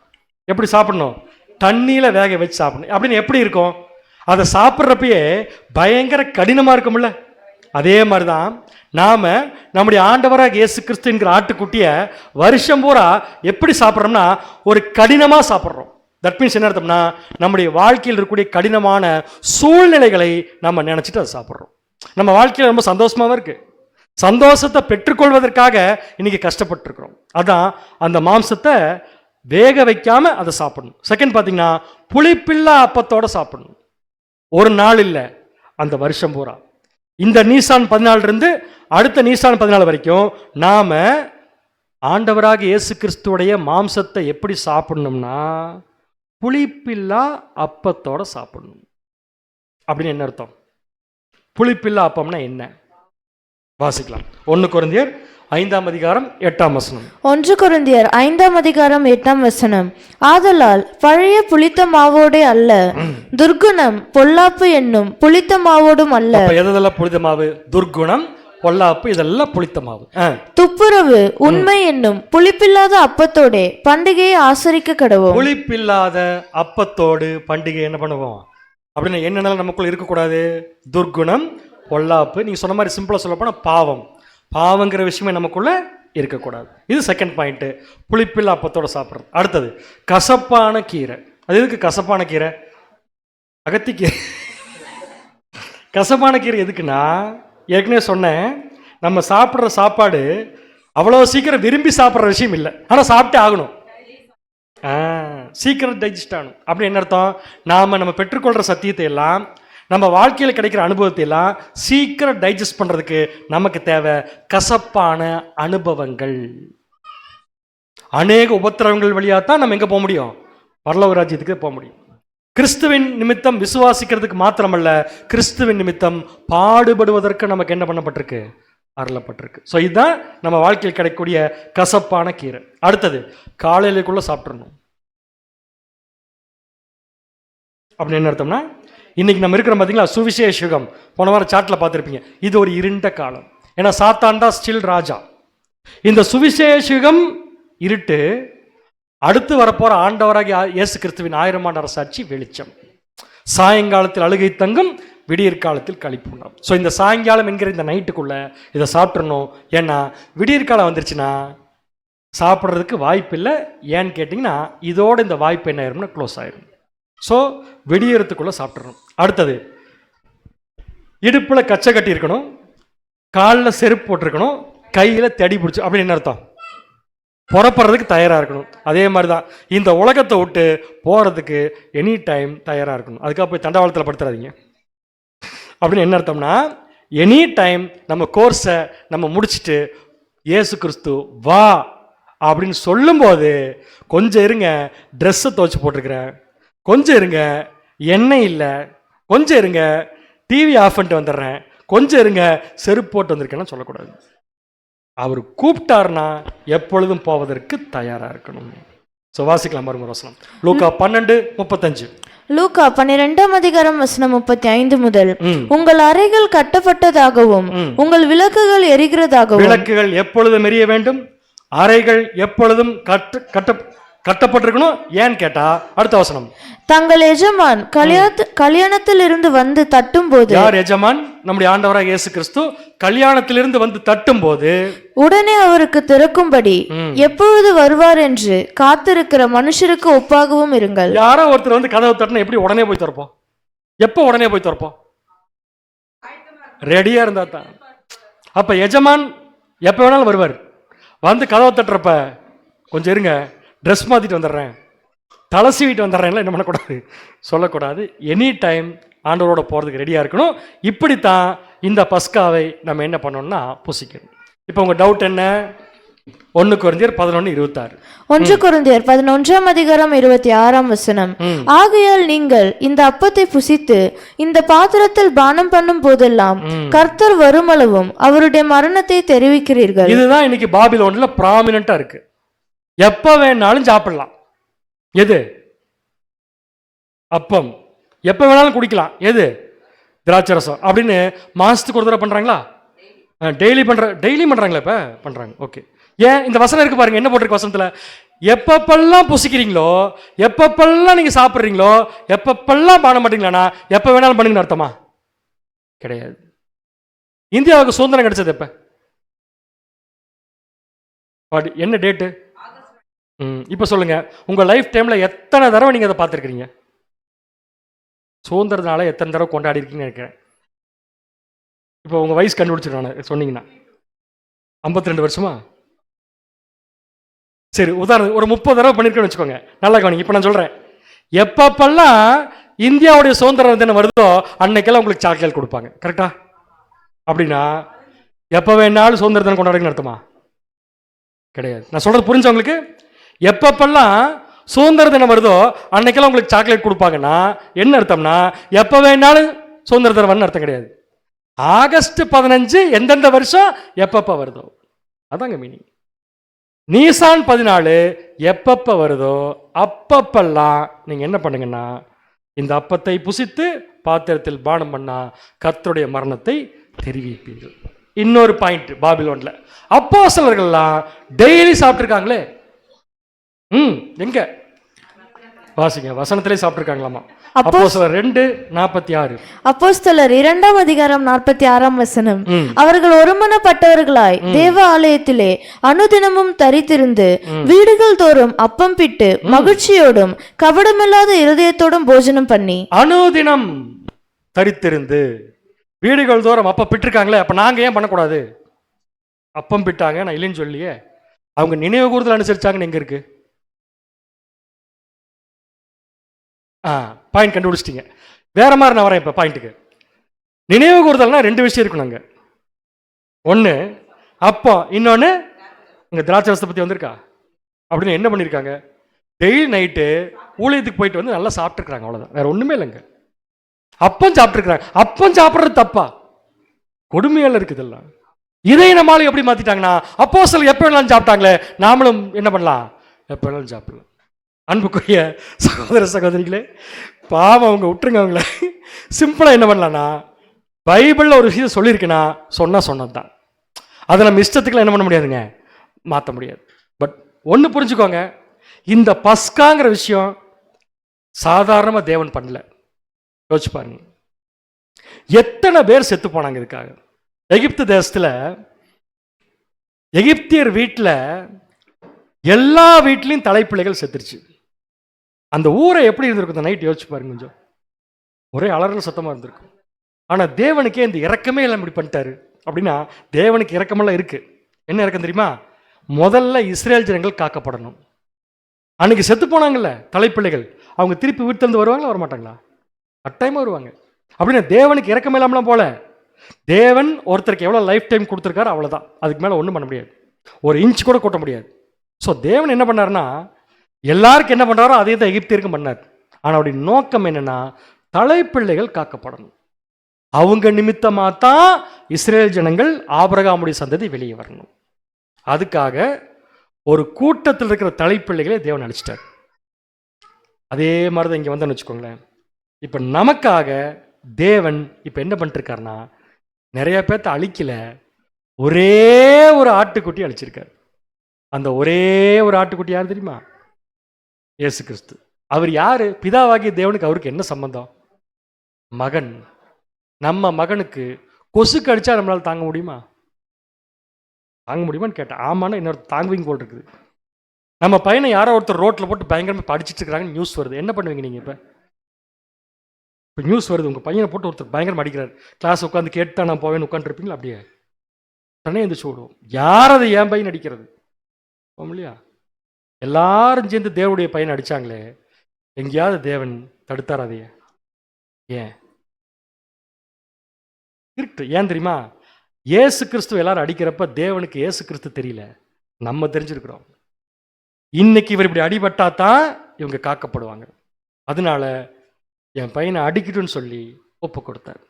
எப்படி சாப்பிடணும்? தண்ணியில் வேக வச்சு சாப்பிடணும். அப்படின்னு எப்படி இருக்கும்? அதை சாப்பிட்றப்பயே பயங்கர கடினமாக இருக்கும்ல. அதே மாதிரி தான் நாம் நம்முடைய ஆண்டவராக இயேசு கிறிஸ்து என்கிற ஆட்டுக்குட்டியை வருஷம் பூரா எப்படி சாப்பிட்றோம்னா ஒரு கடினமாக சாப்பிட்றோம். தட் மீன்ஸ் என்ன அர்த்தம்னா, நம்முடைய வாழ்க்கையில் இருக்கக்கூடிய கடினமான சூழ்நிலைகளை நம்ம நினச்சிட்டு அதை சாப்பிட்றோம். நம்ம வாழ்க்கையில் ரொம்ப சந்தோஷமாகவும் இருக்கு, சந்தோஷத்தை பெற்றுக்கொள்வதற்காக இன்னைக்கு கஷ்டப்பட்டுருக்கிறோம். அதான் அந்த மாம்சத்தை வேக வைக்காம அதை சாப்பிடணும். செகண்ட் பார்த்தீங்கன்னா, புளிப்பில்லா அப்பத்தோட சாப்பிடணும். ஒரு நாள் இல்லை, அந்த வருஷம் பூரா. இந்த நீசான் 14 இருந்து அடுத்த நீசான் 14 வரைக்கும் நாம ஆண்டவராக இயேசு கிறிஸ்துவுடைய மாம்சத்தை எப்படி சாப்பிடணும்னா புளிப்பில்லா அப்பத்தோட சாப்பிடணும். அப்படின்னு என்ன அர்த்தம்? புளிப்பில்லா அப்பம்னா என்ன? வாசிக்கலாம். 1 கொரிந்தியர் 5ஆம் அதிகாரம் 8ஆம் வசனம். 1 கொரிந்தியர் 5ஆம் அதிகாரம் 8ஆம் வசனம். ஆதலால் பழைய புளித்த மாவோடே அல்ல, துர்க்குணம் பொல்லாப்பு என்னும் புளித்த மாவோடும் அல்ல. அப்ப எதெல்லாம் புளித்த மாவு? துர்க்குணம், பொல்லாப்பு, இதெல்லாம் புளித்த மாவு. துப்புரவு உண்மை என்னும் புளிப்பில்லாத அப்பத்தோடே பண்டிகையை ஆசரிக்க கடவோம். புளிப்பில்லாத அப்பத்தோடு பண்டிகை என்ன பண்ணுவோம் அப்படின்னு என்னென்ன நமக்குள்ள இருக்கக்கூடாது? துர்க்குணம், பொல்லாப்பு, நீங்க சொன்ன மாதிரி சிம்பிளா சொல்ல போனா பாவம். பாவங்கிற விஷயமே நமக்குள்ள இருக்கக்கூடாது. இது செகண்ட் பாயிண்ட், புளிப்பில்லா அப்பத்தோட சாப்பிட்றது. அடுத்தது கசப்பான கீரை. அது எதுக்கு கசப்பான கீரை? அகத்திக்கீரை. கசப்பான கீரை எதுக்குன்னா, ஏற்கனவே சொன்னேன், நம்ம சாப்பிட்ற சாப்பாடு அவ்வளோ சீக்கிரம் விரும்பி சாப்பிட்ற விஷயம் இல்லை, ஆனால் சாப்பிட்டே ஆகணும். சீக்கிரம் டைஜஸ்ட் ஆகணும். அப்படி என்ன அர்த்தம்? நம்ம பெற்றுக்கொள்கிற சத்தியத்தை எல்லாம், நம்ம வாழ்க்கையில் கிடைக்கிற அனுபவத்தை எல்லாம் சீக்கிரம் டைஜஸ்ட் பண்ணுறதுக்கு நமக்கு தேவை கசப்பான அனுபவங்கள். அநேக உபத்திரவங்கள் வழியாக தான் நம்ம எங்கே போக முடியும்? பரலோக ராஜ்யத்துக்கு போக முடியும். கிறிஸ்துவின் நிமித்தம் விசுவாசிக்கிறதுக்கு மாத்திரமல்ல, கிறிஸ்துவின் நிமித்தம் பாடுபடுவதற்கு நமக்கு என்ன பண்ணப்பட்டிருக்கு? அருளப்பட்டிருக்கு. ஸோ இதுதான் நம்ம வாழ்க்கையில் கிடைக்கக்கூடிய கசப்பான கீரை. அடுத்தது காலையிலுக்குள்ள சாப்பிட்றணும். அப்படின்னு என்ன அர்த்தம்னா, இன்னைக்கு நம்ம இருக்கிற பார்த்தீங்களா சுவிசேஷ யுகம். போன வாரம் சாட்டில் பார்த்துருப்பீங்க, இது ஒரு இருண்ட காலம். ஏன்னா சாத்தான் தான் ஸ்டில் ராஜா. இந்த சுவிசேஷ யுகம் இருட்டு, அடுத்து வரப்போற ஆண்டவராகிய இயேசு கிறிஸ்துவின் 1000 ஆண்டு அரசாட்சி வெளிச்சம். சாயங்காலத்தில் அழுகை தங்கும், விடியற் காலத்தில் களிப்புண்டாம். ஸோ இந்த சாயங்காலம் என்கிற இந்த நைட்டுக்குள்ள இதை சாப்பிட்றணும். ஏன்னா விடியற்காலம் வந்துருச்சுன்னா சாப்பிட்றதுக்கு வாய்ப்பு இல்லை. ஏன்னு கேட்டிங்கன்னா, இதோட இந்த வாய்ப்பு என்ன ஆயிரும்னா க்ளோஸ் ஆயிரும். ஸோ வெடியறதுக்குள்ள சாப்பிட்றணும். அடுத்தது இடுப்பில் கச்சை கட்டி இருக்கணும், காலில் செருப்பு போட்டிருக்கணும், கையில் தடி பிடிச்சி. அப்படின்னு என்ன அர்த்தம்? புறப்படுறதுக்கு தயாராக இருக்கணும். அதே மாதிரி தான் இந்த உலகத்தை விட்டு போகிறதுக்கு எனி டைம் தயாராக இருக்கணும். அதுக்காக போய் தண்டவாளத்தில் படுத்துறாதீங்க. அப்படின்னு என்ன அர்த்தம்னா, எனி டைம் நம்ம கோர்ஸை நம்ம முடிச்சுட்டு இயேசு கிறிஸ்து வா அப்படின்னு சொல்லும்போது, கொஞ்சம் இருங்க ட்ரெஸ்ஸை துவைச்சி போட்டிருக்கிறேன், கொஞ்சம் இருங்க எண்ணெய் இல்லை, கொஞ்சம் இருங்க டிவி ஆஃப் பண்ணிட்டு வந்துடுறேன், கொஞ்சம் இருங்க செருப்பு போட்டு வந்திருக்கேன்னு சொல்லக்கூடாது. அவர் கூப்பிட்டார்னா எப்பொழுதும் போவதற்கு தயாராக இருக்கணும். ஸோ வாசிக்கலாம் மறுமுறை வசனம். லூக்கா 12:35. லூக்கா 12ஆம் அதிகாரம் வசனம் 35 முதல். உங்கள் அறைகள் கட்டப்பட்டதாகவும் உங்கள் விளக்குகள் எரிகிறதாகவும். விளக்குகள் எப்பொழுதும் எரிய வேண்டும், அறைகள் எப்பொழுதும் கட்டப்பட்டிருக்கணும். ஏன்னு கேட்டா அடுத்த வசனம், தங்கள் எஜமான் கல்யாணத்தில் இருந்து வந்து தட்டும் போது. யார் எஜமான்? நம்முடைய ஆண்டவராக இயேசு கிறிஸ்து கல்யாணத்திலிருந்து வந்து தட்டும் போது உடனே அவருக்கு திறக்கும்படி எப்பொழுது வருவார் என்று காத்திருக்கிற மனுஷருக்கு ஒப்பாகவும் இருங்கள். யாரோ ஒருத்தர் வந்து கதவை தட்டினா எப்படி உடனே போய் திறப்போம்? எப்போ உடனே போய் திறப்போம்? ரெடியா இருந்தா தான். அப்ப எஜமான் எப்ப வேணாலும் வருவார். வந்து கதவை தட்டுறப்ப கொஞ்சம் இருங்க, ட்ரெஸ் மாத்திட்டு வந்துடுறேன், தலை சீவிட்டு வந்துடுறேன்ல என்ன பண்ணக்கூடாது, சொல்லக்கூடாது. எனி டைம் ஆண்டவரோட போகிறதுக்கு ரெடியாக இருக்கணும். இப்படித்தான் இந்த பஸ்காவை நம்ம என்ன பண்ணோம்னா புசிக்கணும். இப்போ உங்கள் டவுட் என்ன? 1 கொரிந்தியர் 11:26. 1 கொரிந்தியர் 11ஆம் அதிகாரம் 26ஆம் வசனம். ஆகையால் நீங்கள் இந்த அப்பத்தை புசித்து இந்த பாத்திரத்தில் பானம் பண்ணும் போதெல்லாம் கர்த்தர் வருமளவும் அவருடைய மரணத்தை தெரிவிக்கிறீர்கள். இதுதான் இன்னைக்கு பாபிலோன்ல ப்ராமினெண்டா இருக்கு. எப்ப வேணாலும் சாப்பிடலாம். எது? அப்பம். எப்ப வேணாலும் குடிக்கலாம். எது? திராட்சை ரசம். அப்படின்னு மாசத்துக்கு ஒரு தடவை பண்றாங்களா? டெய்லி பண்றாங்களா? இப்ப பண்றாங்க. ஓகே. ஏன் இந்த வசனம் இருக்கு பாருங்க, என்ன போட்டிருக்கு வசனத்துல? எப்பப்பெல்லாம் புசிக்கிறீங்களோ, எப்பப்பெல்லாம் நீங்க சாப்பிட்றீங்களோ, எப்பப்பெல்லாம் பண்ண மாட்டீங்களானா எப்ப வேணாலும் பண்ணுங்கன்னு அர்த்தமா? கிடையாது. இந்தியாவுக்கு சுதந்திரம் கிடைச்சது எப்ப? என்ன டேட்டு? இப்ப சொல்லுங்க, உங்க லைஃப் டைம்ல எத்தனை தடவை நீங்க அதை பார்த்துருக்கீங்க? சுதந்திரனால எத்தனை தடவை கொண்டாடி இருக்கீங்கன்னு நினைக்கிறேன். இப்போ உங்க வயசு கண்டுபிடிச்சிருக்கான சொன்னீங்கன்னா 52 வருஷமா? சரி, உதாரணம் ஒரு 30 தடவை பண்ணிருக்கேன்னு வச்சுக்கோங்க. நல்லா கவனிங்க. இப்போ நான் சொல்றேன், எப்பப்பெல்லாம் இந்தியாவுடைய சுதந்திரம் தினம் வருதோ அன்னைக்கெல்லாம் உங்களுக்கு சாக்லேட் கொடுப்பாங்க. கரெக்டா? அப்படின்னா எப்ப வேணாலும் சுதந்திர தினம் கொண்டாடுங்கன்னு அர்த்தமா? கிடையாது. நான் சொல்றது புரிஞ்சு உங்களுக்கு? எப்பப்பெல்லாம் சுதந்திர தினம் வருதோ அன்னைக்கெல்லாம் உங்களுக்கு சாக்லேட் கொடுப்பாங்கன்னா என்ன அர்த்தம்னா, எப்ப வேணாலும் சுதந்திர தினம் அர்த்தம் கிடையாது. ஆகஸ்ட் 15 எந்தெந்த வருஷம் எப்பப்ப வருதோ. அதாங்க மீனிங். நீசான் 14 எப்பப்ப வருதோ அப்பப்பெல்லாம் நீங்க என்ன பண்ணுங்கன்னா, இந்த அப்பத்தை புசித்து பாத்திரத்தில் பானம் பண்ணா கர்த்தருடைய மரணத்தை தெரிவிப்பீர்கள். இன்னொரு பாயிண்ட் பாபிலோன்ல அப்போஸ்தலர்கள்லாம் டெய்லி சாப்பிட்டுருக்காங்களே. எங்க வாசிங்க, வசனத்திலே சாப்பிட்டுருக்காங்களாமா. அப்போஸ்தலர் 2:46. அப்போஸ்தலர் 2ஆம் அதிகாரம் 46ஆம் வசனம். அவர்கள் ஒருமனப்பட்டவர்களாய் தேவ ஆலயத்திலே அனுதினமும் தரித்திருந்து வீடுகள் தோறும் அப்பம் பிட்டு மகிழ்ச்சியோடும் கபடமில்லாத இருதயத்தோடும் போஜனம் பண்ணி. அனுதினம் தரித்திருந்து வீடுகள் தோறும் அப்பம் பிட்டிருக்காங்களே, அப்ப நாங்க ஏன் பண்ணக்கூடாது? அப்பம் பிட்டாங்க, நான் இல்லைன்னு சொல்லியே. அவங்க நினைவு கூறுதல் அனுசரிச்சாங்கன்னு எங்க இருக்கு? பாயிண்ட் கண்டுபிடிச்சிட்டீங்க. வேற மாதிரி நான் வரேன் இப்போ பாயிண்ட்டுக்கு. நினைவு கூறுதல்னா 2 விஷயம் இருக்கணுங்க. ஒன்று அப்போ, இன்னொன்று இங்கே திராட்சை ரசத்தை பற்றி வந்திருக்கா அப்படின்னு என்ன பண்ணியிருக்காங்க? டெய்லி நைட்டு ஊழியத்துக்கு போயிட்டு வந்து நல்லா சாப்பிட்டுருக்குறாங்க, அவ்வளோதான், வேற ஒன்றுமே இல்லைங்க. அப்பம் சாப்பிட்டுருக்குறாங்க. அப்பம் சாப்பிட்றது தப்பா? கொடுமையால் இருக்குதெல்லாம். இதை நம்மளால எப்படி மாற்றிட்டாங்கன்னா, அப்போஸ்தலர் எப்போ வேணாலும் சாப்பிட்டாங்களே, நாமளும் என்ன பண்ணலாம்? எப்போ வேணாலும் சாப்பிடலாம். அன்புக்குரிய சகோதர சகோதரிகளே, பாவம் அவங்க விட்டுருங்க. அவங்கள சிம்பிளாக என்ன பண்ணலான்னா, பைபிளில் ஒரு விஷயம் சொல்லியிருக்குன்னா சொன்னது தான். அதை நம்ம இஷ்டத்துக்குலாம் என்ன பண்ண முடியாதுங்க, மாற்ற முடியாது. பட் ஒன்று புரிஞ்சுக்கோங்க, இந்த பஸ்காங்கிற விஷயம் சாதாரணமாக தேவன் பண்ணல. யோசிச்சு பாருங்க, எத்தனை பேர் செத்து போனாங்க இதுக்காக. எகிப்து தேசத்தில் எகிப்தியர் வீட்டில் எல்லா வீட்லையும் தலைப்பிள்ளைகள் செத்துருச்சு. அந்த ஊரை எப்படி இருந்திருக்கும் நைட் யோசிச்சு பாருங்க. கொஞ்சம் ஒரே அலறல் சத்தமாக இருந்திருக்கும். ஆனால் தேவனுக்கே இந்த இறக்கமே எல்லாம் இப்படி பண்ணிட்டாரு அப்படின்னா, தேவனுக்கு இறக்கமெல்லாம் இருக்கு. என்ன இறக்கம் தெரியுமா? முதல்ல இஸ்ரேல் ஜனங்கள் காக்கப்படணும். அன்னைக்கு செத்து போனாங்கல்ல தலைப்பிள்ளைகள், அவங்க திருப்பி வீட்டிலிருந்து வருவாங்களா வரமாட்டாங்களா? கட்டாயமாக வருவாங்க. அப்படின்னா தேவனுக்கு இறக்கம் இல்லாமலாம் போல. தேவன் ஒருத்தருக்கு எவ்வளோ லைஃப் டைம் கொடுத்துருக்காரு, அவ்வளோதான். அதுக்கு மேலே ஒன்றும் பண்ண முடியாது, ஒரு இன்ச் கூட கூட்ட முடியாது. ஸோ தேவன் என்ன பண்ணாருன்னா, எல்லாருக்கும் என்ன பண்ணுறாரோ அதே தான் எகிப்தியருக்கும் பண்ணார். ஆனால் அவருடைய நோக்கம் என்னன்னா, தலைப்பிள்ளைகள் காக்கப்படணும். அவங்க நிமித்தமாக தான் இஸ்ரேல் ஜனங்கள் ஆபிரகாமுடைய சந்ததி வெளியே வரணும். அதுக்காக ஒரு கூட்டத்தில் இருக்கிற தலைப்பிள்ளைகளை தேவன் அழிச்சிட்டார். அதே மாதிரி தான் இங்கே வந்தோன்னு வச்சுக்கோங்களேன். இப்போ நமக்காக தேவன் இப்போ என்ன பண்ணிருக்காருன்னா, நிறைய பேர்த்த அழிக்கல, ஒரே ஒரு ஆட்டுக்குட்டி அழிச்சிருக்காரு. அந்த ஒரே ஒரு ஆட்டுக்குட்டி யார் தெரியுமா? இயேசு கிறிஸ்து. அவர் யாரு? பிதாவாகிய தேவனுக்கு அவருக்கு என்ன சம்பந்தம்? மகன். நம்ம மகனுக்கு கொசு கடிச்சா நம்மளால தாங்க முடியுமா? தாங்க முடியுமான்னு கேட்டேன். ஆமான்னா இன்னொரு தாங்குவீங்க போல் இருக்குது. நம்ம பையனை யாரோ ஒருத்தர் ரோட்டில் போட்டு பயங்கரமாக படிச்சுட்டு இருக்கிறாங்கன்னு நியூஸ் வருது. என்ன பண்ணுவீங்க நீங்கள்? இப்போ நியூஸ் வருது, உங்கள் பையனை போட்டு ஒருத்தர் பயங்கரமாக அடிக்கிறார், கிளாஸ் உட்காந்து கேட்டு நான் போவேன்னு உட்காந்துருப்பீங்களா? அப்படியே உடனே எந்திரிச்சு ஓடுவோம். யார் அதை என் பையன் அடிக்கிறது? இல்லையா? எல்லாரும் சேர்ந்து தேவனுடைய பையனை அடிச்சாங்களே, எங்கேயாவது தேவன் தடுத்தார் அதைய? ஏன் இருக்கு? ஏன் தெரியுமா? இயேசு கிறிஸ்து எல்லாரும் அடிக்கிறப்ப தேவனுக்கு இயேசு கிறிஸ்து தெரியல, நம்ம தெரிஞ்சிருக்கிறோம். இன்னைக்கு இவர் இப்படி அடிபட்டா தான் இவங்க காக்கப்படுவாங்க. அதனால என் பையனை அடிக்கட்டும்னு சொல்லி ஒப்பு கொடுத்தார்.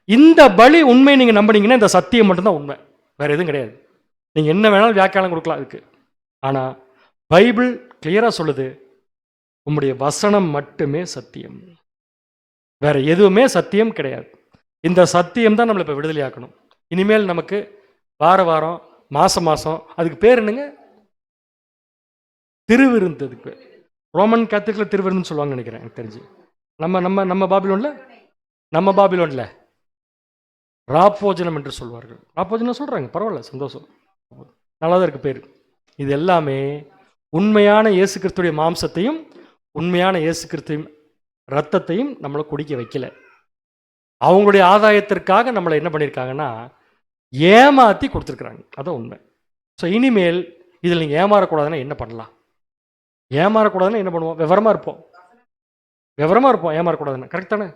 இந்த பலி உண்மை நீங்க நம்பினீங்கன்னா இந்த சத்தியம் மட்டும்தான் உண்மை, வேற எதுவும் கிடையாது. நீங்க என்ன வேணாலும் வியாக்கியானம் கொடுக்கலாம் அதுக்கு. ஆனா பைபிள் கிளியரா சொல்லுது, உம்முடைய வசனம் மட்டுமே சத்தியம், வேற எதுவுமே சத்தியம் கிடையாது. இந்த சத்தியம் தான் நம்மளை இப்போ விடுதலையாக்கணும். இனிமேல் நமக்கு வார வாரம் மாசம் மாசம் அதுக்கு பேர் என்னங்க? திருவிருந்து. அதுக்கு ரோமன் கேத்தலிக்ல திருவிருந்துன்னு சொல்லுவாங்க நினைக்கிறேன், எனக்கு தெரிஞ்சு. நம்ம பாபிலோன்ல ராப்போஜனம் என்று சொல்வார்கள். ராப்போஜனம் சொல்றாங்க, பரவாயில்ல, சந்தோஷம், நல்லா தான் இருக்கு பேர். இது எல்லாமே உண்மையான இயேசு கிறிஸ்துடைய மாம்சத்தையும் உண்மையான இயேசு கிறிஸ்துவின் ரத்தத்தையும் நம்மளை குடிக்க வைக்கல. அவங்களுடைய ஆதாயத்திற்காக நம்மளை என்ன பண்ணியிருக்காங்கன்னா ஏமாற்றி கொடுத்துருக்குறாங்க. அதான் உண்மை. ஸோ இனிமேல் இதில் நீங்கள் ஏமாறக்கூடாதுன்னா என்ன பண்ணலாம்? ஏமாறக்கூடாதுன்னா என்ன பண்ணுவோம்? விவரமாக இருப்போம். ஏமாறக்கூடாதுன்னா கரெக்ட் தானே?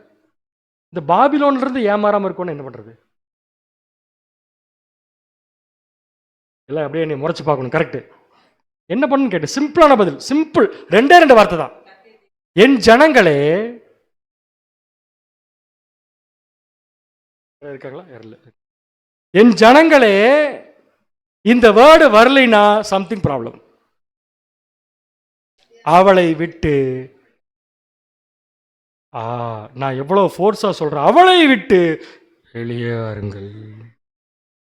இந்த பாபிலோன்லேருந்து ஏமாறாமல் இருக்கும்னு என்ன பண்ணுறது? எல்லாம் அப்படியே என்னை முறைச்சு பார்க்கணும். கரெக்டு. என்ன பண்ணுன்னு கேட்டு சிம்பிளான பதில், சிம்பிள், 2 வார்த்தை தான். என் ஜனங்களே இருக்காங்களா? என் ஜனங்களே இந்த வேர்டு வரலைன்னா சம்திங் ப்ராப்ளம். அவளை விட்டு, நான் எவ்வளவு ஃபோர்ஸா சொல்றேன், அவளை விட்டு வெளியேறுங்கள்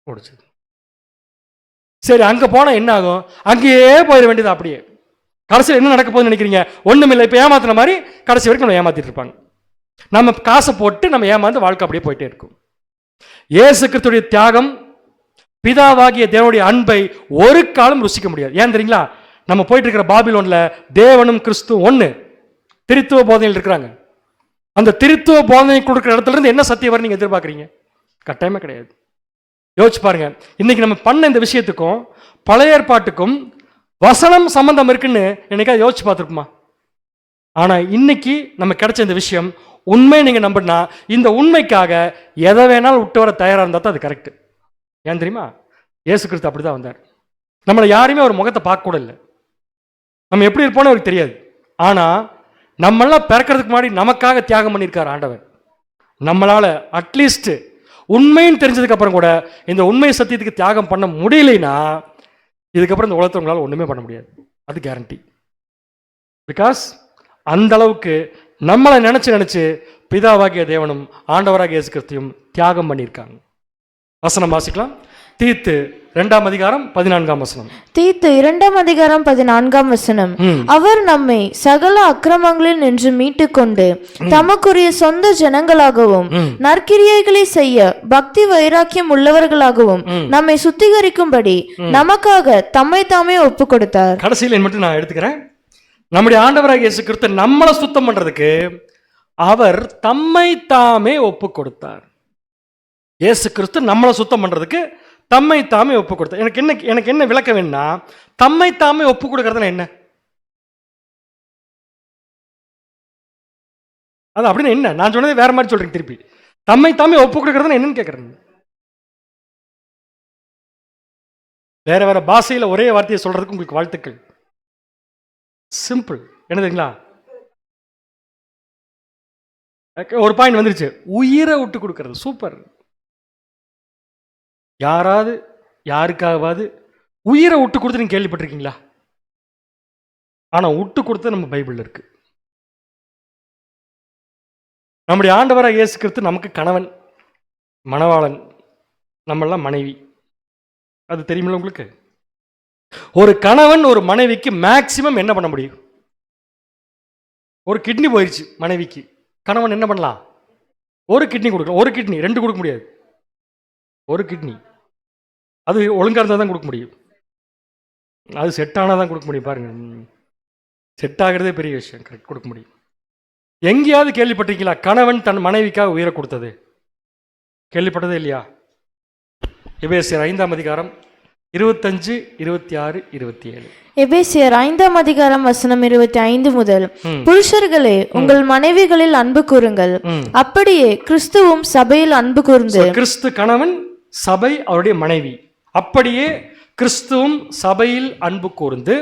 முடிச்சது. சரி, அங்க போனா என்ன ஆகும்? அங்கேயே போயிட வேண்டியது. அப்படியே கடைசியில் என்ன நடக்க போகுதுன்னு நினைக்கிறீங்க? ஒண்ணுமில்லை. இப்ப ஏமாத்துன மாதிரி கடைசி வரைக்கும் நம்ம ஏமாத்திட்டு இருப்பாங்க. நம்ம காசை போட்டு நம்ம ஏமாந்து வாழ்க்கை அப்படியே போயிட்டே இருக்கும். இயேசு கிறிஸ்துடைய தியாகம், பிதாவாகிய தேவனுடைய அன்பை ஒரு காலம் ருசிக்க முடியாது. ஏன் தெரியுங்களா? நம்ம போயிட்டு இருக்கிற பாபிலோன்ல தேவனும் கிறிஸ்து ஒண்ணு, திருத்துவ போதனையில் இருக்கிறாங்க. அந்த திருத்துவ போதனை கொடுக்குற இடத்துல இருந்து என்ன சத்தியம் வர நீங்க எதிர்பார்க்குறீங்க? கட்டாயமே கிடையாது. யோசிச்சு பாருங்க, இன்னைக்கு நம்ம பண்ண இந்த விஷயத்துக்கும் பழைய ஏற்பாட்டுக்கும் வசனம் சம்பந்தம் இருக்குன்னு என்னைக்காவது யோசிச்சு பார்த்துருக்குமா? ஆனா இன்னைக்கு நம்ம கிடைச்ச இந்த விஷயம் உண்மை. நீங்க நம்பினா இந்த உண்மைக்காக எதை வேணாலும் விட்டு வர தயாரா இருந்தா தான் அது கரெக்ட். ஏன் தெரியுமா? இயேசு கிறிஸ்து அப்படிதான் வந்தார். நம்மளை யாருமே ஒரு முகத்தை பார்க்க கூட இல்லை. நம்ம எப்படி இருப்போம்னு அவருக்கு தெரியாது. ஆனா நம்மளாம் பிறக்கிறதுக்கு முன்னாடி நமக்காக தியாகம் பண்ணியிருக்கார் ஆண்டவர். நம்மளால அட்லீஸ்ட் உண்மைன்னு தெரிஞ்சதுக்கு அப்புறம் கூட இந்த உண்மை சத்தியத்துக்கு தியாகம் பண்ண முடியலைன்னா இதுக்கப்புறம் இந்த உலகத்தை உங்களால் ஒண்ணுமே பண்ண முடியாது. அது கேரண்டி. பிகாஸ் அந்த அளவுக்கு நம்மளை நினைச்சு பிதாவாகிய தேவனும் ஆண்டவராகிய இயேசு கிறிஸ்துவும் தியாகம் பண்ணியிருக்காங்க. வசனம் வாசிக்கலாம். தீத்து 2ஆம் அதிகாரம் 14ஆம் வசனம். தீத்து 2ஆம் அதிகாரம் 14ஆம் வசனம். அவர் நம்மை சகல அக்கிரமங்களில் நின்று மீட்டு கொண்டு தமக்குரிய சொந்த ஜனங்களாகவும் நற்கிரியைகளை செய்ய பக்தி வைராக்கியம் உள்ளவர்களாகவும் நம்மை சுத்திகரிக்கும்படி நமக்காக தம்மை தாமே ஒப்பு கொடுத்தார். கடைசியில் மட்டும் நான் எடுத்துக்கிறேன். நம்முடைய ஆண்டவராகிய இயேசு கிறிஸ்து நம்மளை சுத்தம் பண்றதுக்கு அவர் தம்மை தாமே ஒப்பு கொடுத்தார். இயேசு கிறிஸ்து நம்மளை சுத்தம் பண்றதுக்கு தம்மை தாமே ஒப்பு கொடுத்தார். எனக்கு என்ன விளக்க வேணும்னா, தம்மை தாமே ஒப்பு கொடுக்கறதுனா என்ன? அது அப்படின்னு என்ன? நான் சொன்னது வேற மாதிரி சொல்றேன். திருப்பி தம்மை தாமே ஒப்பு கொடுக்கறதுனா என்னன்னு கேட்கறேன். வேற வேற பாஷையில ஒரே வார்த்தையை சொல்றதுக்கு உங்களுக்கு வாழ்த்துக்கள். சிம்பிள். என்ன தெரியுங்களா? ஒரு பாயிண்ட் வந்துருச்சு. உயிரை விட்டு கொடுக்கறது. சூப்பர். யாராவது யாருக்காவது உயிரை விட்டு கொடுத்து நீங்க கேள்விப்பட்டிருக்கீங்களா? ஆனா விட்டு கொடுத்து நம்ம பைபிள்ல இருக்கு. நம்முடைய ஆண்டவராக இயேசு கிறிஸ்து நமக்கு கணவன், மணவாளன், நம்மெல்லாம் மனைவி. அது தெரியுமில்ல உங்களுக்கு? ஒரு கணவன் ஒரு மனைவிக்கு மேக்சிமம் என்ன பண்ண முடியும்? ஒரு கிட்னி போயிடுச்சு மனைவிக்கு, கணவன் என்ன பண்ணலாம்? ஒரு கிட்னி கொடுக்கலாம். ஒரு கிட்னி, 2 கொடுக்க முடியாது. ஒரு கிட்னி. அது ஒழுங்கா இருந்தால் தான் கொடுக்க முடியும். அது செட் ஆனால் தான் கொடுக்க முடியும். பாருங்க, செட் ஆகிறதே பெரிய விஷயம். கரெக்ட், கொடுக்க முடியும். எங்கேயாவது கேள்விப்பட்டிருக்கீங்களா கணவன் தன் மனைவிக்காக உயிரை கொடுத்தது? கேள்விப்பட்டதே இல்லையா? எபேசியர் 5ஆம் அதிகாரம் 25, 26, 27. எபேசியர் 5ஆம் அதிகாரம் வசனம் 25 முதல். புருஷர்களே, உங்கள் மனைவிகளில் அன்பு கூறுங்கள், அப்படியே கிறிஸ்துவும் சபையில் அன்பு கூர்ந்து. கிறிஸ்து கணவன், சபை அவருடைய மனைவி. அப்படியே கிறிஸ்துவும் சபையில் அன்பு கூர்ந்து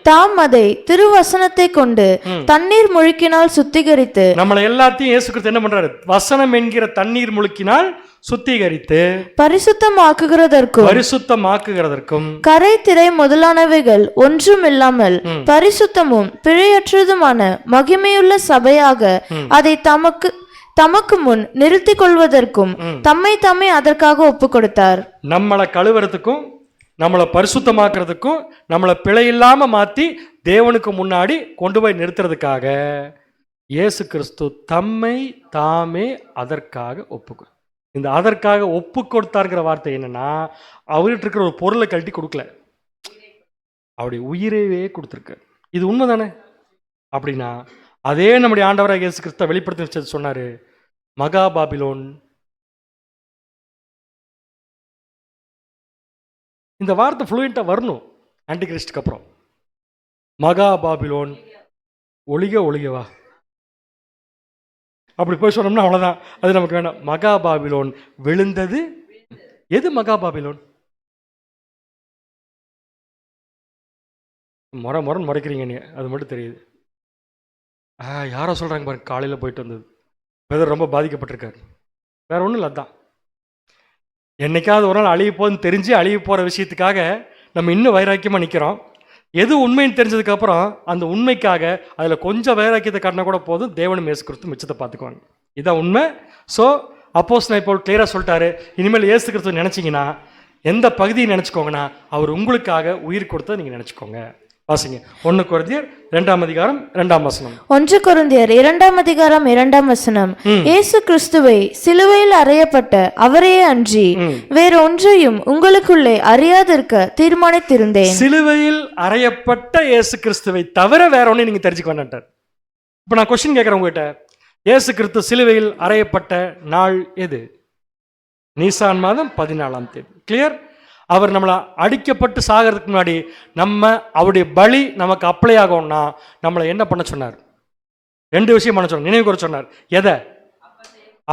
தாம் அதை திருவசனத்தை கொண்டு தண்ணீர் முழுக்கினால் சுத்திகரித்து. நம்மளை எல்லாத்தையும் இயேசு கிறிஸ்து என்ன பண்றாரு? வசனம் என்கிற தண்ணீர் முழுக்கினால் சுத்திகரித்து பரிசுத்தமாக்குகிறதற்கும் கரை திரை முதலானவைகள் ஒன்றும் இல்லாமல் பரிசுத்தமும் பிழையற்றதுமான மகிமையுள்ள சபையாக அதை தமக்கு முன் நிறுத்தி கொள்வதற்கும் தம்மை தாமே அதற்காக ஒப்பு கொடுத்தார். நம்மளை கழுவுறதுக்கும் நம்மளை பரிசுத்தமாக்குறதுக்கும் நம்மளை பிழை இல்லாம மாத்தி தேவனுக்கு முன்னாடி கொண்டு போய் நிறுத்துறதுக்காக இயேசு கிறிஸ்து தம்மை தாமே அதற்காக ஒப்பு. இந்த அதற்காக ஒப்பு கொடுத்தாருங்கிற வார்த்தை என்னன்னா, அவர்கிட்ட இருக்கிற ஒரு பொருளை கழட்டி கொடுக்கல, அவருடைய உயிரையே கொடுத்துருக்கு. இது உண்மைதானே? அப்படின்னா அதே நம்முடைய ஆண்டவராக இயேசு கிறிஸ்து வெளிப்படுத்தி சொன்னாரு, மகா பாபிலோன். இந்த வார்த்தை ஃப்ளூயண்டா வரணும் ஆன்டி கிறிஸ்டுக்கு அப்புறம். மகா பாபிலோன் ஒளிகவா அப்படி போய் சொன்னோம்னா அவ்வளவுதான். அது நமக்கு வேண்டாம். மகா பாபிலோன் விழுந்தது. எது மகா பாபிலோன்? முறைக்கிறீங்க நீ, அது மட்டும் தெரியுது. யாரோ சொல்றாங்க பாருங்க, காலையில போயிட்டு வந்தது, பிரதர் ரொம்ப பாதிக்கப்பட்டிருக்காரு. வேற ஒன்றும் இல்லை. அதான் என்னைக்காவது ஒரு நாள் அழிய போகுதுன்னு தெரிஞ்சு அழிய போகிற விஷயத்துக்காக நம்ம இன்னும் வைராக்கியமாக நிற்கிறோம். எது உண்மைன்னு தெரிஞ்சதுக்கப்புறம் அந்த உண்மைக்காக அதில் கொஞ்சம் வைராக்கியத்தை காட்டினா கூட போதும், தேவனும் இயேசு கிறிஸ்து மிச்சத்தை பார்த்துக்குவாங்க. இதான் உண்மை. ஸோ அப்போஸ்தலன் பவுல் கிளியராக சொல்லிட்டாரு, இனிமேல் இயேசு கிறிஸ்து நினச்சிங்கன்னா எந்த பகுதியை நினச்சிக்கோங்கன்னா அவர் உங்களுக்காக உயிர் கொடுத்த நீங்கள் நினச்சிக்கோங்க. வாசிங்க 1 கொரிந்தியர் 2ஆம் அதிகாரம் 2ஆம் வசனம். 1 கொரிந்தியர் 2ஆம் அதிகாரம் 2ஆம் வசனம். இயேசு கிறிஸ்துவை சிலுவையில் அறையப்பட்ட அவரையே அன்றி வேற ஒன்றையும் உங்களுக்குள்ளே அறியாதிருக்க தீர்மானித்திருந்தேன். சிலுவையில் அறையப்பட்ட இயேசு கிறிஸ்துவை தவிர வேற ஒன்றையும் நீங்கள் தெரிஞ்சுக்க வேண்டாம். இப்போ நான் கொஸ்டின் கேட்குறேன் உங்ககிட்ட, இயேசு கிறிஸ்து சிலுவையில் அறையப்பட்ட நாள் எது? நீசான் மாதம் 14ஆம் தேதி. கிளியர்? அவர் நம்மளை அடிக்கப்பட்டு சாகிறதுக்கு முன்னாடி நம்ம அவருடைய பலி நமக்கு அப்ளை ஆகும்னா நம்மளை என்ன பண்ண சொன்னார்? 2 விஷயம் பண்ண சொன்னார். நினைவு கூற சொன்னார். எதை?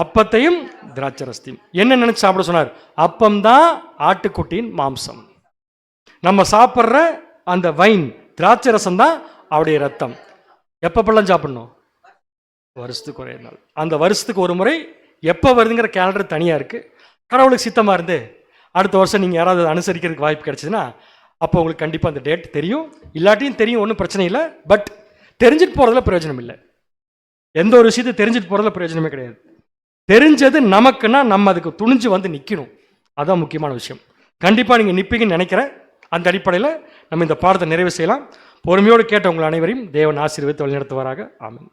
அப்பத்தையும் திராட்சரசத்தையும். என்ன நினைச்சு சாப்பிட சொன்னார்? அப்பம்தான் ஆட்டுக்குட்டியின் மாம்சம். நம்ம சாப்பிட்ற அந்த வைன் திராட்சரசம் தான் அவருடைய ரத்தம். எப்பப்பெல்லாம் சாப்பிடணும்? வருஷத்துக்கு ஒரே நாள். அந்த வருஷத்துக்கு ஒரு முறை எப்போ வருதுங்கிற கேலண்டர் தனியாக இருக்குது. கடவுளுக்கு சித்தமாக இருந்து அடுத்த வருஷம் நீங்கள் யாராவது அனுசரிக்கிறதுக்கு வாய்ப்பு கிடைச்சதுன்னா அப்போ உங்களுக்கு கண்டிப்பாக அந்த டேட் தெரியும். இல்லாட்டியும் தெரியும், ஒன்றும் பிரச்சனை இல்லை. பட் தெரிஞ்சுட்டு போகிறதுல பிரயோஜனம் இல்லை. எந்த ஒரு விஷயத்தை தெரிஞ்சுட்டு போகிறதுல பிரயோஜனமே கிடையாது. தெரிஞ்சது நமக்குன்னா நம்ம அதுக்கு துணிஞ்சு வந்து நிற்கணும். அதான் முக்கியமான விஷயம். கண்டிப்பாக நீங்கள் நிற்பீங்கன்னு நினைக்கிறேன். அந்த அடிப்படையில் நம்ம இந்த பாடத்தை நிறைவு செய்யலாம். பொறுமையோடு கேட்ட உங்கள் அனைவரையும் தேவன் ஆசீர்வதித்து வழிநடத்துவாராக. ஆமென்.